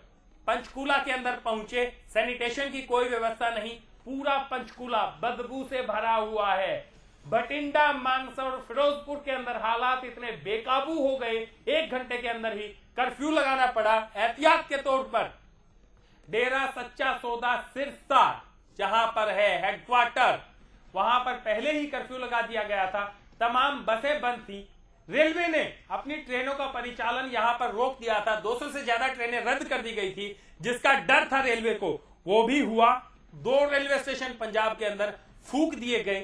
पंचकूला के अंदर पहुंचे, सैनिटेशन की कोई व्यवस्था नहीं, पूरा पंचकूला बदबू से भरा हुआ है। भटिंडा, मानसा और फिरोजपुर के अंदर हालात इतने बेकाबू हो गए, 1 घंटे के अंदर ही कर्फ्यू लगाना पड़ा एहतियात के तौर पर। डेरा सच्चा सौदा सिरसा जहां पर है हेडक्वार्टर, वहां पर पहले ही कर्फ्यू लगा दिया गया था। तमाम बसें बंद थी। रेलवे ने अपनी ट्रेनों का परिचालन यहां पर रोक दिया था। 200 से ज्यादा ट्रेनें रद्द कर दी गई थी, जिसका डर था रेलवे को, वो भी हुआ। 2 रेलवे स्टेशन पंजाब के अंदर फूंक दिए गए।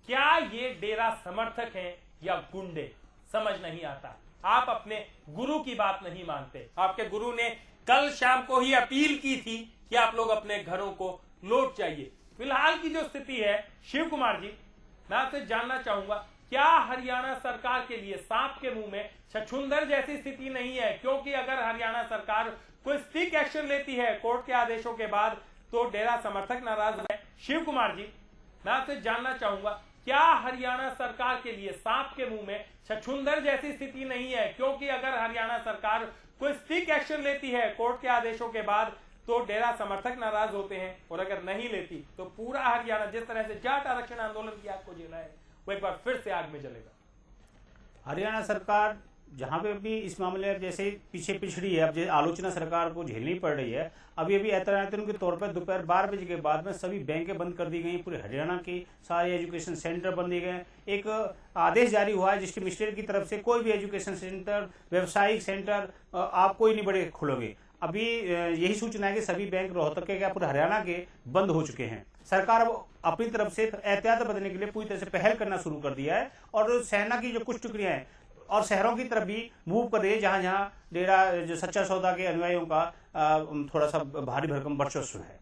क्या ये डेरा समर्थक हैं या गुंडे? समझ नहीं आता। आप अपने गुरु की बात नहीं मानते। आपके गुरु ने कल शाम को ही अपील की थी कि आप लोग अपने घरों को लौट जाइए। फिलहाल की जो स्थिति है शिव कुमार जी, मैं आपसे जानना चाहूंगा, क्या हरियाणा सरकार के लिए सांप के मुंह में छछूंदर जैसी स्थिति नहीं है? क्योंकि अगर हरियाणा सरकार कोई स्ट्रिक्ट एक्शन लेती है कोर्ट के आदेशों के बाद तो डेरा समर्थक नाराज है। शिव कुमार जी, मैं आपसे जानना चाहूंगा, क्या हरियाणा सरकार के लिए सांप के मुंह में छछूंदर जैसी स्थिति नहीं है? क्योंकि अगर हरियाणा सरकार कोई स्ट्रिक्ट एक्शन लेती है कोर्ट के आदेशों के बाद तो डेरा समर्थक नाराज होते हैं, और अगर नहीं लेती तो पूरा हरियाणा जिस तरह से जाट आरक्षण आंदोलन की आग को झेला है वो एक बार फिर से आग में जलेगा। हरियाणा सरकार जहां पे भी इस मामले में जैसे पीछे पिछड़ी है, अब जैसे आलोचना सरकार को झेलनी पड़ रही है, अभी ऐतरातन के तौर पर दोपहर 12 बजे के बाद में सभी बैंकें बंद कर दी गई, पूरे हरियाणा के सारे एजुकेशन सेंटर बंद दिए गए। एक आदेश जारी हुआ है जिसके मिनिस्ट्री की तरफ से कोई भी एजुकेशन सेंटर, व्यवसायिक सेंटर आप कोई नहीं बड़े खोलोगे। अभी यही सूचना है कि सभी बैंक रोहतक के पूरे हरियाणा के बंद हो चुके हैं। सरकार अब अपनी तरफ से एहतियात बदलने के लिए पूरी तरह से पहल करना शुरू कर दिया है, और सेना की जो कुछ टुकड़ियां हैं और शहरों की तरफ भी मूव कर रही है जहां जहां डेरा जो सच्चा सौदा के अनुयायियों का थोड़ा सा भारी भरकम वर्चस्व है।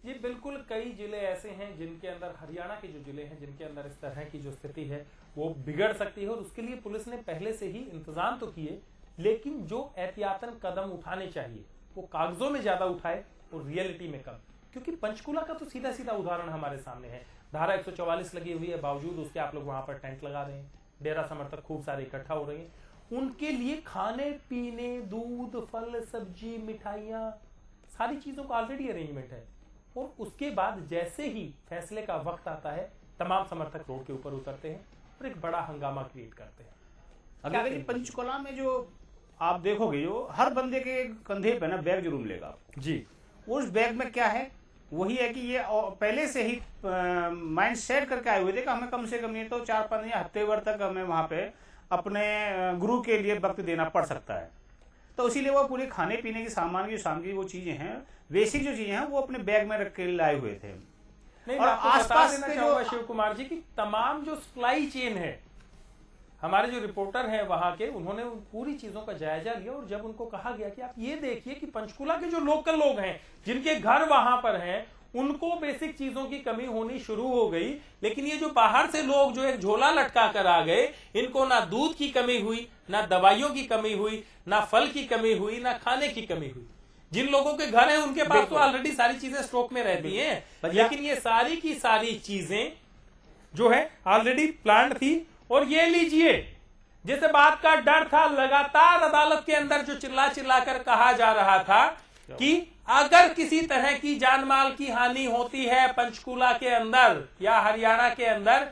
जी बिल्कुल, कई जिले ऐसे हैं जिनके अंदर, हरियाणा के जो जिले हैं जिनके अंदर इस तरह की जो स्थिति है वो बिगड़ सकती है, और उसके लिए पुलिस ने पहले से ही इंतजाम तो किए, लेकिन जो एहतियातन कदम उठाने चाहिए वो कागजों में ज्यादा उठाए और रियलिटी में कम। क्योंकि पंचकूला का तो सीधा सीधा उदाहरण हमारे सामने है, धारा 144 लगी हुई है, बावजूद उसके आप लोग वहां पर टेंट लगा रहे हैं, डेरा समर्थक खूब सारे इकट्ठा हो रहे हैं, उनके लिए खाने पीने, दूध, फल, सब्जी, मिठाइयां, सारी चीजों का ऑलरेडी अरेंजमेंट है, और उसके बाद जैसे ही फैसले का वक्त आता है तमाम समर्थक रोड के ऊपर उतरते हैं और एक बड़ा हंगामा क्रिएट करते हैं। अगर पंचकुला में जो आप देखोगे, जो हर बंदे के कंधे पे ना बैग जरूर मिलेगा जी, उस बैग में क्या है, वही है कि ये पहले से ही माइंड सेट करके आए हुए थे कि हमें कम से कम नहीं तो 4-5 या हफ्ते भर तक हमें वहां पे अपने गुरु के लिए वक्त देना पड़ सकता है। तो इसीलिए वो पूरे खाने पीने की सामान की सामग्री, वो चीजें हैं, बेसिक जो चीजें हैं वो अपने बैग में रख के लाए हुए थे। नहीं, और आसपास के जो शिव कुमार जी की तमाम जो सप्लाई चेन है, हमारे जो रिपोर्टर हैं वहां के, उन्होंने पूरी चीजों का जायजा लिया, और जब उनको कहा गया कि आप ये देखिए कि पंचकूला के जो लोकल लोग हैं जिनके घर वहां पर हैं उनको बेसिक चीजों की कमी होनी शुरू हो गई, लेकिन ये जो बाहर से लोग जो एक झोला लटका कर आ गए, इनको ना दूध की कमी हुई, ना दवाइयों की कमी हुई, ना फल की कमी हुई, ना खाने की कमी हुई। जिन लोगों के घर हैं उनके पास तो ऑलरेडी सारी चीजें स्टॉक में रहती हैं, लेकिन ये सारी की सारी चीजें जो है ऑलरेडी प्लांट थी। और ये लीजिए, जिस बात का डर था, लगातार अदालत के अंदर जो चिल्ला चिल्ला कर कहा जा रहा था कि अगर किसी तरह की जान माल की हानि होती है पंचकूला के अंदर या हरियाणा के अंदर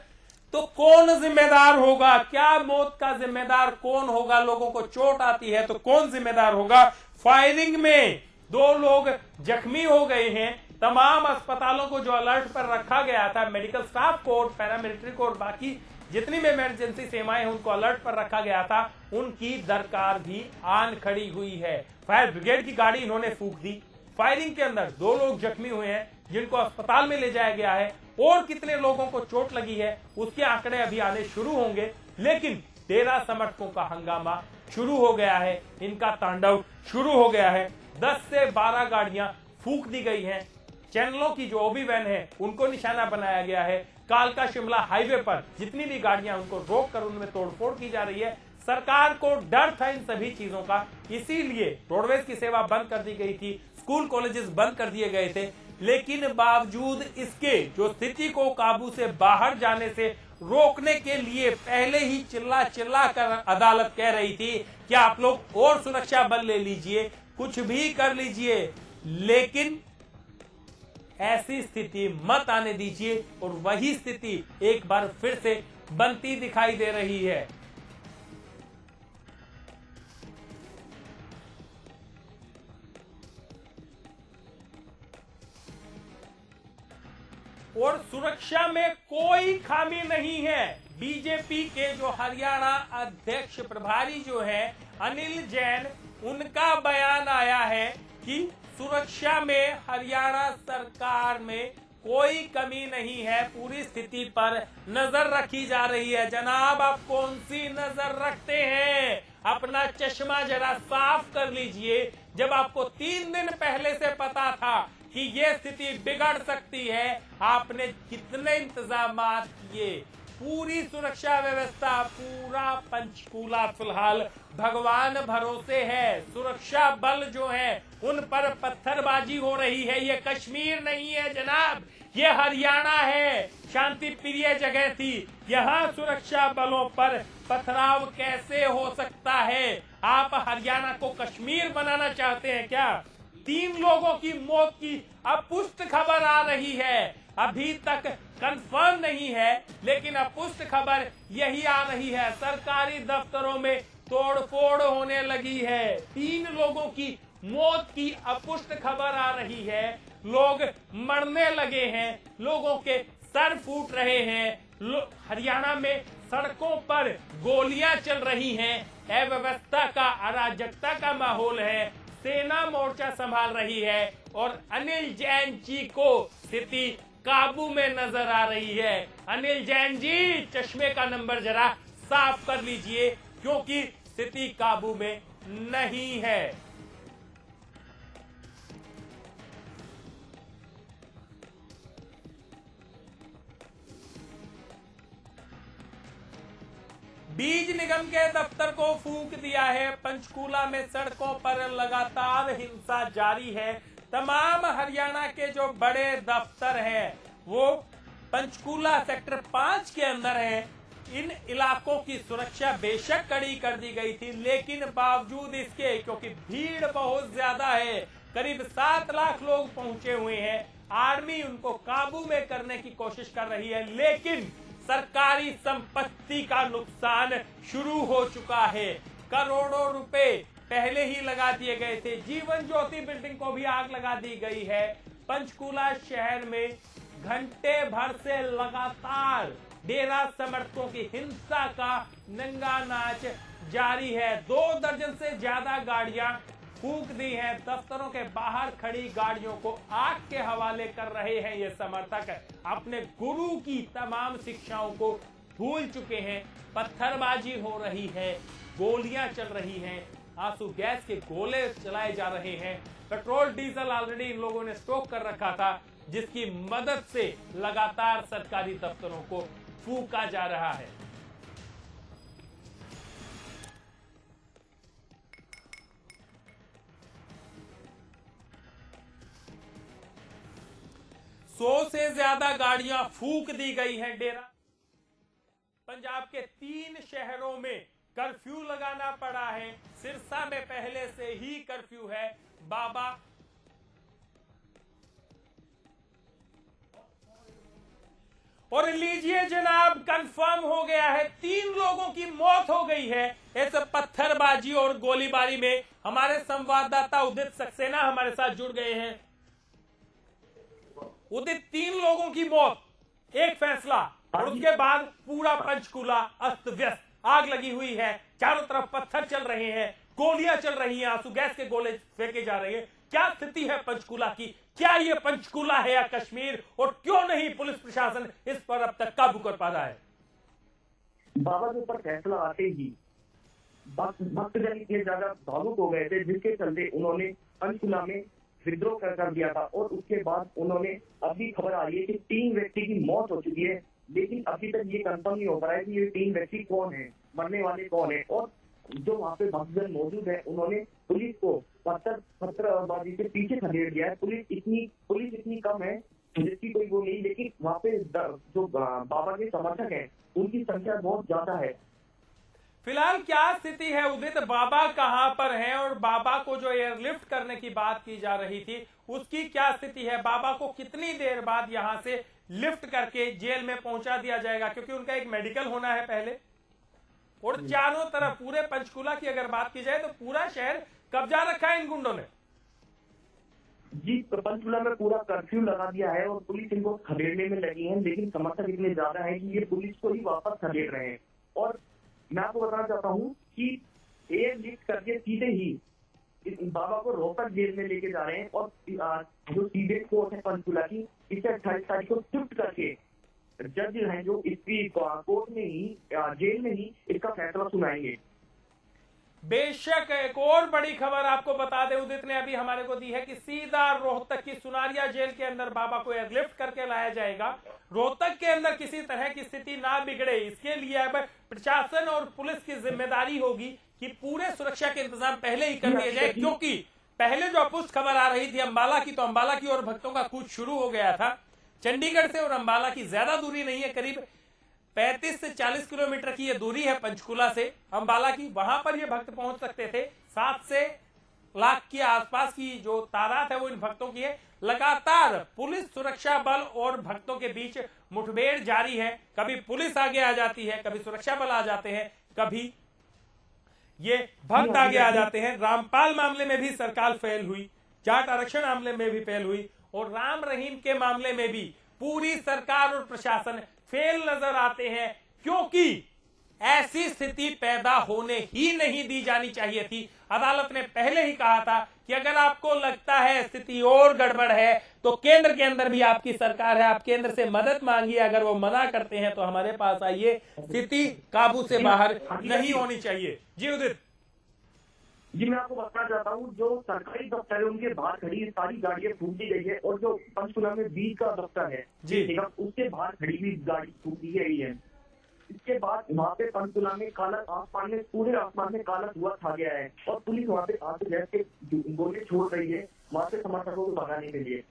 तो कौन जिम्मेदार होगा, क्या मौत का जिम्मेदार कौन होगा, लोगों को चोट आती है तो कौन जिम्मेदार होगा। फायरिंग में 2 लोग जख्मी हो गए हैं, तमाम अस्पतालों को जो अलर्ट पर रखा गया था, मेडिकल स्टाफ को, पैरामिलिट्री को और बाकी जितनी भी इमरजेंसी सेवाएं हैं उनको अलर्ट पर रखा गया था, उनकी दरकार भी आन खड़ी हुई है। फायर ब्रिगेड की गाड़ी इन्होंने फूंक दी। फायरिंग के अंदर 2 लोग जख्मी हुए हैं जिनको अस्पताल में ले जाया गया है, और कितने लोगों को चोट लगी है उसके आंकड़े अभी आने शुरू होंगे, लेकिन डेरा समर्थकों का हंगामा शुरू हो गया है, इनका तांडव शुरू हो गया है। 10 से 12 गाड़ियां फूंक दी गई हैं, चैनलों की जो ओबी वैन है उनको निशाना बनाया गया है, कालका शिमला हाईवे पर जितनी भी गाड़ियां उनको रोक कर उनमें तोड़फोड़ की जा रही है। सरकार को डर था इन सभी चीजों का, इसीलिए रोडवेज की सेवा बंद कर दी गई थी, स्कूल कॉलेजेस बंद कर दिए गए थे, लेकिन बावजूद इसके जो स्थिति को काबू से बाहर जाने से रोकने के लिए पहले ही चिल्ला चिल्ला कर अदालत कह रही थी कि आप लोग और सुरक्षा बल ले लीजिए, कुछ भी कर लीजिए, लेकिन ऐसी स्थिति मत आने दीजिए। और वही स्थिति एक बार फिर से बनती दिखाई दे रही है। और सुरक्षा में कोई खामी नहीं है। बीजेपी के जो हरियाणा अध्यक्ष प्रभारी जो हैं अनिल जैन, उनका बयान आया है कि सुरक्षा में हरियाणा सरकार में कोई कमी नहीं है, पूरी स्थिति पर नजर रखी जा रही है। जनाब, आप कौन सी नजर रखते हैं? अपना चश्मा जरा साफ कर लीजिए। जब आपको 3 दिन पहले से पता था कि ये स्थिति बिगड़ सकती है। आपने कितने इंतजामात किए, पूरी सुरक्षा व्यवस्था, पूरा पंचकूला फिलहाल भगवान भरोसे है। सुरक्षा बल जो है उन पर पत्थरबाजी हो रही है। ये कश्मीर नहीं है जनाब, ये हरियाणा है, शांति प्रिय जगह थी। यहाँ सुरक्षा बलों पर पथराव कैसे हो सकता है? आप हरियाणा को कश्मीर बनाना चाहते हैं क्या? 3 लोगों की मौत की अपुष्ट खबर आ रही है, अभी तक कंफर्म नहीं है, लेकिन अपुष्ट खबर यही आ रही है। सरकारी दफ्तरों में तोड़फोड़ होने लगी है, 3 लोगों की मौत की अपुष्ट खबर आ रही है। लोग मरने लगे हैं, लोगों के सर फूट रहे हैं। हरियाणा में सड़कों पर गोलियां चल रही हैं, अव्यवस्था का, अराजकता का माहौल है। सेना मोर्चा संभाल रही है और अनिल जैन जी को स्थिति काबू में नजर आ रही है। अनिल जैन जी, चश्मे का नंबर जरा साफ कर लीजिए, क्योंकि स्थिति काबू में नहीं है। बीज निगम के दफ्तर को फूंक दिया है। पंचकूला में सड़कों पर लगातार हिंसा जारी है। तमाम हरियाणा के जो बड़े दफ्तर हैं वो पंचकूला सेक्टर 5 के अंदर हैं। इन इलाकों की सुरक्षा बेशक कड़ी कर दी गई थी, लेकिन बावजूद इसके, क्योंकि भीड़ बहुत ज्यादा है, करीब 7 लाख लोग पहुंचे हुए हैं, आर्मी उनको काबू में करने की कोशिश कर रही है, लेकिन सरकारी संपत्ति का नुकसान शुरू हो चुका है। करोड़ों रुपए पहले ही लगा दिए गए थे। जीवन ज्योति बिल्डिंग को भी आग लगा दी गई है। पंचकूला शहर में घंटे भर से लगातार डेरा समर्थकों की हिंसा का नंगा नाच जारी है। 2 दर्जन से ज्यादा गाड़ियां फूंक दी हैं। दफ्तरों के बाहर खड़ी गाड़ियों को आग के हवाले कर रहे हैं। ये समर्थक अपने गुरु की तमाम शिक्षाओं को भूल चुके हैं। पत्थरबाजी हो रही है, गोलियां चल रही हैं, आंसू गैस के गोले चलाए जा रहे हैं। पेट्रोल डीजल ऑलरेडी इन लोगों ने स्टॉक कर रखा था, जिसकी मदद से लगातार सरकारी दफ्तरों को फूंका जा रहा है। सौ से ज्यादा गाड़ियां फूंक दी गई हैं। डेरा पंजाब के 3 शहरों में कर्फ्यू लगाना पड़ा है। सिरसा में पहले से ही कर्फ्यू है। बाबा और लीजिए जनाब, कंफर्म हो गया है, 3 लोगों की मौत हो गई है इस पत्थरबाजी और गोलीबारी में। हमारे संवाददाता उदित सक्सेना हमारे साथ जुड़ गए हैं। उदित, 3 लोगों की मौत, एक फैसला, और उसके बाद पूरा पंचकूला अस्त व्यस्त, आग लगी हुई है, चारों तरफ पत्थर चल रहे हैं, गोलियां चल रही हैं, आंसू गैस के गोले फेंके जा रहे हैं। क्या स्थिति है पंचकूला की? क्या ये पंचकूला है या कश्मीर? और क्यों नहीं पुलिस प्रशासन इस पर अब तक काबू कर पा रहा है? बाबा के ऊपर फैसला आते ही भक्तजन इतने ज्यादा भावुक हो गए थे, जिसके चलते उन्होंने पंचकूला में विद्रोह कर दिया था। और उसके बाद उन्होंने, अभी खबर आ रही है कि 3 व्यक्ति की मौत हो चुकी है, लेकिन अभी तक ये कंफर्म नहीं हो पा रहा है कि ये 3 व्यक्ति कौन है, मरने वाले कौन है। और जो वहाँ पे भक्तजन मौजूद है, उन्होंने पुलिस को पत्थरबाजी से पीछे खदेड़ दिया है। पुलिस इतनी कम है जिसकी कोई वो नहीं, लेकिन वहाँ पे जो बाबा के समर्थक है उनकी संख्या बहुत ज्यादा है। फिलहाल क्या स्थिति है उदित? बाबा कहां पर हैं और बाबा को जो एयरलिफ्ट करने की बात की जा रही थी उसकी क्या स्थिति है? बाबा को कितनी देर बाद यहां से लिफ्ट करके जेल में पहुंचा दिया जाएगा? क्योंकि उनका एक मेडिकल होना है पहले। और चारों तरफ पूरे पंचकूला की अगर बात की जाए तो पूरा शहर कब्जा रखा है इन गुंडों ने। जी, तो पंचकूला में पूरा कर्फ्यू लगा दिया है और पुलिस इनको खदेड़ने में लगी है, लेकिन समर्थक इतने ज्यादा है कि ये पुलिस को ही वापस खदेड़ रहे हैं। और मैं आपको बताना चाहता हूँ कि एयर लिफ्ट करके सीधे ही बाबा को रोहतक जेल में लेके जा रहे हैं। और जो सीधे कोर्ट है पंचकूला की, इसे 28 तारीख को शिफ्ट करके जज हैं जो इसकी कोर्ट में ही, जेल में ही इसका फैसला सुनाएंगे। बेशक एक और बड़ी खबर आपको बता दें, उदित ने अभी हमारे को दी है कि सीधा रोहतक की सुनारिया जेल के अंदर बाबा को एयरलिफ्ट करके लाया जाएगा। रोहतक के अंदर किसी तरह की स्थिति ना बिगड़े, इसके लिए अब प्रशासन और पुलिस की जिम्मेदारी होगी कि पूरे सुरक्षा के इंतजाम पहले ही कर दिए जाए, क्योंकि पहले जो अपुष्ट खबर आ रही थी अंबाला की, तो अंबाला की और भक्तों का कूच शुरू हो गया था। चंडीगढ़ से और अंबाला की ज्यादा दूरी नहीं है, करीब 35 से 40 किलोमीटर की ये दूरी है पंचकूला से अंबाला की। वहां पर ये भक्त पहुंच सकते थे। 7 से लाख के आसपास की जो तादाद है वो इन भक्तों की है। लगातार पुलिस, सुरक्षा बल और भक्तों के बीच मुठभेड़ जारी है। कभी पुलिस आगे आ जाती है, कभी सुरक्षा बल आ जाते हैं, कभी ये भक्त आगे आ जाते हैं। रामपाल मामले में भी सरकार फेल हुई, जाट आरक्षण मामले में भी फेल हुई, और राम रहीम के मामले में भी पूरी सरकार और प्रशासन फेल नजर आते हैं, क्योंकि ऐसी स्थिति पैदा होने ही नहीं दी जानी चाहिए थी। अदालत ने पहले ही कहा था कि अगर आपको लगता है स्थिति और गड़बड़ है तो केंद्र के अंदर भी आपकी सरकार है, आप केंद्र से मदद मांगिए। अगर वो मना करते हैं तो हमारे पास आइए, स्थिति काबू से बाहर नहीं होनी चाहिए। जी उदित जी, मैं आपको बताना चाहता हूँ, जो सरकारी दफ्तर है उनके बाहर खड़ी सारी गाड़ियां फूक दी गई है, और जो पंचकुला में बीज का दफ्तर है जी, उसके बाहर खड़ी हुई गाड़ी फूक दी गई है। इसके बाद वहाँ पे पंचकुला में काला आसमान में, पूरे आसमान में काला धुआं छा गया है, और पुलिस वहाँ पे आते जैसे गोले छोड़ रही है वहाँ पे समर्थकों को भगाने के लिए।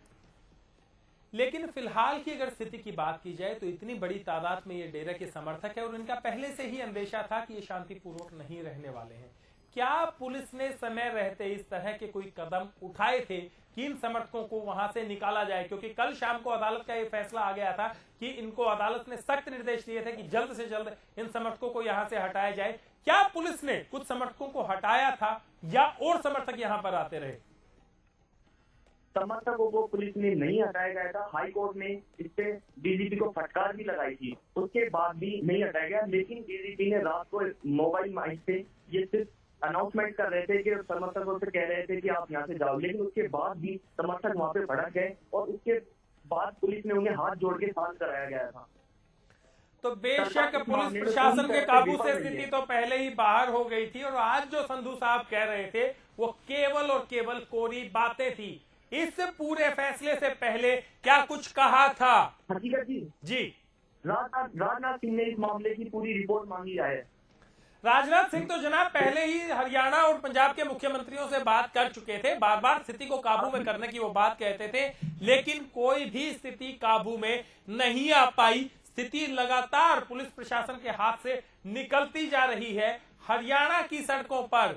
लेकिन फिलहाल की अगर स्थिति की बात की जाए तो इतनी बड़ी तादाद में ये डेरे के समर्थक है, और इनका पहले से ही अंदेशा था कि ये शांतिपूर्वक नहीं रहने वाले हैं। क्या पुलिस ने समय रहते इस तरह के कोई कदम उठाए थे कि इन समर्थकों को वहां से निकाला जाए? क्योंकि कल शाम को अदालत का ये फैसला आ गया था कि इनको अदालत ने सख्त निर्देश दिए थे कि जल्द से जल्द इन समर्थकों को यहां से हटाया जाए। क्या पुलिस ने कुछ समर्थकों को हटाया था या और समर्थक यहां पर आते रहे? समर्थकों को पुलिस ने नहीं हटाया गया था। हाई कोर्ट ने इस पे डीजीपी को फटकार भी लगाई थी, उसके बाद भी नहीं हटाया गया। लेकिन डीजीपी ने रात को मोबाइल माइक से ये सिर्फ अनाउंसमेंट कर रहे थे कि समर्थकों से कह रहे थे कि आप यहाँ से जाओ, लेकिन उसके बाद भी समर्थक वहाँ पे भड़क गए, और उसके बाद पुलिस ने उन्हें हाथ जोड़ के शांत कराया गया था। तो बेशक पुलिस प्रशासन के काबू से स्थिति तो पहले ही बाहर हो गई थी, और आज जो संधू साहब कह रहे थे वो केवल और केवल कोरी बातें थी। इस पूरे फैसले से पहले क्या कुछ कहा था? हकीकत जी, राजनाथ सिंह ने इस मामले की पूरी रिपोर्ट मांगी है। राजनाथ सिंह तो जनाब पहले ही हरियाणा और पंजाब के मुख्यमंत्रियों से बात कर चुके थे, बार बार स्थिति को काबू में करने की वो बात कहते थे, लेकिन कोई भी स्थिति काबू में नहीं आ पाई। स्थिति लगातार पुलिस प्रशासन के हाथ से निकलती जा रही है। हरियाणा की सड़कों पर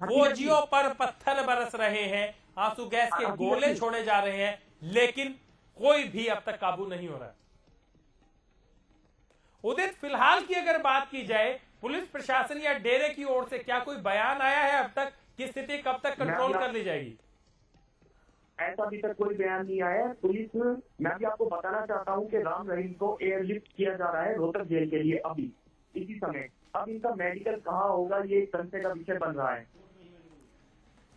फौजियों पर पत्थर बरस रहे हैं, आंसू गैस के गोले छोड़े जा रहे हैं, लेकिन कोई भी अब तक काबू नहीं हो रहा। उदित, फिलहाल की अगर बात की जाए, पुलिस प्रशासन या डेरे की ओर से क्या कोई बयान आया है अब तक कि स्थिति कब तक कंट्रोल कर ली जाएगी? ऐसा अभी तक कोई बयान नहीं आया है। पुलिस, मैं भी आपको बताना चाहता हूं कि राम रहीम को एयरलिफ्ट किया जा रहा है रोहतक जेल के लिए अभी इसी समय। अब इनका मेडिकल कहाँ होगा ये संशय का विषय बन रहा है।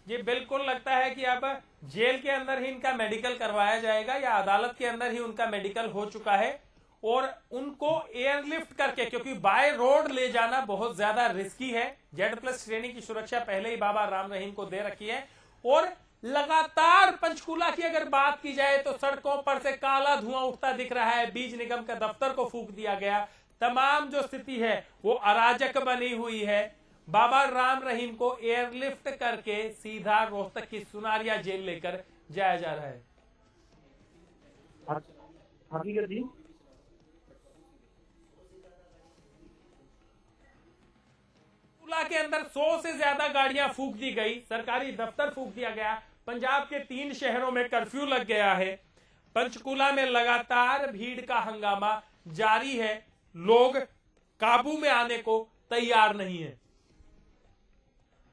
ये बिल्कुल लगता है कि अब जेल के अंदर ही इनका मेडिकल करवाया जाएगा, या अदालत के अंदर ही उनका मेडिकल हो चुका है, और उनको एयरलिफ्ट करके, क्योंकि बाय रोड ले जाना बहुत ज्यादा रिस्की है। Z+ श्रेणी की सुरक्षा पहले ही बाबा राम रहीम को दे रखी है, और लगातार पंचकूला की अगर बात की जाए तो सड़कों पर से काला धुआं उठता दिख रहा है। बीज निगम का दफ्तर को फूंक दिया गया। तमाम जो स्थिति है वो अराजक बनी हुई है। बाबा राम रहीम को एयरलिफ्ट करके सीधा रोहतक की सुनारिया जेल लेकर जाया जा रहा है। हकीकत जी, के अंदर 100 से ज्यादा गाड़ियां फूंक दी गई, सरकारी दफ्तर फूंक दिया गया। पंजाब के 3 शहरों में कर्फ्यू लग गया है। पंचकूला में लगातार भीड़ का हंगामा जारी है। लोग काबू में आने को तैयार नहीं है,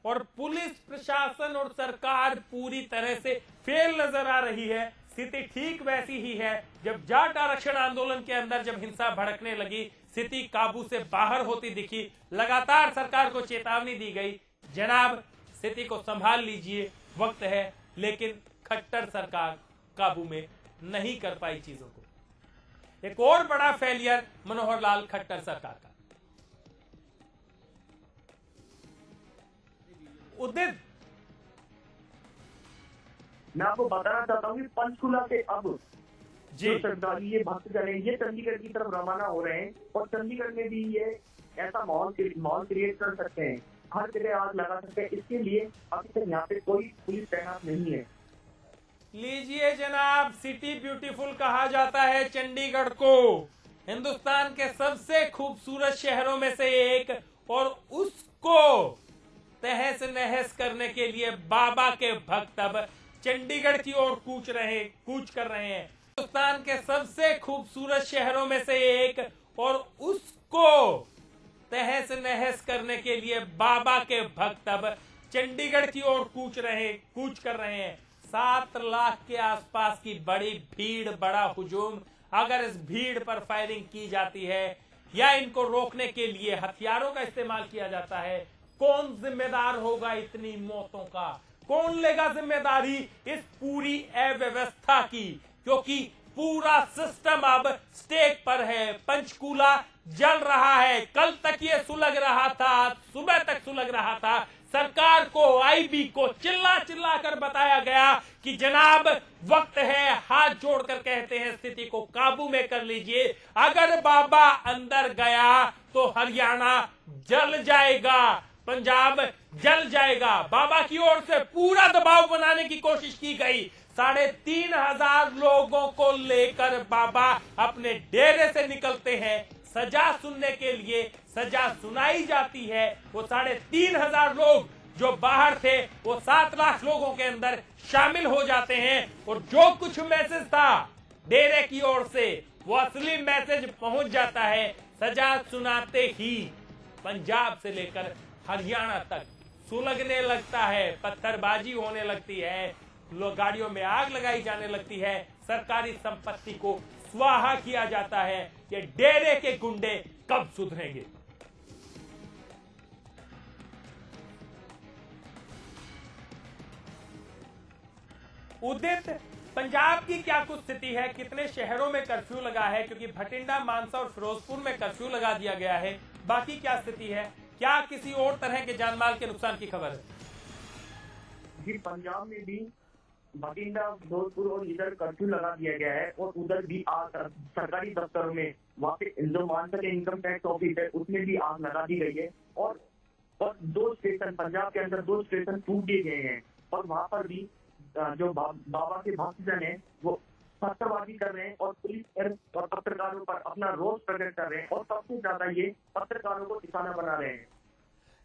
और पुलिस प्रशासन और सरकार पूरी तरह से फेल नजर आ रही है। स्थिति ठीक वैसी ही है जब जाट आरक्षण आंदोलन के अंदर जब हिंसा भड़कने लगी, स्थिति काबू से बाहर होती दिखी। लगातार सरकार को चेतावनी दी गई, जनाब स्थिति को संभाल लीजिए, वक्त है, लेकिन खट्टर सरकार काबू में नहीं कर पाई चीजों को। एक और बड़ा फेलियर मनोहर लाल खट्टर सरकार का। उदित, मैं आपको बताना चाहता हूँ कि पंचकुला से अब जी जो श्रद्धालु ये भक्तजन है ये चंडीगढ़ की तरफ रवाना हो रहे हैं और चंडीगढ़ में भी ये ऐसा माहौल क्रिएट कर सकते हैं, हर जगह आग लगा सकते हैं। इसके लिए अभी तक यहाँ पे कोई पुलिस तैनात नहीं है। लीजिए जनाब, सिटी ब्यूटीफुल कहा जाता है चंडीगढ़ को, हिंदुस्तान के सबसे खूबसूरत शहरों में से एक, और उसको तहस नहस करने के लिए बाबा के भक्त अब चंडीगढ़ की ओर कूच कर रहे हैं। हिंदुस्तान के सबसे खूबसूरत शहरों में से एक, और उसको तहस नहस करने के लिए बाबा के भक्त अब चंडीगढ़ की ओर कूच कर रहे हैं। 7 लाख के आसपास की बड़ी भीड़, बड़ा हुजूम। अगर इस भीड़ पर फायरिंग की जाती है या इनको रोकने के लिए हथियारों का इस्तेमाल किया जाता है, कौन जिम्मेदार होगा इतनी मौतों का? कौन लेगा जिम्मेदारी इस पूरी अव्यवस्था की? क्योंकि पूरा सिस्टम अब स्टेक पर है। पंचकूला जल रहा है। कल तक ये सुलग रहा था, सुबह तक सुलग रहा था। सरकार को, आईबी को चिल्ला चिल्ला कर बताया गया कि जनाब वक्त है, हाथ जोड़कर कहते हैं स्थिति को काबू में कर लीजिए। अगर बाबा अंदर गया तो हरियाणा जल जाएगा, पंजाब जल जाएगा। बाबा की ओर से पूरा दबाव बनाने की कोशिश की गई। 3,500 लोगों को लेकर बाबा अपने डेरे से निकलते हैं। सजा सुनने के लिए सजा सुनाई जाती है। वो 3,500 लोग जो बाहर थे वो 7 लाख लोगों के अंदर शामिल हो जाते हैं, और जो कुछ मैसेज था डेरे की ओर से वो असली मैसेज पहुंच जाता है। सजा सुनाते ही पंजाब से लेकर हरियाणा तक सुलगने लगता है, पत्थरबाजी होने लगती है, गाड़ियों में आग लगाई जाने लगती है, सरकारी संपत्ति को स्वाहा किया जाता है। ये डेरे के गुंडे कब सुधरेंगे? उदित, पंजाब की क्या कुछ स्थिति है? कितने शहरों में कर्फ्यू लगा है? क्योंकि भटिंडा, मानसा और फिरोजपुर में कर्फ्यू लगा दिया गया है। बाकी क्या स्थिति है? क्या किसी और तरह के जानमाल के नुकसान की खबर है? जी, पंजाब में भी भटिंडा, फिरोजपुर और इधर कर्फ्यू लगा दिया गया है, और उधर भी सरकारी दफ्तरों में वहाँ पे जो मानसा के इनकम टैक्स ऑफिस है उसमें भी आग लगा दी गई है। और 2 स्टेशन पंजाब के अंदर 2 स्टेशन टूट दिए गए हैं, और वहाँ पर भी जो बाबा के भक्तजन है वो पत्थरबाजी कर रहे हैं और पुलिस और पत्रकारों पर अपना रोष प्रकट कर रहे हैं, और सबसे ज्यादा ये पत्रकारों को निशाना बना रहे हैं।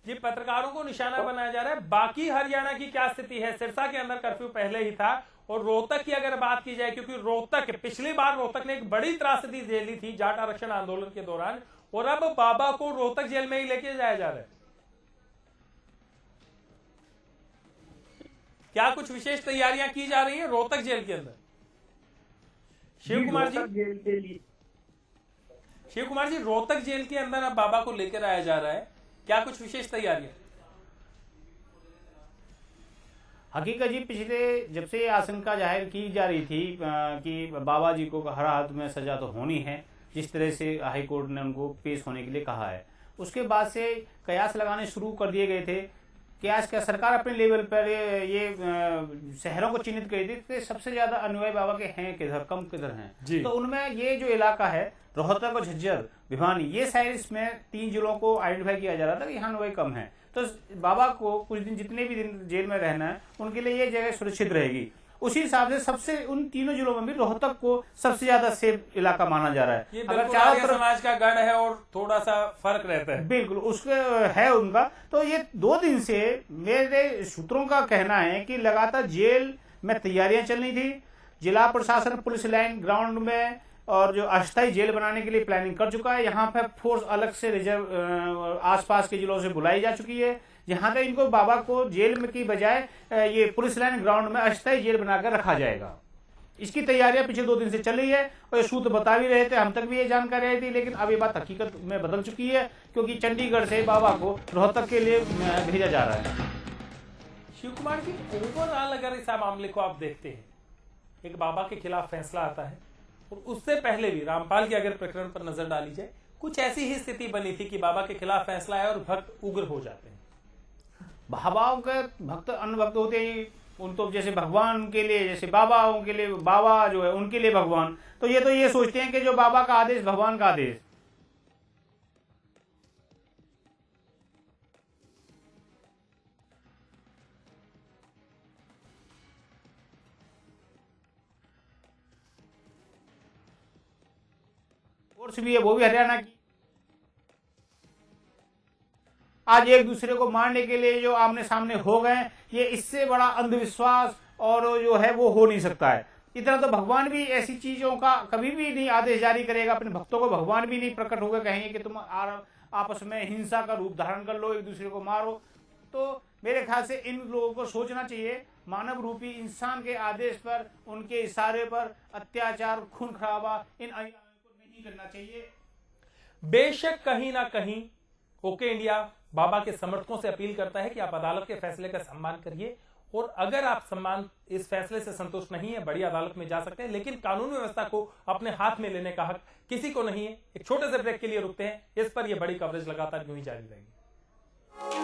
जी, पत्रकारों को निशाना बनाया जा रहा है। बाकी हरियाणा की क्या स्थिति है? सिरसा के अंदर कर्फ्यू पहले ही था, और रोहतक की अगर बात की जाए, क्योंकि रोहतक पिछली बार रोहतक ने एक बड़ी त्रासदी झेली थी जाट आरक्षण आंदोलन के दौरान, और अब बाबा को रोहतक जेल में ही लेके जाया जा रहा है। क्या कुछ विशेष तैयारियां की जा रही है रोहतक जेल के अंदर? शिव कुमार जी, रोहतक जेल के अंदर अब बाबा को लेकर आया जा रहा है, क्या कुछ विशेष तैयारियां? हकीकत जी, पिछले जब से आशंका जाहिर की जा रही थी कि बाबा जी को हर हालत में सजा तो होनी है, जिस तरह से हाई कोर्ट ने उनको पेश होने के लिए कहा है, उसके बाद से कयास लगाने शुरू कर दिए गए थे। कयास का सरकार अपने लेवल पर ये शहरों को चिन्हित कर दी थी, सबसे ज्यादा अनुयायी बाबा के हैं किधर, कम किधर हैं। तो उनमें ये जो इलाका है रोहतक और झज्जर, भिवानी, ये साइड इसमें 3 जिलों को आइडेंटिफाई किया जा रहा था कि यहाँ अनुयायी कम है। तो बाबा को कुछ दिन, जितने भी दिन जेल में रहना है, उनके लिए ये जगह सुरक्षित रहेगी। उसी हिसाब से सबसे उन तीनों जिलों में भी रोहतक को सबसे ज्यादा सेफ इलाका माना जा रहा है। ये अगर चारों तरफ समाज का गढ़ है और थोड़ा सा फर्क रहता है, बिल्कुल उसके है उनका। तो ये 2 दिन से मेरे सूत्रों का कहना है कि लगातार जेल में तैयारियां चल रही थी। जिला प्रशासन पुलिस लाइन ग्राउंड में और जो अस्थायी जेल बनाने के लिए प्लानिंग कर चुका है। यहाँ पे फोर्स अलग से रिजर्व आसपास के जिलों से बुलाई जा चुकी है, जहां तक इनको बाबा को जेल में की बजाय ये पुलिस लाइन ग्राउंड में अस्थायी जेल बनाकर रखा जाएगा। इसकी तैयारियां पिछले 2 दिन से चल रही है, और ये सूत्र बता भी रहे थे, हम तक भी ये जानकारी आई थी, लेकिन अब ये बात हकीकत में बदल चुकी है, क्योंकि चंडीगढ़ से बाबा को रोहतक के लिए भेजा जा रहा है। शिव कुमार जी, ओवरऑल अगर इस मामले को आप देखते हैं, एक बाबा के खिलाफ फैसला आता है, और उससे पहले भी रामपाल के अगर प्रकरण पर नजर डाली जाए, कुछ ऐसी ही स्थिति बनी थी कि बाबा के खिलाफ फैसला है और भक्त उग्र हो जाते हैं। भावाओं के भक्त अन्य भक्त होते हैं, उन तो जैसे भगवान के लिए, जैसे बाबाओं के लिए बाबा जो है उनके लिए भगवान, तो ये सोचते हैं कि जो बाबा का आदेश भगवान का आदेश। फोर्स भी है, वो भी हरियाणा की। आज एक दूसरे को मारने के लिए जो आमने सामने हो गए, ये इससे बड़ा अंधविश्वास और जो है वो हो नहीं सकता है। इतना तो भगवान भी ऐसी चीजों का कभी भी नहीं आदेश जारी करेगा अपने भक्तों को। भगवान भी नहीं प्रकट होकर कहेंगे कि तुम आपस में हिंसा का रूप धारण कर लो, एक दूसरे को मारो। तो मेरे ख्याल से इन लोगों को सोचना चाहिए, मानव रूपी इंसान के आदेश पर, उनके इशारे पर अत्याचार, खून खराबा इन को नहीं करना चाहिए। बेशक कहीं ना कहीं ओके इंडिया बाबा के समर्थकों से अपील करता है कि आप अदालत के फैसले का सम्मान करिए, और अगर आप इस फैसले से संतुष्ट नहीं है, बड़ी अदालत में जा सकते हैं, लेकिन कानून व्यवस्था को अपने हाथ में लेने का हक किसी को नहीं है। एक छोटे से ब्रेक के लिए रुकते हैं, इस पर यह बड़ी कवरेज लगातार यूं ही जारी रहेगी।